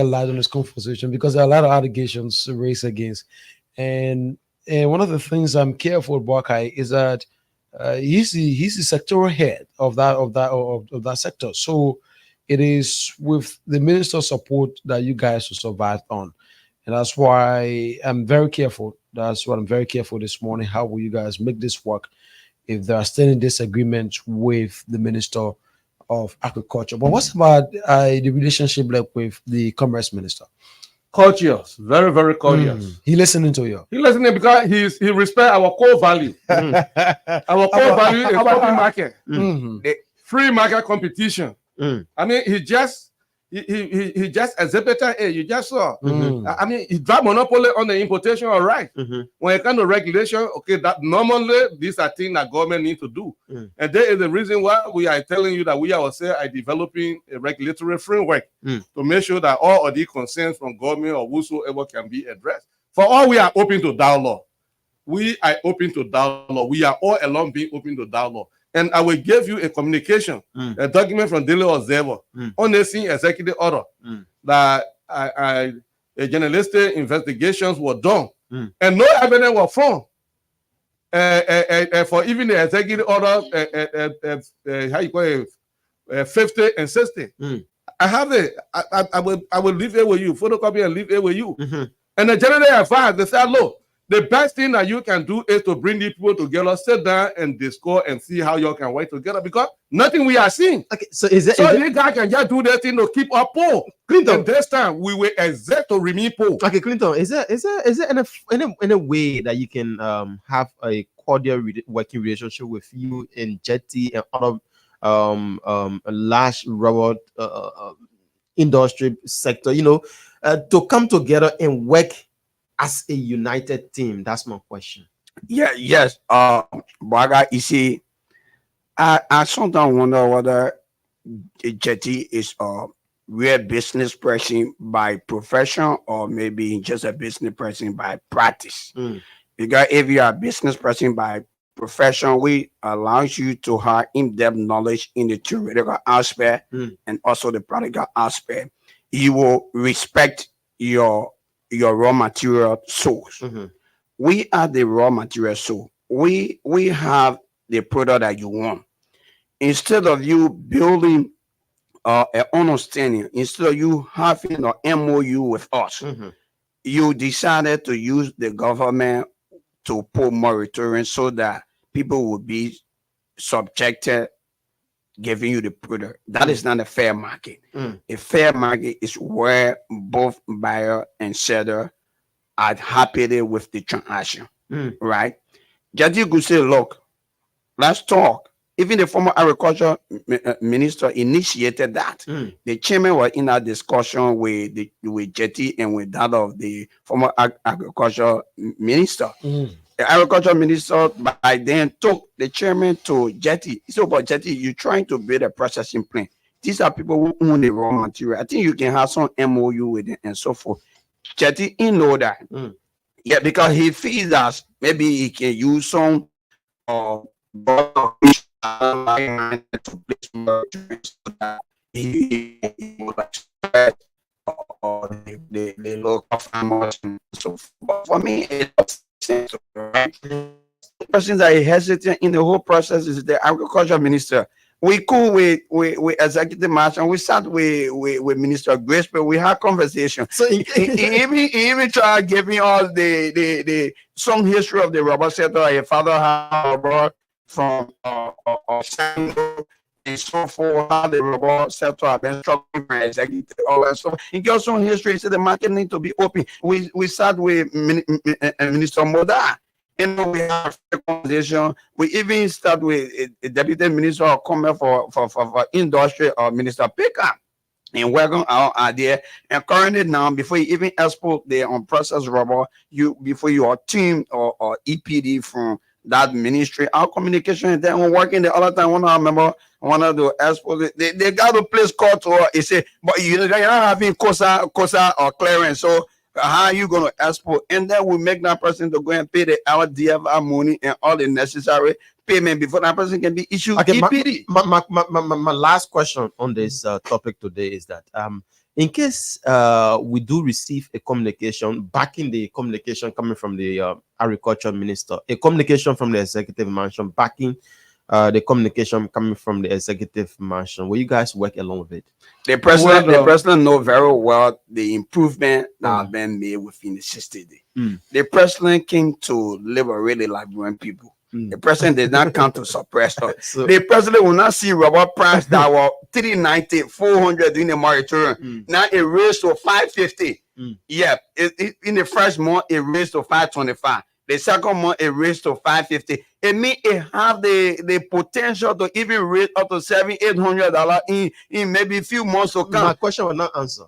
light on this conversation because there are a lot of allegations raised against, and one of the things I'm careful about is that he's the sectoral head of that sector. So it is with the minister's support that you guys will survive on. And that's why I'm very careful. That's what I'm very careful this morning. How will you guys make this work if there are still in disagreement with the Minister of Agriculture? But what's about the relationship like with the Commerce Minister? Courteous, very, very courteous. He listening to you. He listening because he respect our core value. Our core value is open market, the free market competition. I mean, he just exhibited it. You just saw. I mean, he dropped monopoly on the importation, all right. When it comes to regulation, okay, that normally these are things that government need to do. And there is the reason why we are telling you that we ourselves are developing a regulatory framework to make sure that all of the concerns from government or whosoever can be addressed. For all, we are open to dialogue. We are open to dialogue. We are all along being open to dialogue. And I will give you a communication, a document from Daily Observer on the scene executive order that a journalistic investigations were done and no evidence was found for even the executive order how you call it 50 and 60. I have it. I will leave it with you, photocopy and leave it with you. And the general advice, they said, look, the best thing that you can do is to bring the people together, sit down and discuss and see how you can work together because nothing we are seeing. Okay, so this guy can just do that thing to keep us poor. Clinton, and this time we will exert to remain poor. Okay, Clinton, is there any way that you can have a cordial working relationship with you in Jetty and other large robot industry sector? To come together and work as a united team? That's my question. Yes. Baga, you see, I sometimes wonder whether Jetty is a real business person by profession or maybe just a business person by practice. Because if you are a business person by profession, we allows you to have in-depth knowledge in the theoretical aspect and also the practical aspect. You will respect your raw material source. We are the raw material source. We have the product that you want. Instead of you building an understanding, instead of you having an MOU with us, you decided to use the government to put moratorium so that people will be subjected giving you the product. That is not a fair market. A fair market is where both buyer and seller are happy with the transaction, right? Jadi could say, look, let's talk. Even the former agriculture minister initiated that. The chairman was in that discussion with Jetty and with that of the former agriculture minister. The agriculture minister by then took the chairman to Jetty. He said, but Jetty, you're trying to build a processing plant. These are people who own the raw material. I think you can have some MOU with them and so forth. Jetty, he know that. Yeah, because he feels that maybe he can use some to place more so that he will expect the local farmers and so forth. But for me, it makes sense, right? The person that is hesitant in the whole process is the agriculture minister. We cool with executive marshal. We sat with Minister Grace, but we had conversation. So he even tried giving all the some history of the rubber sector. His father had rubber from and so forth. How the rubber sector have been struggling for executive. All that. So he got some history. He said the market need to be open. We sat with Minister Moda. We have a conversation. We even start with a deputy minister of commerce for industry or Minister Picker and welcome our idea. And currently now, before you even export the unprocessed rubber, before your team or EPD from that ministry, our communication is there. We're working the other time. When I remember one of the exports, they got a place called to her. He said, but you're not having COSA or clearance. So how are you going to export? And then we make that person to go and pay the LDFR money and all the necessary payment before that person can be issued EPD. My last question on this topic today is that in case we do receive a communication, backing the communication coming from the agriculture minister, a communication from the executive mansion, backing the communication coming from the executive mansion, will you guys work along with it? The president know very well the improvement that have been made within the 60 days. The president came to liberate the Liberian people. The president did not come to suppress us. The president will not see rubber price that were 390, 400 during the moratorium. Now it raised to 550. Yeah, in the first month it raised to 525. The second month it raised to 550. It means it have the potential to even raise up to $700-800 in maybe a few months to come. My question will not answer.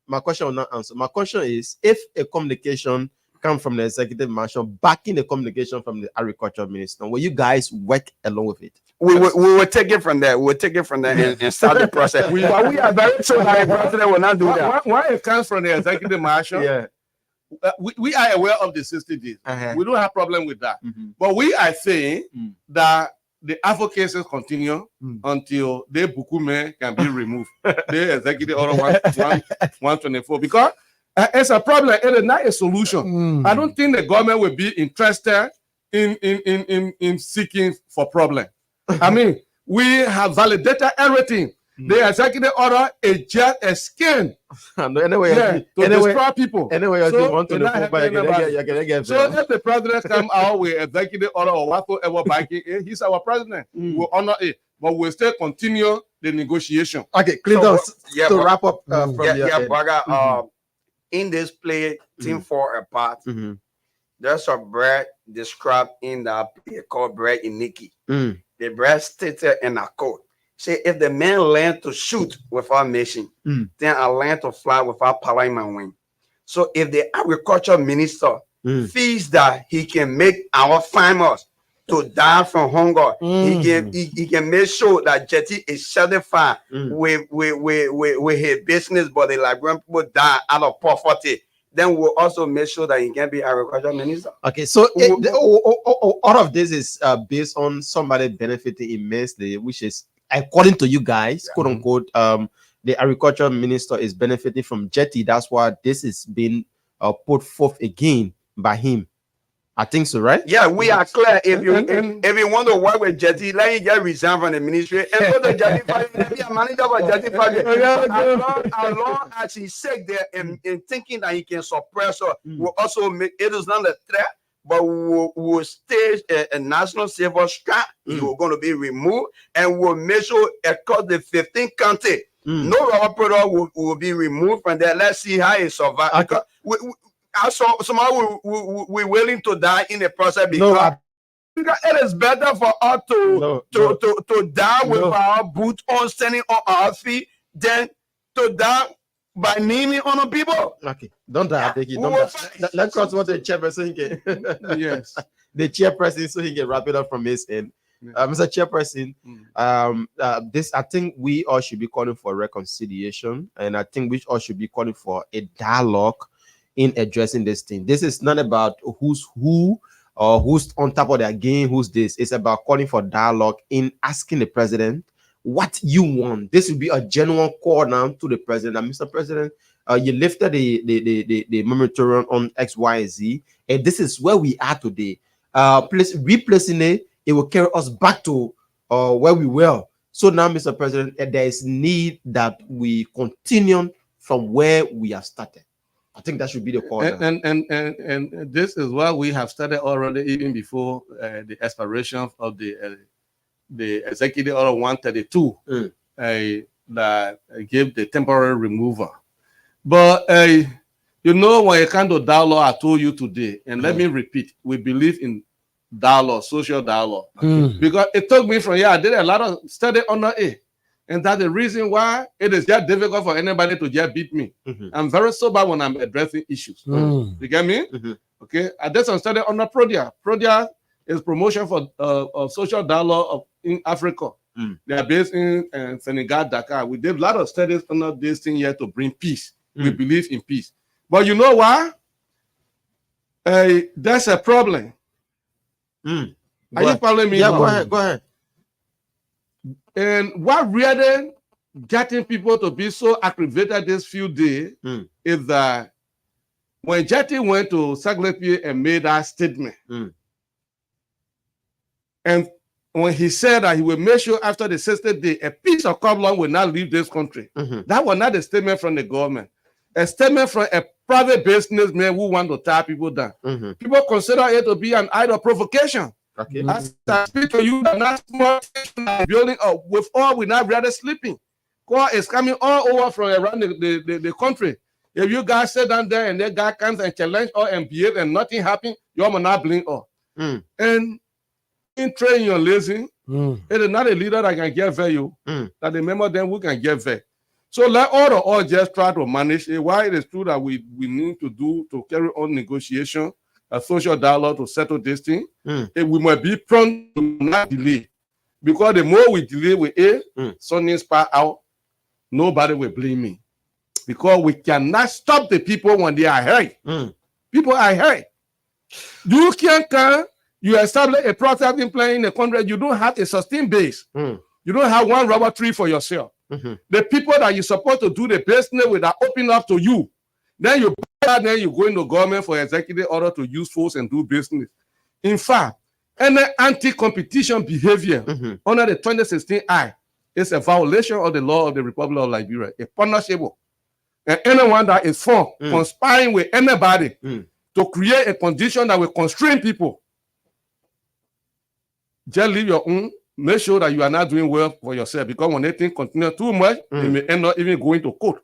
My question will not answer. My question is, if a communication come from the executive mansion backing the communication from the agriculture minister, will you guys work along with it? We will take it from there. We'll take it from there and start the process. We are very sure that the president will not do that. Why it comes from the executive marshal? Yeah. We are aware of the 60 days. We don't have problem with that. But we are saying that the advocacies continue until the Bukume can be removed. The executive order 124. Because it's a problem. It is not a solution. I don't think the government will be interested in seeking for problem. I mean, we have validated everything. The executive order is just a skin to destroy people. Anyway, so if the president come out with executive order or whatsoever backing, he's our president. We'll honor it, but we'll still continue the negotiation. Okay, Clinton, to wrap up from in this play, Team 4 apart, there's a bread described in that play called bread in Nikki. The bread stated in a code. Say, if the man learned to shoot without machine, then I learned to fly without power in my wing. So if the agriculture minister feels that he can make our farmers to die from hunger, he can make sure that Jetty is satisfied with his business, but the Liberian people die out of poverty. Then we'll also make sure that he can be agriculture minister. Okay, so all of this is based on somebody benefiting immensely, which is, according to you guys, quote unquote, the agriculture minister is benefiting from Jetty. That's why this is being put forth again by him. I think so, right? Yeah, we are clear. If you want to work with Jetty, let him just resign from the ministry and go to Jetty Project. Let me a manager for Jetty Project. As long as he's sick there and thinking that he can suppress her, will also make it is not a threat, but we'll stage a national civil strike. He will going to be removed, and we'll make sure across the 15 country, no rubber product will be removed from there. Let's see how it survives. Okay. Somehow we're willing to die in the process because it is better for us to die with our boots on, standing on our feet, than to die by kneeling on the people. Okay, don't die. Let's cross what the chairperson can. Yes, the chairperson, so he can wrap it up from his end. Mr. Chairperson, this I think we all should be calling for reconciliation, and I think we all should be calling for a dialogue in addressing this thing. This is not about who's who or who's on top of their game, who's this. It's about calling for dialogue in asking the president what you want. This will be a genuine call now to the president. And Mr. President, you lifted the moratorium on X, Y, and Z, and this is where we are today. Replacing it will carry us back to where we were. So now, Mr. President, there is need that we continue from where we have started. I think that should be the call. And this is why we have started already, even before the expiration of the executive order 132 that gave the temporary removal. But you know, when it comes to dialogue, I told you today, and let me repeat, we believe in dialogue, social dialogue, because it took me from here. I did a lot of study under it. And that's the reason why it is just difficult for anybody to just beat me. I'm very sober when I'm addressing issues. You get me? Okay. I did some study on the Prodia. Prodia is promotion for social dialogue in Africa. They are based in Senegal, Dakar. We did a lot of studies on this thing here to bring peace. We believe in peace. But you know why? That's a problem. Are you following me? Yeah, go ahead. And what really getting people to be so aggravated this few days is that when Jetty went to Saglepi and made that statement, and when he said that he will make sure after the 60th day a piece of cobblon will not leave this country, that was not a statement from the government, a statement from a private businessman who want to tie people down. People consider it to be an idle provocation. Okay. As I speak to you, the national building up with all we not rather sleeping. Call is coming all over from around the country. If you guys sit down there and that guy comes and challenge or and behave and nothing happen, you will not blink all. And in training your lazy, it is not a leader that can get value. That the member then we can get value. So let all just try to manage it. Why it is true that we need to carry on negotiation, a social dialogue to settle this thing. We must be prompt to not delay. Because the more we delay with it, something spot out, nobody will blame me. Because we cannot stop the people when they are hurt. People are hurt. You can't come, you establish a processing plant in the country, you don't have a sustained base. You don't have one rubber tree for yourself. The people that you're supposed to do the business with are open up to you. Then you go into government for executive order to use force and do business. In fact, any anti-competition behavior under the 2016 Act is a violation of the law of the Republic of Liberia. It's punishable. And anyone that is found conspiring with anybody to create a condition that will constrain people, just leave your own. Make sure that you are not doing well for yourself, because when they think continue too much, they may end up even going to court.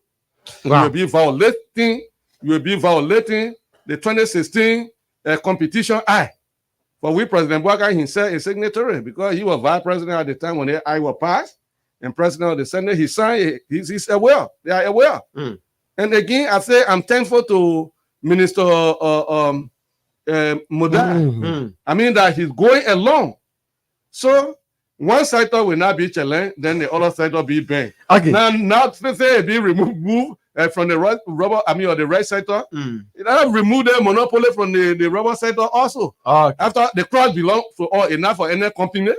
Wow. You will be violating the 2016 Competition Act. For we, President Bouakai himself is signatory, because he was vice president at the time when the act was passed, and president of the Senate, he signed it. He's aware. They are aware. And again, I say I'm thankful to Minister Muda. I mean that he's going along. So one sector will not be challenged, then the other sector be banned. Okay. Now say it be removed from the rubber, or the right sector. It have removed the monopoly from the rubber sector also. After the cross belongs to all, enough for any company.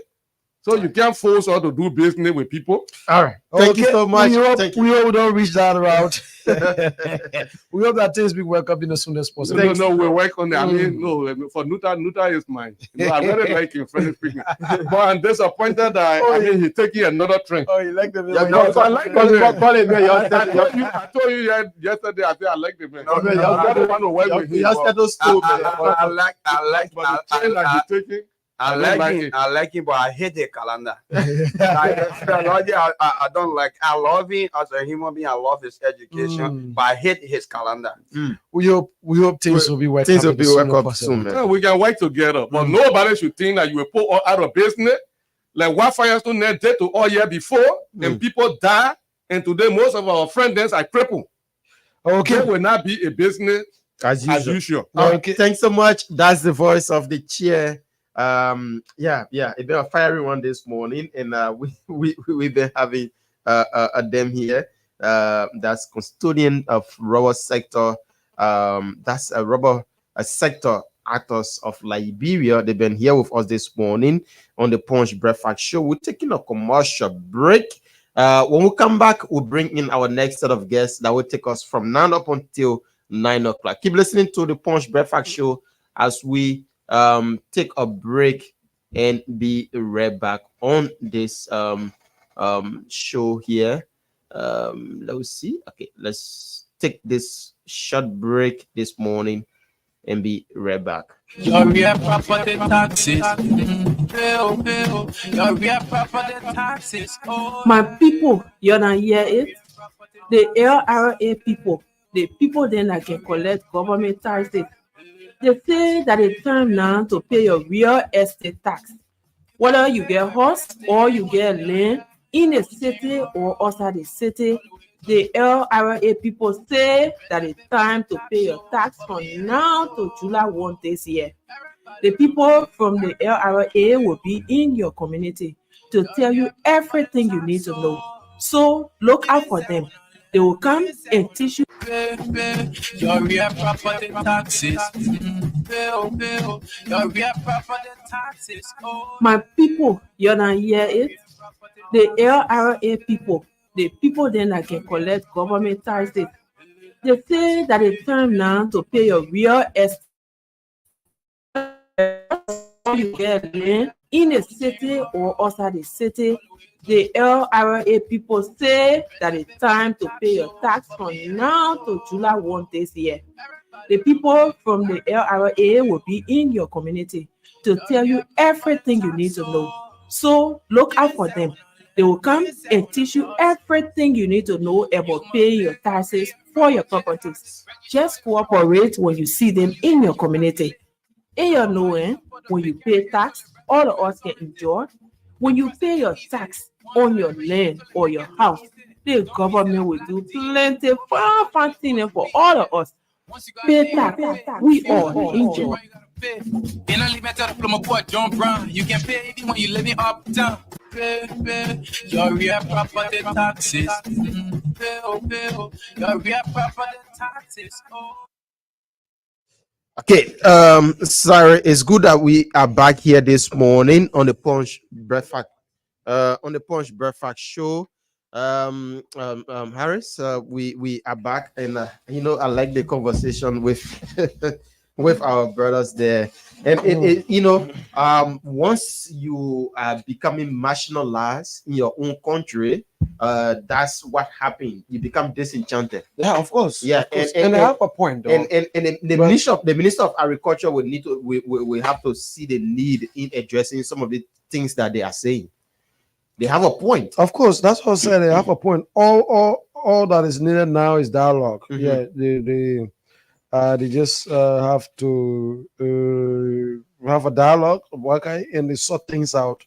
So you can't force her to do business with people. All right. Thank you so much. We hope, Thank you. we hope we don't reach that route. We hope that things be welcome in as soon as possible. No, we work on it. I mean, no, for Nuta is mine. I really like him, friendly speaking. But I'm disappointed that I mean he's taking another train. Oh, you like the Yeah, no, I like the man. I told you yesterday. I said I like the man. I don't want to work with him. I like the train that he's taking. I like him, but I hate the calendar. I don't like. I love him as a human being. I love his education, but I hate his calendar. We hope things will be worked soon. Yeah, we can work together, but nobody should think that you will put all out of business. Like what Firestone did to all year before, and people die, and today most of our friends are crippled. Okay, it will not be a business as usual. Okay, thanks so much. That's the voice of the chair. It's been a fiery one this morning, and we've been having them here. That's custodian of rubber sector. That's a rubber sector actors of Liberia. They've been here with us this morning on the Punch Breakfast Show. We're taking a commercial break. When we come back, we'll bring in our next set of guests that will take us from now up until 9 o'clock. Keep listening to the Punch Breakfast Show as we take a break and be right back on this show here. Let's see. Okay, let's take this short break this morning and be right back. Your real property taxes. Your real property taxes. My people, you don't hear it? The LRA people, the people then that can collect government taxes. They say that it's time now to pay your real estate tax. Whether you get house or you get land in a city or outside the city, the LRA people say that it's time to pay your tax from now to July 1 this year. The people from the LRA will be in your community to tell you everything you need to know. So look out for them. They will come and teach you. Your real property taxes. Your real property taxes. My people, you don't hear it? The LRA people, the people then that can collect government taxes. They say that it's time now to pay your real estate. You get land in a city or outside the city. The LRA people say that it's time to pay your tax from now to July 1 this year. The people from the LRA will be in your community to tell you everything you need to know. So look out for them. They will come and teach you everything you need to know about paying your taxes for your properties. Just cooperate when you see them in your community. In your knowing, when you pay tax, all of us can enjoy. When you pay your tax on your land or your house, the government will do plenty fun things for all of us. Pay tax, we all enjoy. In a limit of from a court, John Brown, you can pay even when you living uptown. Your real property taxes. Your real property taxes. Okay, sorry, it's good that we are back here this morning on the Punch Breakfast, Show. Harris, we are back, and I like the conversation with with our brothers there, and once you are becoming marginalized in your own country, that's what happened. You become disenchanted. Yeah, of course. Yeah, of course. And I have a point, though. And the minister of agriculture will need to we have to see the need in addressing some of the things that they are saying. They have a point. Of course, that's what I said. They have a point. All that is needed now is dialogue. Yeah, they just have to have a dialogue, okay, and they sort things out.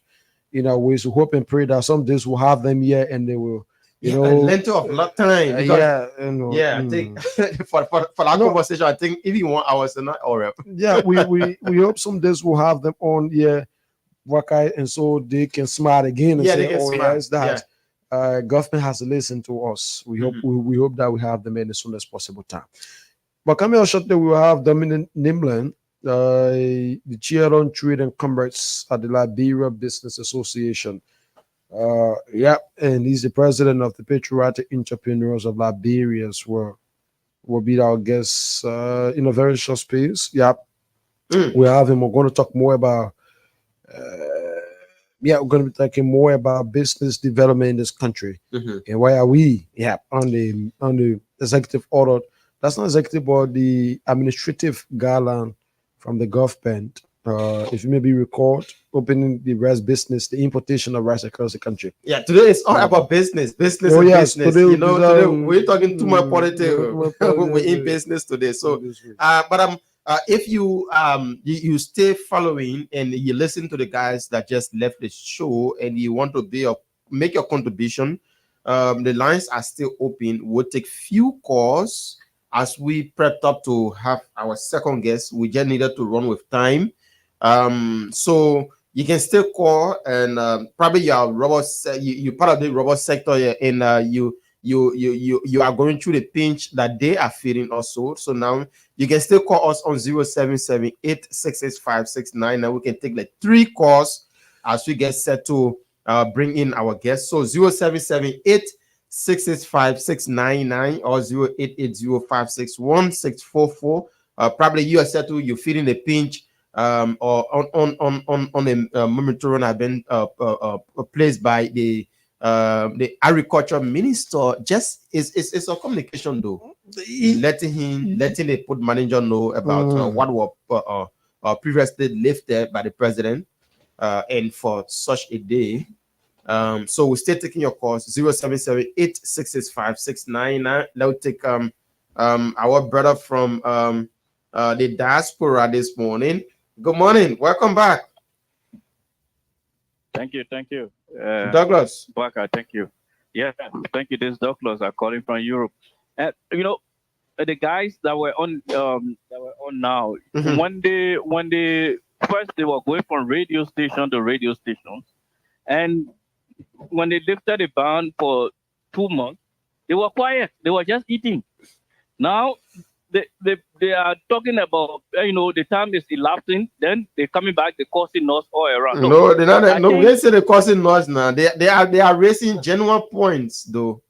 We hope and pray that some days we'll have them here and they will, a length of lot time. I think for that conversation, I think even 1 hour is not all right. Yeah, we hope some days we'll have them on here, okay, and so they can smile again and say, "Oh yes, that government has listened to us." We hope we hope that we have them in as soon as possible time. But coming out shortly, we will have Dominic Nimland the chair on trade and commerce at the Liberia Business Association. And he's the president of the Patriotic Entrepreneurs of Liberia as well. Will be our guest in a very short space. We have him. We're going to talk more about we're going to be talking more about business development in this country and why are we on the executive order. That's not executive but the administrative guideline from the government. If you maybe record opening the rice business, the importation of rice across the country. Yeah, today it's all about business. Business. Today, we're talking too much politics. We're in business today. So, but if you stay following and you listen to the guys that just left the show and you want to make your contribution, the lines are still open. We'll take few calls as we prepped up to have our second guest. We just needed to run with time. So you can still call and probably you're part of the robot sector and you are going through the pinch that they are feeling also. So now you can still call us on 0778-665-699. Now we can take like 3 calls as we get set to bring in our guests. So 0778-665-699 or 0880-561-644. Probably you are set to you're feeling the pinch. Or on a momentary have been placed by the agriculture minister. Just it's a communication though, letting the put manager know about what were previously lifted by the president and for such a day. So we're still taking your calls 0778-665-699. Let's take our brother from the diaspora this morning. Good morning. Welcome back. Thank you. Douglas. Baka, thank you. Yeah, thank you. This is Douglas. I'm calling from Europe. And the guys that were on now, when they first they were going from radio station to radio station, and when they lifted the ban for 2 months, they were quiet. They were just eating. Now they are talking about the time is elapsing, then they're coming back, they're causing us all around. No, they're not. No, they say they're causing us now. They are raising genuine points though.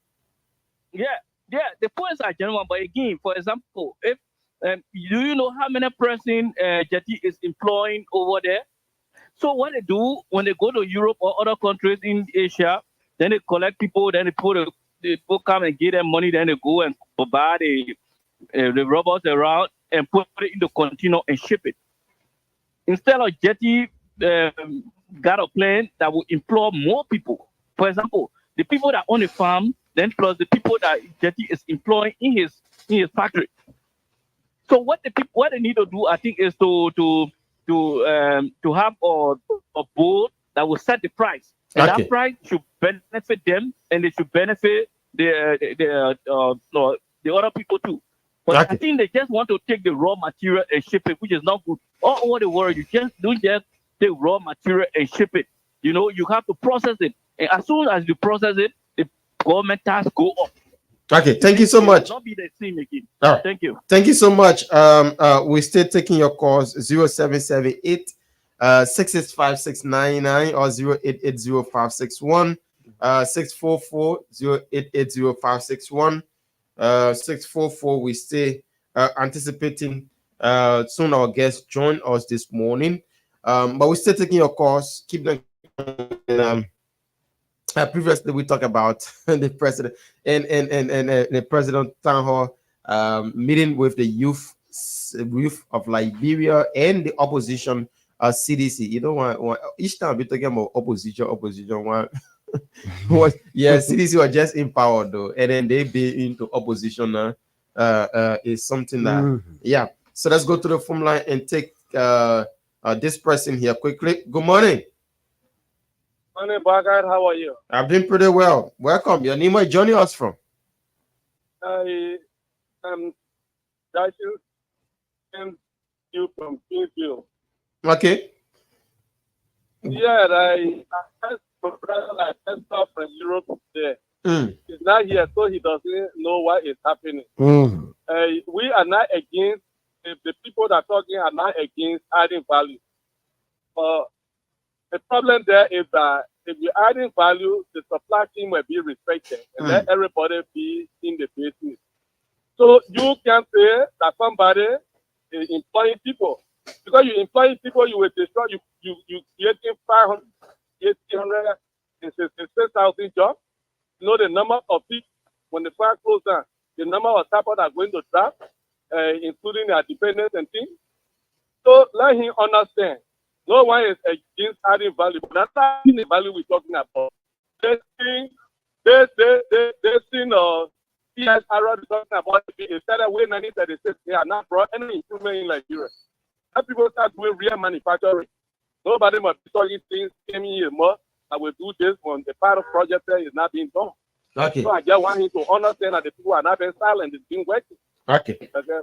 Yeah, the points are genuine. But again, for example, if do you know how many person Jetty is employing over there? So what they do when they go to Europe or other countries in Asia, then they collect people, then people come and give them money, then they go and buy the robots around and put it in the container and ship it. Instead of Jetty got a plan that will employ more people. For example, the people that own a farm, then plus the people that Jetty is employing in his factory. So what they need to do, I think, is to have a board that will set the price. And that price should benefit them, and they should benefit the other people too. But I think they just want to take the raw material and ship it, which is not good. All over the world, you just don't just take raw material and ship it. You have to process it. And as soon as you process it, the government tax go up. Okay, thank you so much. Not be the same again. All right. Thank you. Thank you so much. We're still taking your calls 0778 665-699 or 0880-561 644 0880-561 644. We stay anticipating soon our guests join us this morning. But we're still taking your calls. Keep them. Previously, we talked about the president and the president town hall meeting with the youth of Liberia and the opposition CDC. You know, each time we talking about opposition. One CDC was just in power though, and then they be into opposition now. Is something that So let's go to the phone line and take this person here quickly. Good morning. Morning, Bagard. How are you? I've been pretty well. Welcome. Your name, where joining us from? I am you from Kingsville. Okay. Yeah, I asked my brother I sent off from Europe there. He's not here, so he doesn't know what is happening. We are not against if the people that are talking are not against adding value. But the problem there is that if you're adding value, the supply chain will be respected and let everybody be in the business. So you can say that somebody is employing people. Because you employing people, you will destroy, you creating 866,000 jobs. You know the number of people, when the fire closes down, the number of people that are going to drop, including their dependents and things. So let him understand. No one is against adding value, but that's not the value we're talking about. This thing, CSR is talking about it started with 1936. They are not brought any improvement in Nigeria. And people start doing real manufacturing. Nobody must be talking things, came in here more. I will do this when the part of project there is not being done. Okay. So I just want him to understand that the people are not being silent, it's being working. Okay.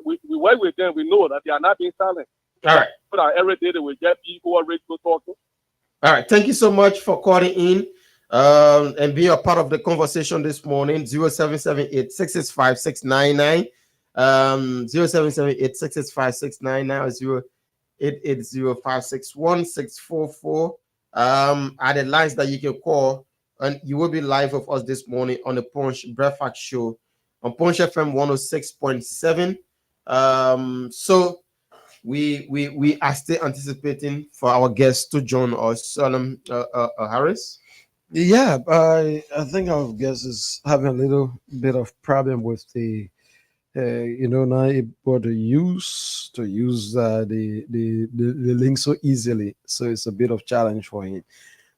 We work with them, we know that they are not being silent. All right. So that every day they will get people already to talking. All right. Thank you so much for calling in and being a part of the conversation this morning. 0778 665 699. 0778 665 699 0880561644. Are the lines that you can call, and you will be live with us this morning on the Punch Breakfast Show on Punch FM 106.7. So we are still anticipating for our guests to join us. Harris. Yeah, I think our guest is having a little bit of problem with the not able to use the link so easily. So it's a bit of challenge for him.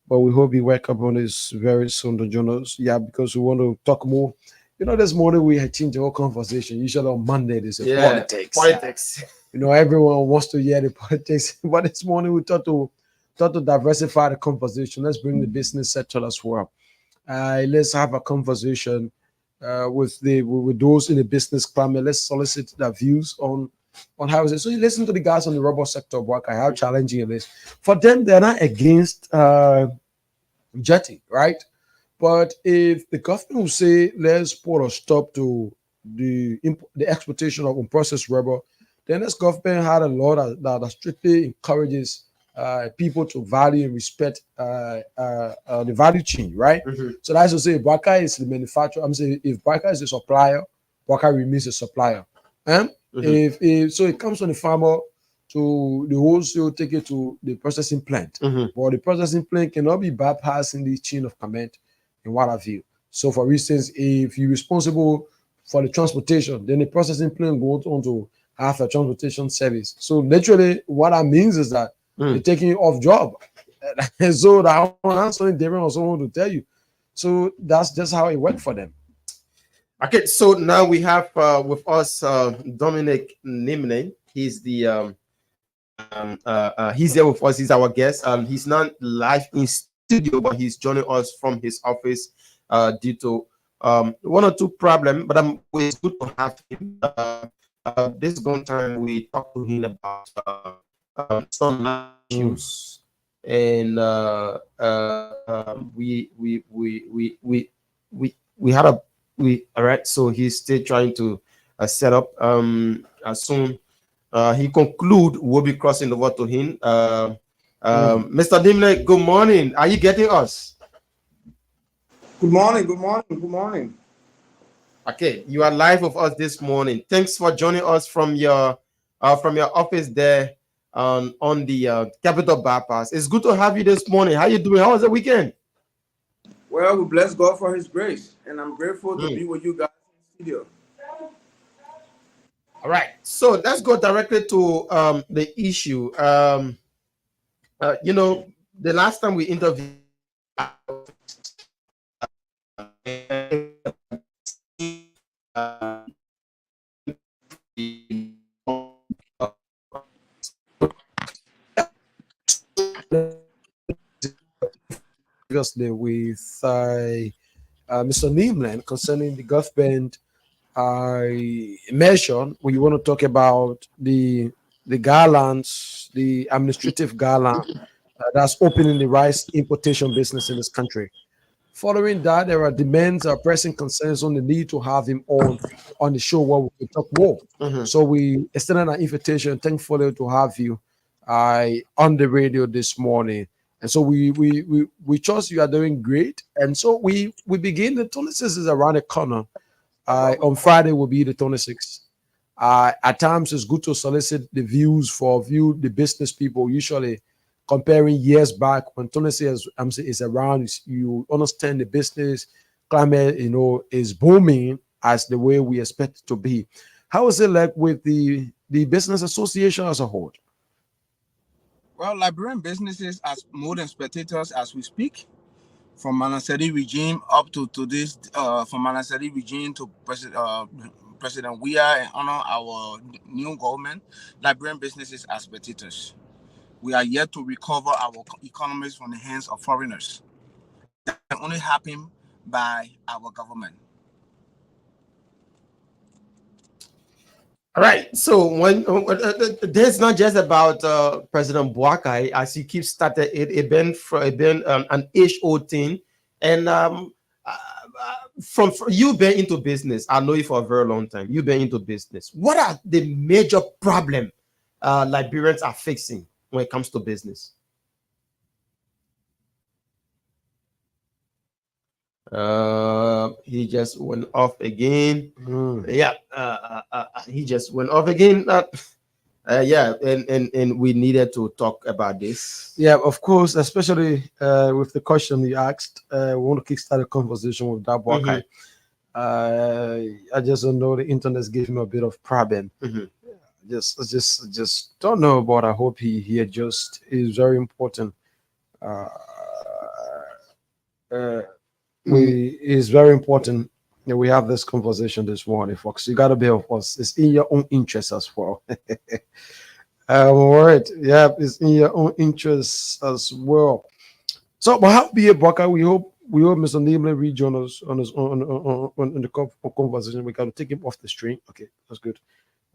But we hope he wake up on this very soon to join us. Yeah, because we want to talk more. This morning we had changed the whole conversation. Usually on Monday there's politics. Politics. Everyone wants to hear the politics. But this morning we thought to diversify the conversation. Let's bring the business sector as well. Let's have a conversation with those in the business climate. Let's solicit their views on how is it. So you listen to the guys on the rubber sector work, how challenging it is. For them, they're not against jetting, right? But if the government will say let's put a stop to the exportation of unprocessed rubber, then this government had a law that strictly encourages people to value and respect the value chain, right? So that's to say, if Baka is the manufacturer, I'm saying if Baka is the supplier, Baka remains a supplier. If so, it comes from the farmer to the wholesale, take it to the processing plant. But the processing plant cannot be bypassing the chain of command in what have you. So, for instance, if you're responsible for the transportation, then the processing plant goes on to have a transportation service. So, literally, what that means is that they're taking you off job. And so that answering different or someone to tell you. So that's just how it worked for them. Okay, so now we have with us Dominic Nimne. He's the he's here with us. He's our guest. He's not live in studio, but he's joining us from his office due to one or two problems. But it's good to have him. This gone time we talked to him about some issues, and we had a all right. So he's still trying to set up. As soon he conclude, we'll be crossing over to him. Mr. Dimle, good morning. Are you getting us? Good morning. Good morning. Good morning. Okay, you are live with us this morning. Thanks for joining us from your office there on the Capital Bypass. It's good to have you this morning. How you doing? How was the weekend? Well, we bless God for His grace, and I'm grateful to be with you guys in the studio. All right, so let's go directly to the issue. The last time we interviewed, previously with Mr. Nimland concerning the government measure when you want to talk about the guidelines, the administrative guideline that's opening the rice importation business in this country. Following that, there are demands, pressing concerns on the need to have him on the show where we can talk more. So we extended an invitation, thankfully, to have you on the radio this morning. And so we trust you are doing great. And so we begin. The 26th is around the corner. On Friday will be the 26th. At times, it's good to solicit the views the business people. Usually, comparing years back when 26 is around, you understand the business climate, is booming as the way we expect it to be. How is it like with the business association as a whole? Well, Liberian businesses as more than spectators as we speak, from Manasedi regime up to this, from Manasedi regime to President Weah and honor our new government, Liberian businesses as spectators. We are yet to recover our economies from the hands of foreigners. That can only happen by our government. All right. So when this is not just about President Boakai, as he keeps started it been an age-old thing, and from you been into business, I know you for a very long time. You've been into business. What are the major problem Liberians are facing when it comes to business? He just went off again. Yeah, he just went off again. Yeah, and we needed to talk about this. Yeah, of course, especially with the question you asked. We want to kickstart a conversation with that Boakai. I just don't know. The internet's giving me a bit of problem. Just don't know, but I hope he adjusts. It's very important. It's very important that we have this conversation this morning, folks. You got to be of us. It's in your own interest as well. All right. Yeah, it's in your own interest as well. So, but how be it, Baka? We hope Mr. Nimble rejoin us on the conversation. We got to take him off the stream. Okay, that's good.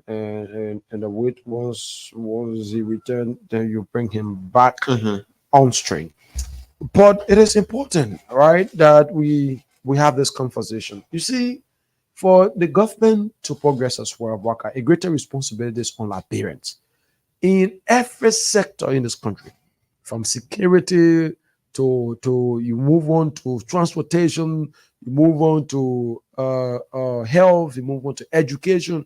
And the wait once he returned, then you bring him back on stream. But it is important, right, that we have this conversation. You see, for the government to progress as well, Waka, a greater responsibility is on our parents in every sector in this country, from security to you move on to transportation, you move on to health, you move on to education.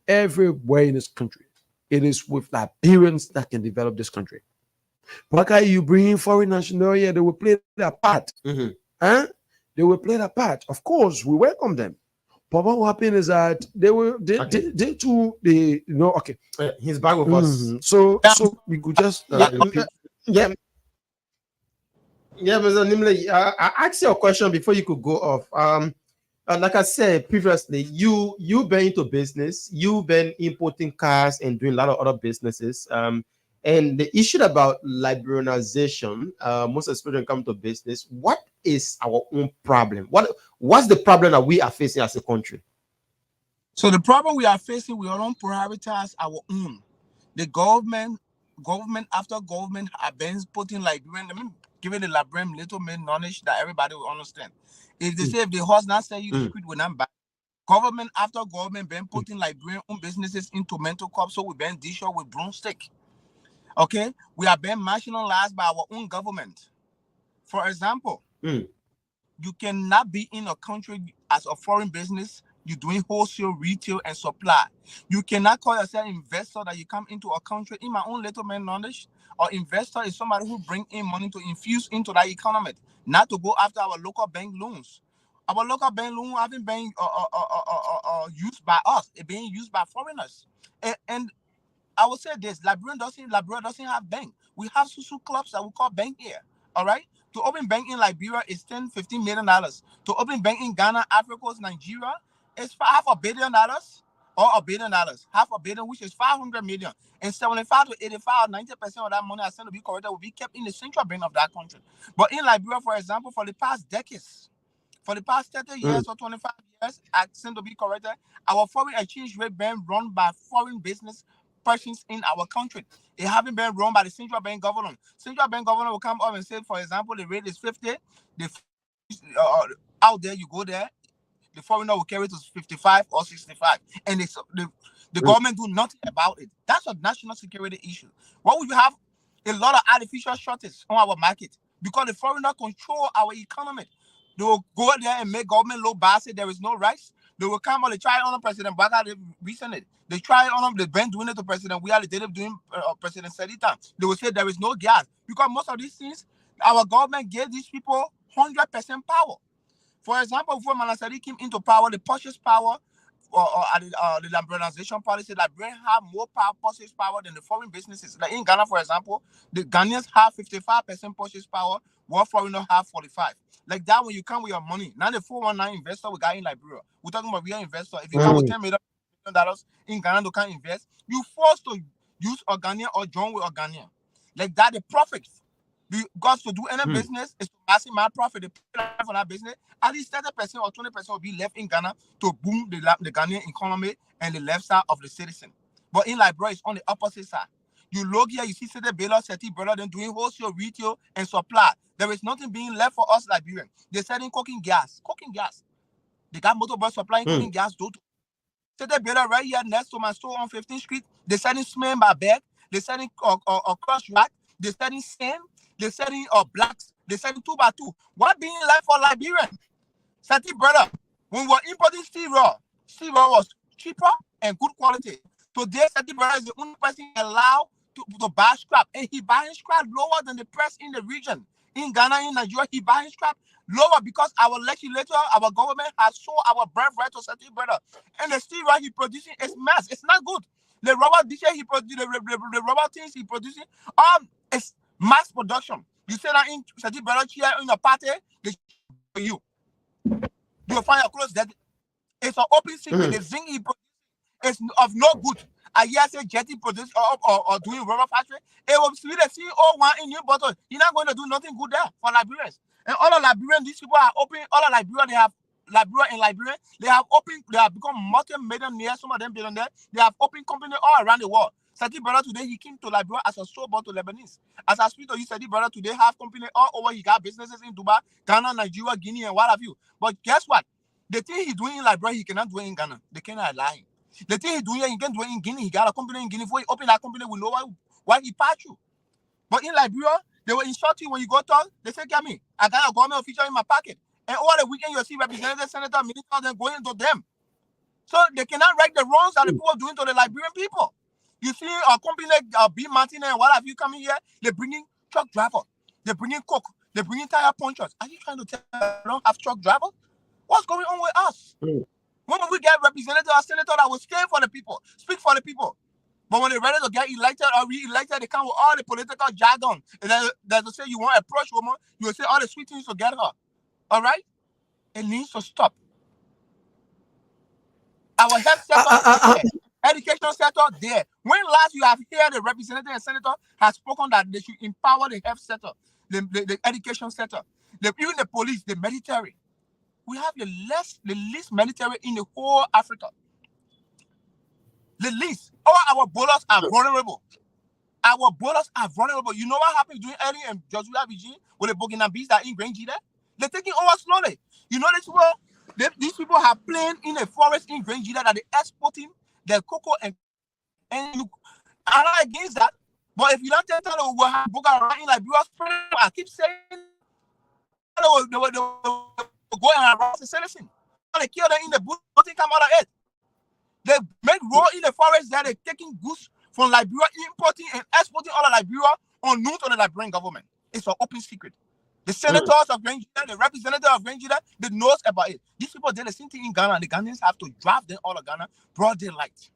Everywhere in this country, it is with our parents that can develop this country. Why can't you bring in foreign national? Yeah, they will play their part. Huh? They will play their part. Of course, we welcome them. But what will happen is that okay. He's back with us. So we could just Mr. Nimle, I asked you a question before you could go off. Like I said previously, you've been into business, you've been importing cars and doing a lot of other businesses. And the issue about liberalization, most especially when it comes to business, what is our own problem? What's the problem that we are facing as a country? So the problem we are facing, we don't prioritize our own. The government after government have been putting Liberian, giving the Liberian little bit knowledge that everybody will understand. If they say if the horse not sell you the street will not buy. Government after government been putting Liberian own businesses into mental cups, so we been dish with broomstick. Okay, we are being marginalized by our own government. For example, you cannot be in a country as a foreign business. You're doing wholesale, retail, and supply. You cannot call yourself investor that you come into a country. In my own little man knowledge, or investor is somebody who bring in money to infuse into that economy, not to go after our local bank loans. Our local bank loan haven't been used by us. It's being used by foreigners. And I will say this: Liberia doesn't have bank. We have social clubs that we call bank here. All right. To open bank in Liberia is $10-15 million. To open bank in Ghana, Africa, Nigeria, it's $500 million or $1 billion. $500 million, which is 500 million. And 75 to 85, 90% of that money, I said to be correct, will be kept in the central bank of that country. But in Liberia, for example, for the past decades, for the past 30 years or 25 years, I seem to be corrected, our foreign exchange rate been run by foreign business persons in our country. It haven't been run by the central bank governor. Central bank governor will come up and say, for example, the rate is 50. The out there, you go there, the foreigner will carry it to 55 or 65, and the government do nothing about it. That's a national security issue. What we have a lot of artificial shortage on our market because the foreigner control our economy. They will go there and make government low bad, say there is no rights. They will come on, they try on President Baga recently. They try on they've been doing it to President We are doing President Sedita. They will say there is no gas because most of these things, our government gave these people 100% power. For example, before Manasari came into power, the purchase power or the liberalization policy, Liberians have more purchase power than the foreign businesses. Like in Ghana, for example, the Ghanaians have 55% purchase power, while foreigners have 45%. Like that, when you come with your money, now the 419 investor we got in Liberia, we're talking about real investor. If you come with $10 million in Ghana to come invest, you forced to use Organia or join with Organia. Like that, the profits. Because to do any business is to maximize profit. They pay for that business. At least 30% or 20% will be left in Ghana to boom the Ghanaian economy and the left side of the citizen. But in Liberia, it's on the opposite side. You look here, you see City Baylor, City Brother, then doing wholesale, retail, and supply. There is nothing being left for us Liberians. They're selling cooking gas. They got motorbus supplying cooking gas. City Baylor right here next to my store on 15th Street. They're selling cement by bag. They're selling crush rack. They're selling sand. They're selling blacks. They're selling 2x2. What being left for Liberian? City Brother, when we were importing steel raw was cheaper and good quality. Today, City Brother is the only person allowed to buy scrap, and he buying scrap lower than the price in the region. In Ghana, in Nigeria, he buying scrap lower because our legislature, our government has sold our birthright to City Brother, and the steel right he producing is mass. It's not good. The rubber dishes he produce, the rubber things he producing, it's mass production. You say that in City Brother here in a party, they for you. You will find your clothes that it's an open secret. The zinc he produce is of no good. I hear say Jetty produce or doing rubber factory. It will see the CO1 in new bottle. You're not going to do nothing good there for Liberians. And all of Liberians, these people are open. All of Liberia, they have Liberia, they have open. They have become multi-millionaires. Some of them billionaires. They have open company all around the world. Sadi Brother today he came to Liberia as a store to Lebanese. As I speak to you, Sadi Brother today have company all over. He got businesses in Dubai, Ghana, Nigeria, Guinea, and what have you. But guess what? The thing he's doing in Liberia, he cannot do it in Ghana. They cannot lie. The thing he's doing here, he can do it in Guinea. He got a company in Guinea. Before he open that company, we know why he patch you. But in Liberia, they will insult you when you go talk. They say, get me. I got a government official in my pocket. And over the weekend, you'll see representatives, senators, ministers, and going into them. So they cannot right the wrongs that the people are doing to the Liberian people. You see a company like B. Martin and what have you coming here? They're bringing truck drivers. They're bringing coke. They're bringing tire punchers. Are you trying to tell me I don't have truck drivers? What's going on with us? When we get representative or senator that will stand for the people, speak for the people. But when they're ready to get elected or re-elected, they come with all the political jargon. And then they say you want to approach woman, you will say all the sweet things to get her. All right? It needs to stop. Our health sector, education sector, there. When last you have heard the representative and senator has spoken that they should empower the health sector, the education sector, even the police, the military. We have the least military in the whole Africa. The least. All our borders are vulnerable. Our borders are vulnerable. You know what happened during early and Joshua regime with the Burkinabes that in Grange there? They're taking over slowly. You know this world? These people have playing in a forest in Grange that they're exporting their cocoa and you are not against that. But if you don't tell them we'll have book around in Liberia, I keep saying they will go and harass the citizen. They kill them in the bush, nothing come out of it. They make road in the forest that they're taking goods from Liberia, importing and exporting all of Liberia unknown to the Liberian government. It's an open secret. The senators of Grange, the representative of Grange, they knows about it. These people did the same thing in Ghana, and the Ghanaians have to drive them all of Ghana, broad daylight.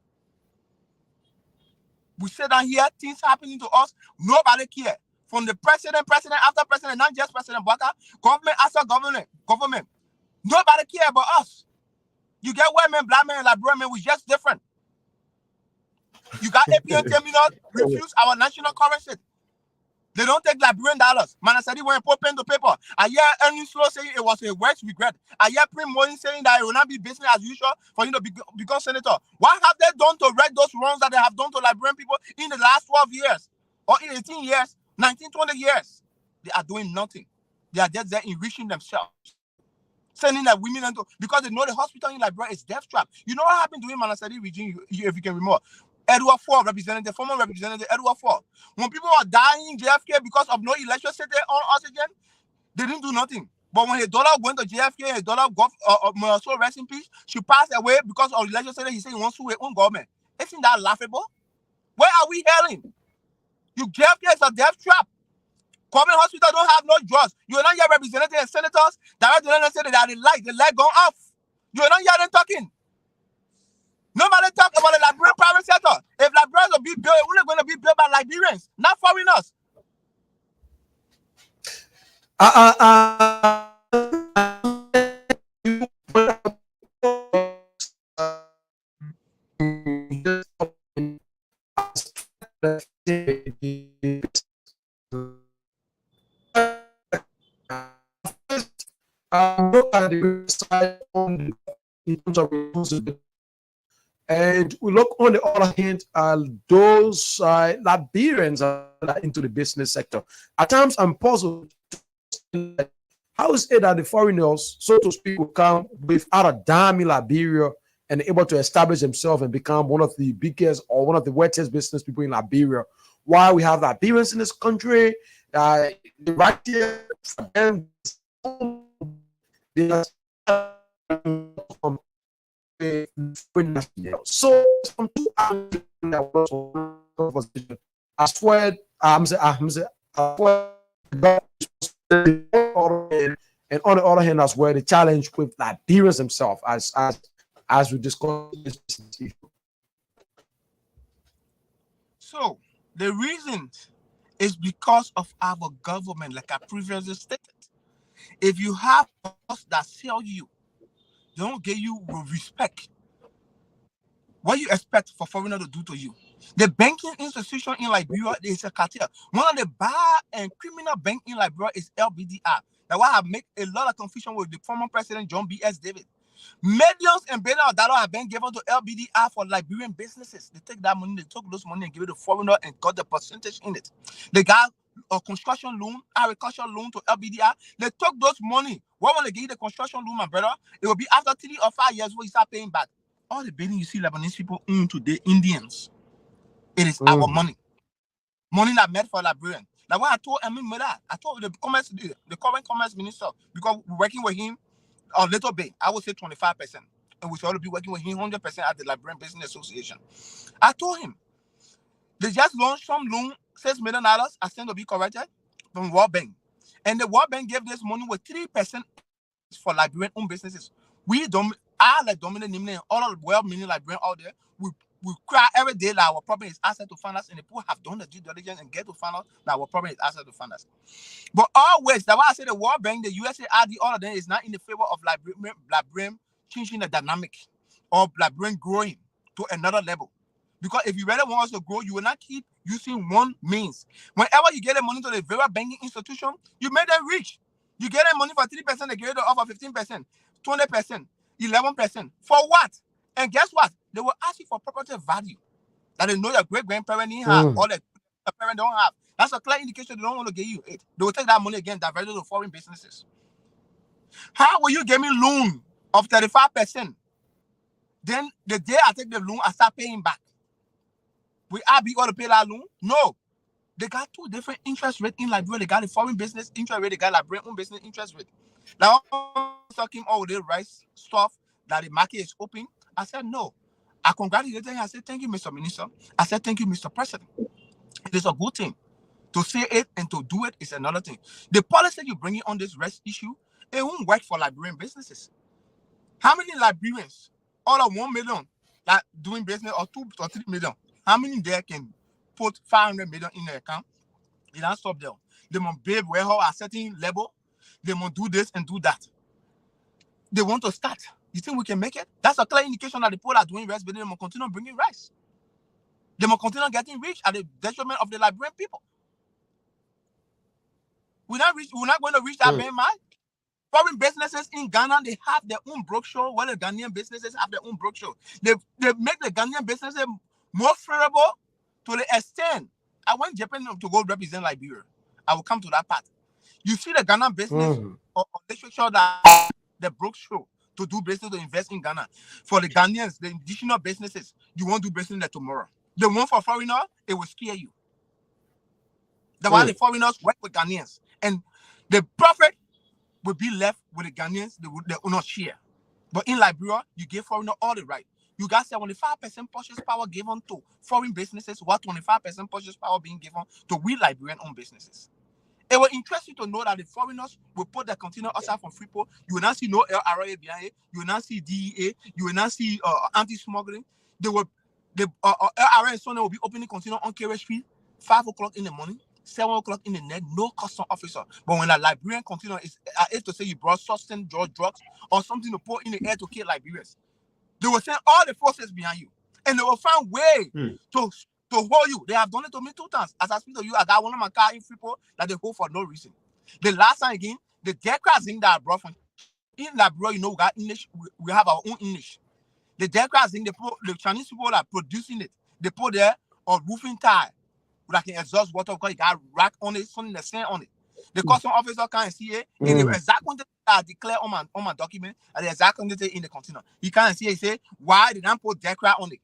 We sit down here, things happening to us, nobody care. From the president after president, not just President Baka, government after government. Nobody care about us. You get white men, black men, and Liberian men, we just different. You got APN terminal, refuse our national currency. They don't take Liberian dollars. Manasadi went put pen to paper. I hear Ernie Slow saying it was a worst regret. I hear Prim Morning saying that it will not be business as usual for you to become senator. What have they done to right those wrongs that they have done to Liberian people in the last 12 years? Or in 18 years, 19, 20 years? They are doing nothing. They are just there enriching themselves. Sending that women into because they know the hospital in Liberia is death trap. You know what happened during Manasadi region, if you can remember. Edward Ford represented the former representative Edward Ford. When people were dying in JFK because of no electricity on oxygen, they didn't do nothing. But when his daughter went to JFK, his daughter got so rest in peace, she passed away because of legislation. He said he wants to his own government. Isn't that laughable? Where are we hailing? You JFK is a death trap. Government hospital don't have no drugs. You are not hear representatives and senators that say that the light gone off. You are not hear them talking. Nobody talk about the Liberian private sector. If Liberians will be built, we're not going to be built by Liberians, not foreigners. Look at the side on in terms of responsibility. And we look on the other hand at those Liberians that are into the business sector. At times, I'm puzzled. How is it that the foreigners, so to speak, will come without a dime in Liberia and able to establish themselves and become one of the biggest or one of the wealthiest business people in Liberia? While we have Liberians in this country, right here, and so some two conversation. I swear, and on the other hand, that's where the challenge with Liberians themselves, as we discussed this issue. So the reason is because of our government, like I previously stated. If you have us that sell you, they don't give you respect. What you expect for foreigner to do to you? The banking institution in Liberia is a cartel. One of the bad and criminal bank in Liberia is LBDR. That's why I make a lot of confusion with the former president John B.S. David. Millions and billions of dollars have been given to LBDR for Liberian businesses. They take that money, they took those money and give it to foreigner and got the percentage in it. They got a construction loan, agriculture loan to LBDR. They took those money. What when they give you the construction loan, my brother? It will be after 3 or 5 years when you start paying back. All the building you see Lebanese people own today, Indians. It is our money. Money that made for Liberian. Like when I told Miller, I told the current commerce minister, because we're working with him a little bit, I would say 25%. And we should be working with him 100% at the Liberian Business Association. I told him, they just launched some loan, $6 million, I sent to be corrected, from World Bank. And the World Bank gave this money with 3% for Liberian owned businesses. We don't, I like dominant name, all of the well-meaning Liberian out there, we cry every day that our problem is asset to finance, and the people have done the due diligence and get to find out that our problem is asset to finance. But always, that's why I say the World Bank, the USAID, all of them is not in the favor of Liberian changing the dynamic or Liberian growing to another level. Because if you really want us to grow, you will not keep using one means. Whenever you get the money to the very banking institution, you make them rich. You get the money for 3%, they give it off of 15%, 20%, 11%. For what? And guess what? They will ask you for property value that they know your great-grandparent didn't have or the parent don't have. That's a clear indication they don't want to give you it. They will take that money again, divert it to foreign businesses. How will you give me loan of 35%? Then the day I take the loan, I start paying back. Will I be able to pay that loan? No. They got two different interest rates in Liberia. They got the foreign business interest rate, they got Liberian own business interest rate. Now, I'm talking all the rice stuff that the market is open. I said, no. I congratulated him. I said, thank you, Mr. Minister. I said, thank you, Mr. President. It is a good thing. To say it and to do it is another thing. The policy you bring in on this rest issue, it won't work for Liberian businesses. How many Liberians, all of 1 million, like doing business, or 2 or 3 million, how many there can put 500 million in their account? It don't stop there. They must build warehouse at a certain level. They must do this and do that. They want to start. You think we can make it? That's a clear indication that the people are doing rice, but they must continue bringing rice. They must continue getting rich at the detriment of the Liberian people. We're not going to reach that man. Foreign businesses in Ghana, they have their own brochure, while the Ghanaian businesses have their own brochure. They make the Ghanaian businesses more favorable to the extent. I want Japan to go represent Liberia. I will come to that part. You see the Ghana business or literature that the broke show to do business, to invest in Ghana. For the Ghanaians, the indigenous businesses, you won't do business there tomorrow. The one for foreigner, it will scare you. That's why the foreigners work with Ghanaians. And the profit will be left with the Ghanaians, they will not share. But in Liberia, you give foreigner all the right. You got 75% purchase power given to foreign businesses, while 25% purchase power being given to we Liberian-owned businesses. It will interest you to know that the foreigners will put the container outside from Freeport. You will not see no LRA behind it. You will not see DEA. You will not see anti-smuggling. The LRA and Sony will be opening container on Kerry Street, 5 o'clock in the morning, 7 o'clock in the night, no custom officer. But when a Liberian container is, I hate to say you brought substance, drugs, or something to put in the air to kill Liberians, they will send all the forces behind you. And they will find way to hold you. They have done it to me 2 times. As I speak to you, I got one of my car in Freeport that they hold for no reason. The last time again, the dead zinc that I brought from in Liberia, you know, we got English, we have our own English. The dead zinc, the Chinese people are producing it. They put there a roofing tile with like an exhaust water because it got rack on it, something the sand on it. The custom officer can't see it. And the exact quantity I declare on my document and the exact quantity in the container. He can't see it. He say, why did I put dead on it?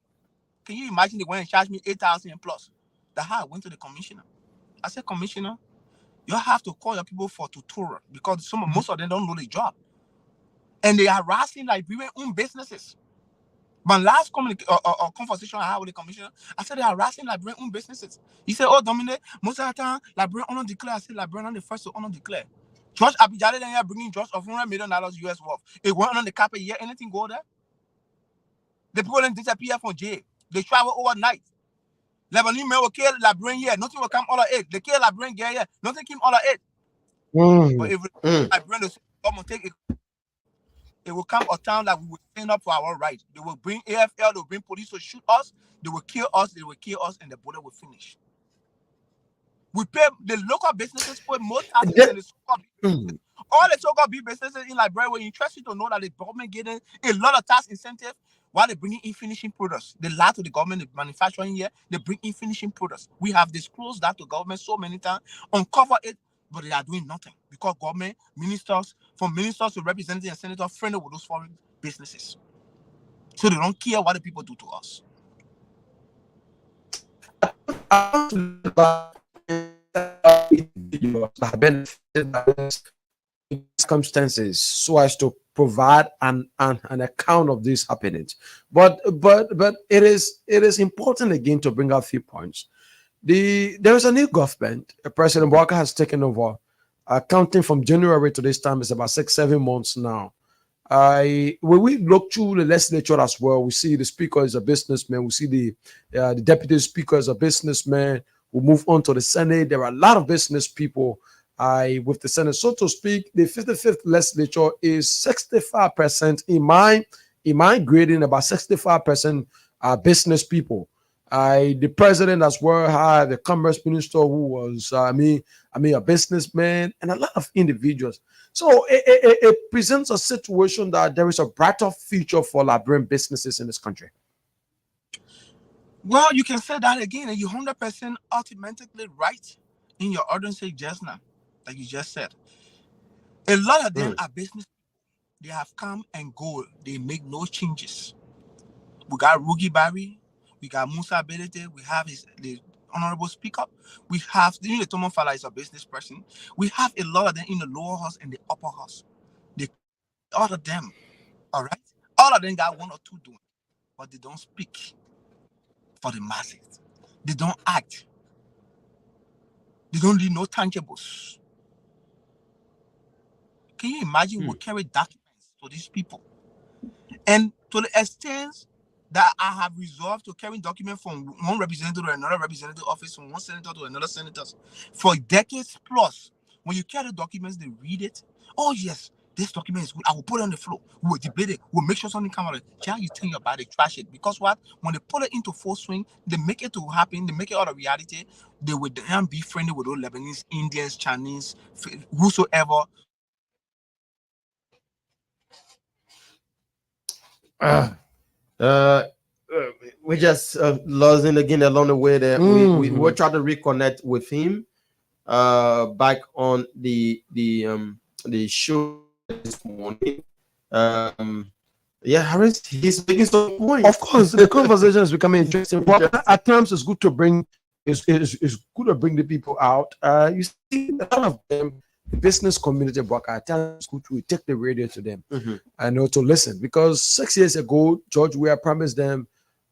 Can you imagine they went and charged me 8,000 plus? That's how I went to the commissioner. I said, Commissioner, you have to call your people for tutorial because most of them don't know the job. And they are harassing Liberian own businesses. My last conversation I had with the commissioner, I said they are harassing Liberian own businesses. He said, oh, Dominic, most of the time, Liberian honor declare. I said, Liberian are the first to honor declare. George Abijade then here bringing George of $100 million US worth. It went on the carpet here, anything go there? The people then disappear from jail. They travel overnight. Lebanese men will kill Liberian here. Nothing will come all of it. They kill Liberian here. Nothing came all of it. But if Liberian come and take it will come a time that we will stand up for our rights. They will bring AFL, they will bring police to shoot us, they will kill us, and the border will finish. We pay the local businesses pay more taxes than the so-called businesses. All the so-called big businesses in Liberia were interested to know that the government getting a lot of tax incentive while they bringing in finishing products. They lie to the government, the manufacturing here, they bring in finishing products. We have disclosed that to government so many times, uncover it, but they are doing nothing because government, ministers, from ministers to representatives and senators, friendly with those foreign businesses. So they don't care what the people do to us. Have benefited by circumstances so as to provide an account of these happenings. But it is important again to bring out a few points. There is a new government. President Walker has taken over. Counting from January to this time is about 6-7 months now. When we look through the legislature as well, we see the speaker is a businessman. We see the deputy speaker is a businessman. We move on to the Senate. There are a lot of business people with the Senate. So to speak, the 55th legislature is 65% in my grading, about 65% business people. The president as well had the commerce minister who was a businessman, and a lot of individuals. So it presents a situation that there is a brighter future for Liberian businesses in this country. Well, you can say that again, and you're 100% automatically right in your audience just now, like you just said. A lot of them are business people. They have come and go. They make no changes. We got Rugi Barry. We got Musa Belete. We have the Honorable Speaker. We have the Tomo Fala is a business person. We have a lot of them in the lower house and the upper house. All of them, all right? All of them got 1 or 2 doing, but they don't speak for the masses. They don't act. They don't leave no tangibles. Can you imagine we carry documents to these people? And to the extent that I have resolved to carry documents from one representative to another representative office, from one senator to another senator, for decades plus. When you carry documents, they read it. Oh yes, this document is good. I will put it on the floor. We'll debate it. We'll make sure something comes out. Child, you think about it, trash it. Because what? When they put it into full swing, they make it to happen. They make it out of reality. They will then be friendly with those Lebanese, Indians, Chinese, whosoever. We just lost him again along the way there. We will try to reconnect with him back on the show this morning. Yeah, Harris, he's making some points. Of course, the conversation is becoming interesting. But at times, it's good to bring it's good to bring the people out. You see, a lot of them, the business community, but at times it's good to take the radio to them and to listen, because 6 years ago, George Weah promised them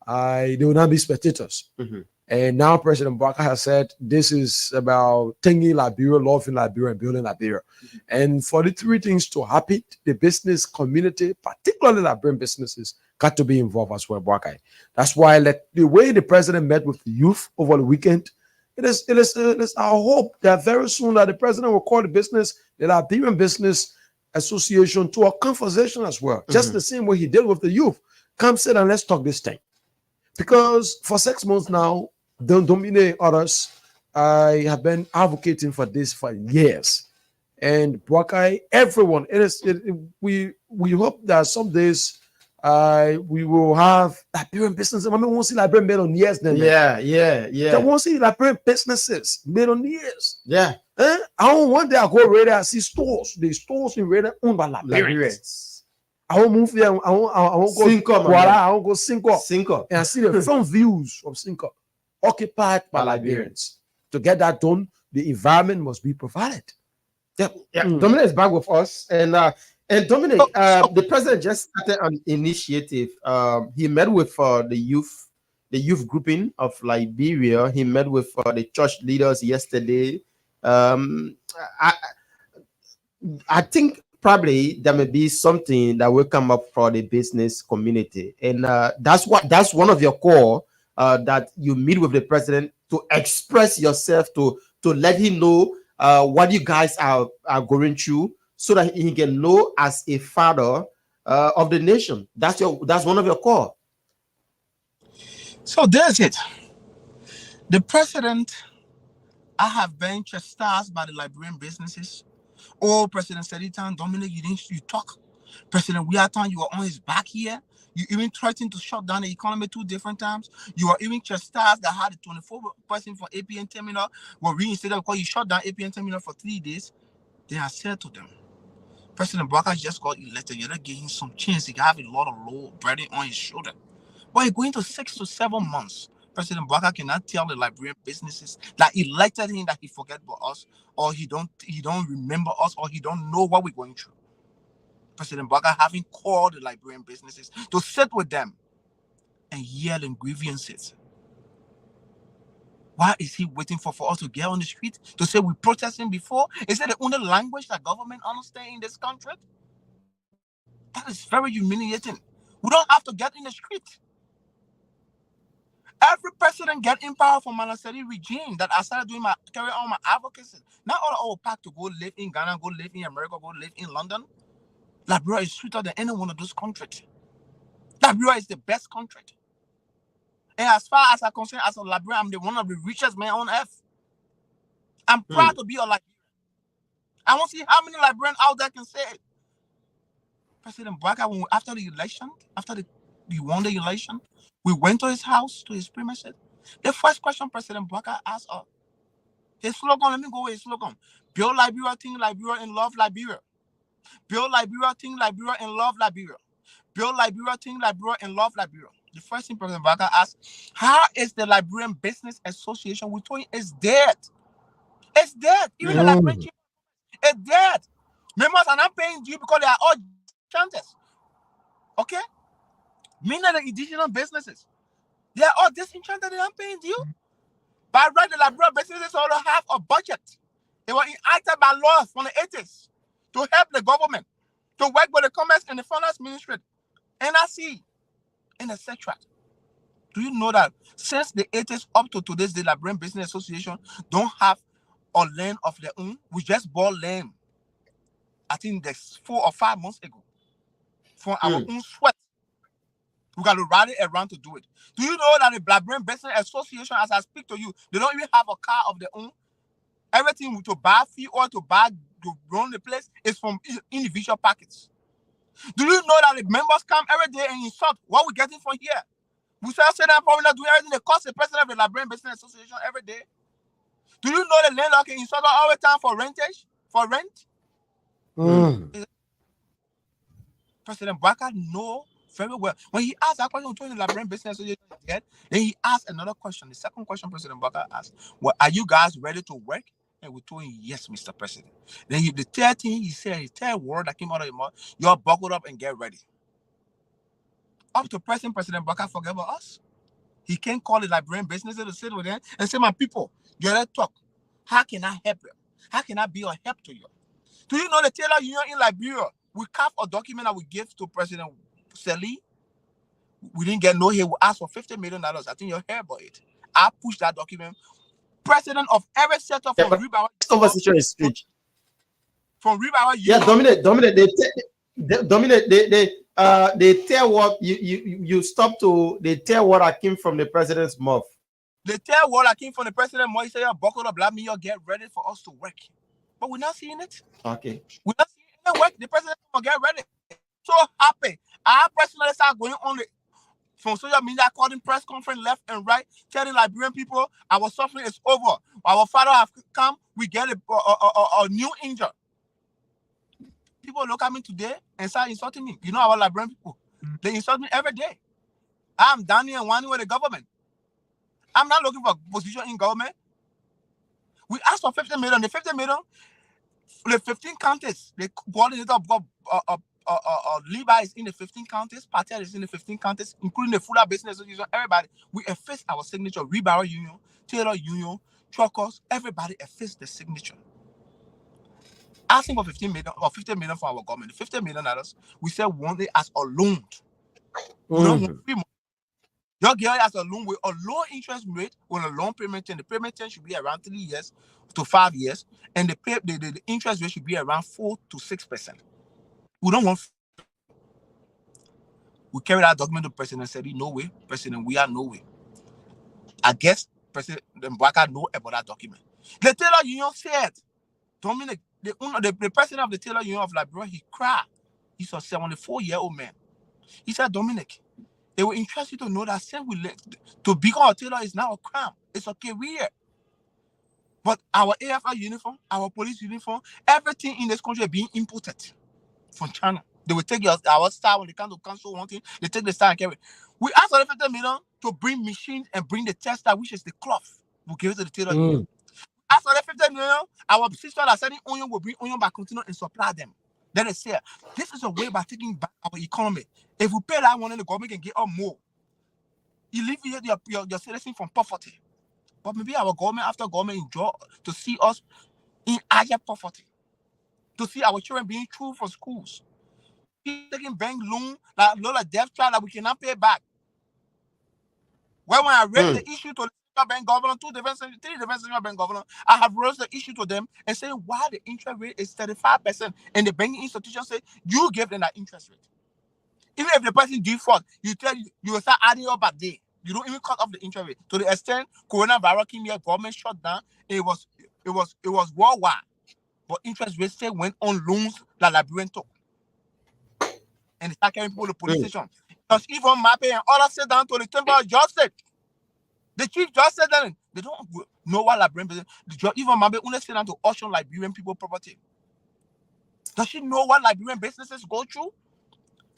they will not be spectators. And now President Barker has said this is about taking Liberia, loving Liberia, and building Liberia. And for the three things to happen, the business community, particularly Liberian businesses, got to be involved as well, Barker. That's why the way the president met with the youth over the weekend, it is our hope that very soon that the president will call the Liberian Business Association to a conversation as well. Just the same way he did with the youth. Come sit and let's talk this thing. Because for 6 months now, don't dominate others. I have been advocating for this for years, and Buakai, everyone. We hope that some days we will have Liberian businesses. I mean, we won't see Liberian millionaires then. Yeah. They won't see Liberian businesses, millionaires. Yeah. I don't want there. I go ready. I see stores. The stores in ready owned by Liberians. I won't move there. I won't go Cinco. I won't go Cinco. And I see the front views of Cinco occupied by Liberians. To get that done, the environment must be provided. Yeah. Dominic is back with us, and Dominic, the president just started an initiative. He met with the youth grouping of Liberia. He met with the church leaders yesterday. I think probably there may be something that will come up for the business community, and that's one of your core that you meet with the president to express yourself, to let him know what you guys are going through, so that he can know as a father of the nation. That's one of your core. So there's it. The president, I have been chastised by the Liberian businesses. Oh, President Seditan, Dominic, you talk. President Wiatan, you were on his back here. You even threatened to shut down the economy 2 different times. You were even chastised that had a 24% for APN terminal were reinstated because you shut down APN terminal for 3 days. They have said to them, President Barker just got elected. You're not giving him some chance. He can have a lot of load burden on his shoulder. But you're going to 6 to 7 months. President Barker cannot tell the Liberian businesses that elected him that he forget about us, or he don't remember us, or he don't know what we're going through. President Barker having called the Liberian businesses to sit with them and yell in grievances. Why is he waiting for us to get on the street to say we protesting before? Is it the only language that government understands in this country? That is very humiliating. We don't have to get in the street. Every president get in power from Malaseri regime that I started carry on my advocacy. Not all pack to go live in Ghana, go live in America, go live in London. Liberia is sweeter than any one of those countries. Liberia is the best country. And as far as I'm concerned, as a Liberian, I'm one of the richest men on earth. I'm proud to be a Liberian. I want to see how many Liberians out there can say it. President Barker, after the election, after he won the election, we went to his house, to his premises. The first question President Barker asked us, his slogan, let me go with his slogan. Build Liberia, think Liberia, and love Liberia. Build Liberia, think Liberia, and love Liberia. Build Liberia, think Liberia, and love Liberia. The first thing President Barker asked, how is the Liberian Business Association? We told him it's dead. It's dead. Even the Liberian chief, it's dead. Members are not paying due because they are all chanters. Okay? Meaning the indigenous businesses, they are all disenchanted, they are not paying due. By right, the Liberian businesses also have a budget. They were enacted by law from the 80s to help the government, to work with the Commerce and the Finance Ministry, NRC, and etc. Do you know that since the 80s up to today's day, the Liberian Business Association don't have a land of their own? We just bought land, I think that's 4 or 5 months ago, from our own sweat. We got to rally around to do it. Do you know that the Liberian Business Association, as I speak to you, they don't even have a car of their own? Everything to buy fuel or to run the place is from individual packets. Do you know that the members come every day and insult what we're getting from here? We start saying that probably not doing everything that costs the president of the Liberian Business Association every day. Do you know the landlord can insult all the time for rentage? For rent? President Barker know very well. When he asked that question to the Liberian Business Association, then he asked another question. The second question President Barker asked, well, are you guys ready to work? And we told him, yes, Mr. President. Then the third thing he said, the third word that came out of his mouth, y'all buckle up and get ready. Up to President Barker forget about us. He can't call the Liberian businesses to sit with them and say, my people, you let's talk. How can I help you? How can I be of help to you? Do you know the Taylor Union in Liberia? We carved a document that we gave to President Seli. We didn't get no here. We asked for $50 million. I think you heard about it. I pushed that document. President of every sector from Rebawa. This conversation is strange. From Rebawa. Yeah, Dominic. They tell what you stop to. They tell what I came from the president's mouth. They tell what I came from the president. He said, buckle up, let me get ready for us to work. But we're not seeing it. Okay. We're not seeing it work. The president will get ready. So happy. Our president start going on from social media, calling press conference left and right, telling Liberian people our suffering is over. Our father have come. We get a new injury. People look at me today and start insulting me. You know our Liberian people. They insult me every day. I'm down here and whining with the government. I'm not looking for a position in government. We asked for $50 million. The $50 million, the 15 counties, the coordinator of Levi is in the 15 counties, Patel is in the 15 counties, including the Fuller Business Association, everybody. We efface our signature. Rebarrow Union, Taylor Union, Truckers, everybody efface the signature. Asking for $15 million or $50 million for our government. The $50 million, we said we want it as a loan. We don't want free money. Your girl has a loan with a low interest rate with a loan payment term. The payment term should be around 3 years to 5 years, and the interest rate should be around 4 to 6%. We don't want. We carry that document to President Sedi, no way. President, we are no way. I guess President Mbaka know about that document. The Taylor Union said, Dominic, the president of the Taylor Union of Liberia, he cried. He's a 74-year-old man. He said, Dominic, it will interest you to know that to become a tailor is now a crime. It's a career. But our AFL uniform, our police uniform, everything in this country is being imported from China. They will take our star when they come to council one thing, they take the star and carry it. We asked for $50 million to bring machines and bring the tester, which is the cloth. We'll give it to the tailor union. After the $50 million, our sisters are sending onion will bring onion by continue and supply them. Then they say, this is a way by taking back our economy. If we pay that one, the government can get up more. You leave your citizens from poverty. But maybe our government, after government, enjoy to see us in higher poverty. To see our children being through from schools. Taking bank loan, like a debt child that we cannot pay back. When I raised the issue to the bank governor, 3 different central bank governor, I have raised the issue to them and say why the interest rate is 35%, and the banking institution say you give them that interest rate. Even if the person default, you will start adding up a day. You don't even cut off the interest rate. To the extent coronavirus came here, government shut down. It was worldwide, but interest rates still went on loans that Liberian took, and they start carrying people to the police station. Because even Mappe and others sit down to the temple of justice. The chief just said that they don't know what Liberian business. Even Mappe only sit down to auction Liberian people property. Does she know what Liberian businesses go through?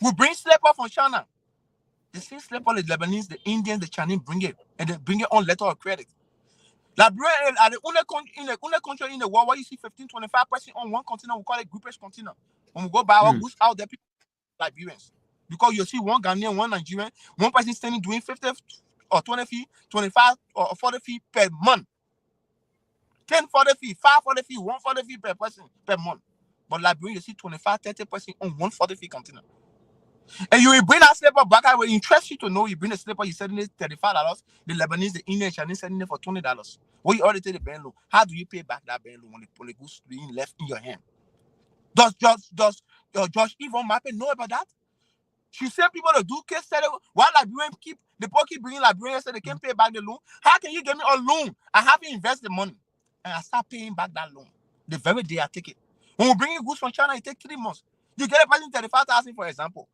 We bring slipper from China. The same slipper the Lebanese, the Indians, the Chinese bring it, and they bring it on letter of credit. Liberia are the only country in the world where you see 15-25% on one continent. We call it groupage continent. When we go buy our goods out there, people Liberians. Because you see one Ghanaian, one Nigerian, one person standing doing 50 or 20 feet, 25 or 40 feet per month. 10 40 feet, 5 40 feet, 140 feet per person per month. But Liberia, you see 25-30% on 140 feet continent. And you will bring that slipper back. I will interest you to know you bring the slipper, you selling it $35. The Lebanese, the Indian, Chinese selling it for $20. Well, you already take the bank loan. How do you pay back that bank loan when the goods being left in your hand? Does Judge Yvonne Mappe know about that? She sent people to do case study while Liberians keep bringing Liberians so they can pay back the loan. How can you give me a loan? I haven't invested the money, and I start paying back that loan the very day I take it. When we bring in goods from China, it takes 3 months. You get a person $35,000, for example.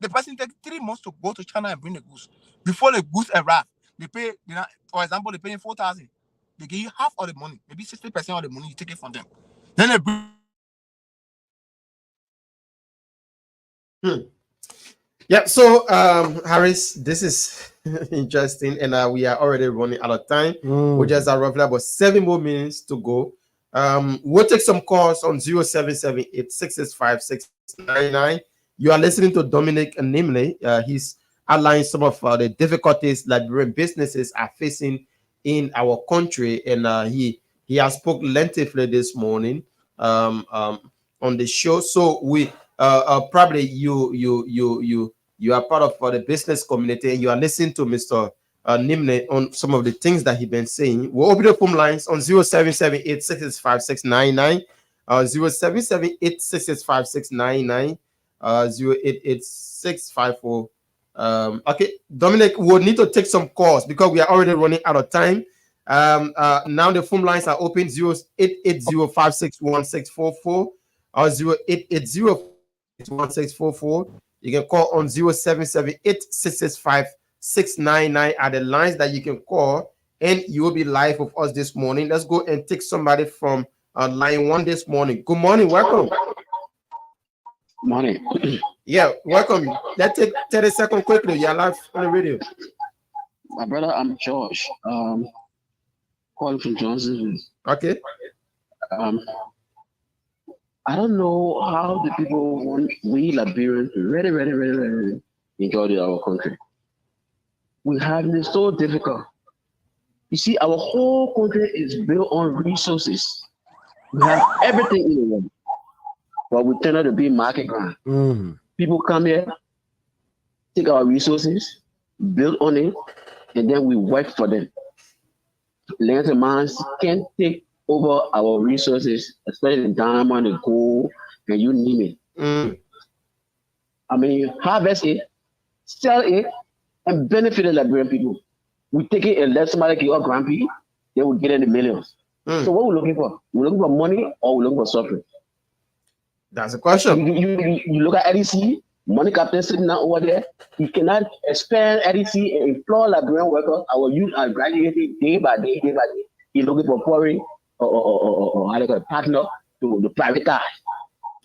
The person takes 3 months to go to China and bring the goods. Before the goods arrive, they pay. For example, they pay $4,000. They give you half of the money, maybe 60% of the money. You take it from them. Then they bring Yeah, so Harris, this is interesting, and we are already running out of time. We just are roughly about 7 more minutes to go. We'll take some calls on 0778-665-699. You are listening to Dominic Nimley. He's outlining some of the difficulties Liberian businesses are facing in our country, and he has spoke lengthily this morning on the show. So we probably you are part of the business community, and you are listening to Mr. Nimne on some of the things that he's been saying. We'll open the phone lines on 0778-665-699, 0778-665-699, 088654. Okay, Dominic, we'll need to take some calls because we are already running out of time. Now the phone lines are open 0880-561-644 or 0880-1644. You can call on 0778-665-699 are the lines that you can call, and you will be live with us this morning. Let's go and take somebody from line 1 this morning. Good morning, welcome. Morning. Yeah, welcome. Let's take 30 seconds quickly. You're live on the radio. My brother, I'm George. Calling from Johnsonville. Okay. I don't know how the people want we Liberians to really enjoy our country. We have it so difficult. You see, our whole country is built on resources. We have everything in the world, but we tend to be market ground. People come here, take our resources, build on it, and then we work for them. Land demands can't take over our resources, especially the diamond, the gold, and you name it. I mean, harvest it, sell it, and benefit the Liberian people. We take it and let somebody give our grandpa, they will get in the millions. So what we're looking for? We're looking for money or we're looking for suffering? That's the question. You look at EDC, money captain sitting down over there. He cannot expand EDC and employ Liberian workers. Our youth are graduating day by day, day by day. He's looking for foreign or how they call it, partner to privatize.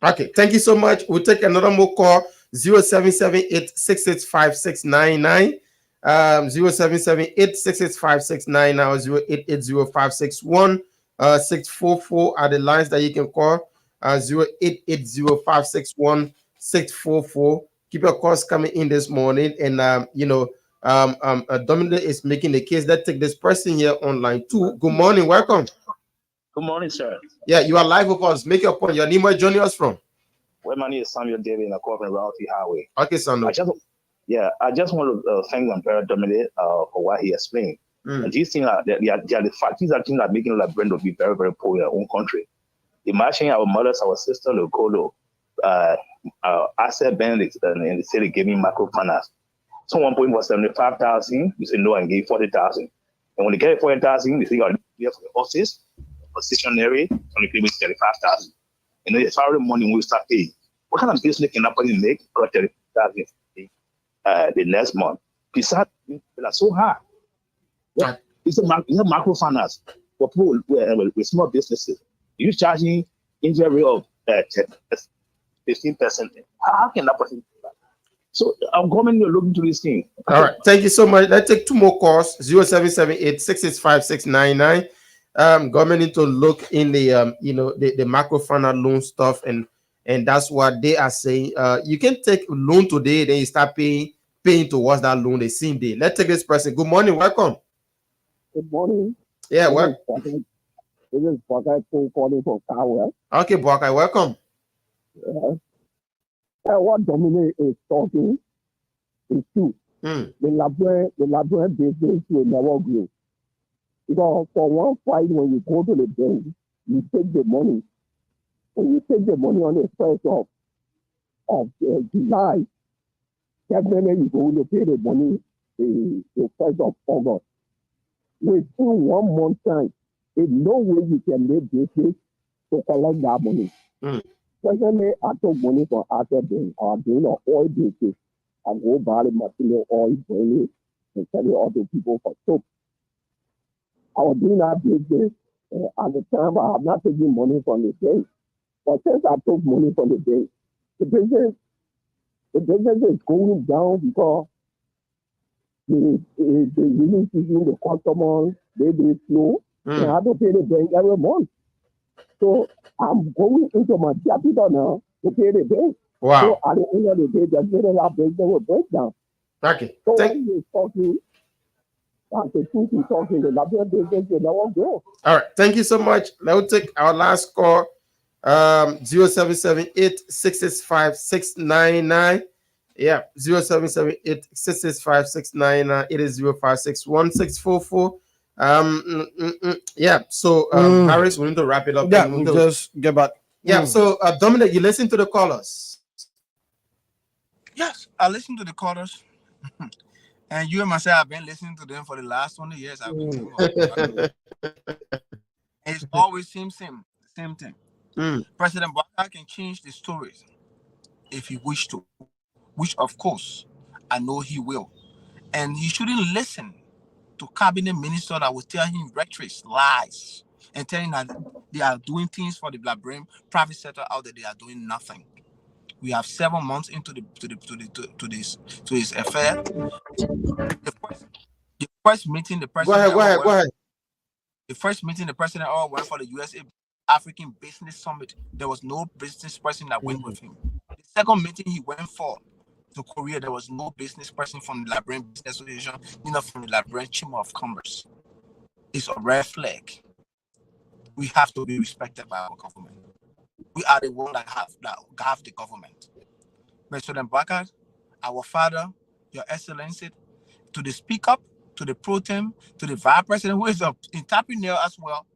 Okay, thank you so much. We'll take another more call, 0778-665-699, 0778-665-699, 0880-561-644 are the lines that you can call, 0880-561-644. Keep your calls coming in this morning, and Dominic is making the case. Let's take this person here on line 2. Good morning, welcome. Good morning, sir. Yeah, you are live with us. Make your point. Your name, where joining us from? Well, my name is Samuel David, and I call from Royalty Highway. Okay, Samuel. I just want to thank my brother Dominic for what he explained. And these things are these are things that making Liberian to be very, very poor in our own country. Imagine our mothers, our sister, Locolo, asset Benedict in the city giving microfinance. Someone put in for 75,000, you say no and give 40,000. And when they get 40,000, you say you have for the horses, for stationery, only pay with 35,000. And then the salary money when we start paying. What kind of business can somebody make for 35,000 the next month? Besides, that's so hard. Yeah. It's a microfinance for people with small businesses. You're charging interest rate of 15%. How can that person do that? So our government is looking to this thing. All right, thank you so much. Let's take 2 more calls, 0778-665-699. Government need to look in the the microfinance loan stuff, and that's what they are saying. You can take loan today, then you start paying towards that loan the same day. Let's take this person. Good morning, welcome. Good morning. Yeah, welcome. This is Bokai calling from Carwell. Okay, Bokai, welcome. What Dominic is talking is true. The Liberian business will never grow. Because for one fight, when you go to the bank, you take the money. When you take the money on the 1st of July, definitely you're going to pay the money the 1st of August. Within 1 month time, there's no way you can make business to collect that money. Secondly, I took money from Asset Bank. I'm doing an oil business. I go buy the material oil, boil it, and sell it out to people for soap. I was doing that business at the time. I have not taken money from the bank. But since I took money from the bank, the business the business is going down because the release season, the customers, they slow, and I have to pay the bank every month. So I'm going into my capital now to pay the bank. Wow. So at the end of the day, the middle of business will break down. Okay. So when you're talking, that's the truth you're talking, the Liberian business will never grow. All right. Thank you so much. Let's take our last call. 0778-665-699. Yeah, 0778-665-699. It is 0561-644. Yeah. So Harris, we need to wrap it up. Yeah, we'll just get back. Yeah. So Dominic, you listen to the callers. Yes, I listen to the callers. And you and myself have been listening to them for the last 20 years. I've been doing it's always same thing. President Biden can change the stories if he wish to, which of course I know he will. And he shouldn't listen to cabinet minister that will tell him rhetoric, lies, and telling that they are doing things for the Liberian private sector out there. They are doing nothing. We have 7 months into this affair. The first meeting the president Go ahead. The first meeting the president went for the USA African Business Summit. There was no business person that went with him. The second meeting he went for to Korea, there was no business person from the Liberian Business Association, neither from the Liberian Chamber of Commerce. It's a red flag. We have to be respected by our government. We are the one that have the government. President Bakar, our father, Your Excellency, to the speak up, to the pro tem, to the vice president, who is an entrepreneur as well,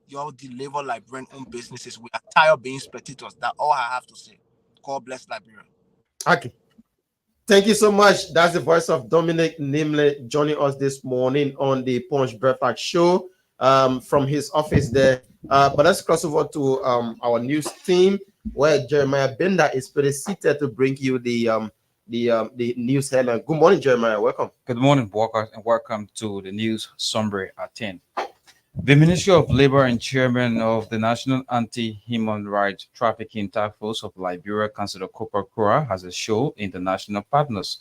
y'all deliver Liberian-owned businesses. We are tired of being spectators. That's all I have to say. God bless Liberia. Okay. Thank you so much. That's the voice of Dominic Nimle joining us this morning on the Punch Breakfast Show from his office there. But let's cross over to our news team, where Jeremiah Bender is pretty seated to bring you the news headline. Good morning, Jeremiah. Welcome. Good morning, Walker, and welcome to the news summary at 10. The Ministry of Labor and Chairman of the National Anti-Human Rights Trafficking Task Force of Liberia, Councillor Cooper Kura, has a show international partners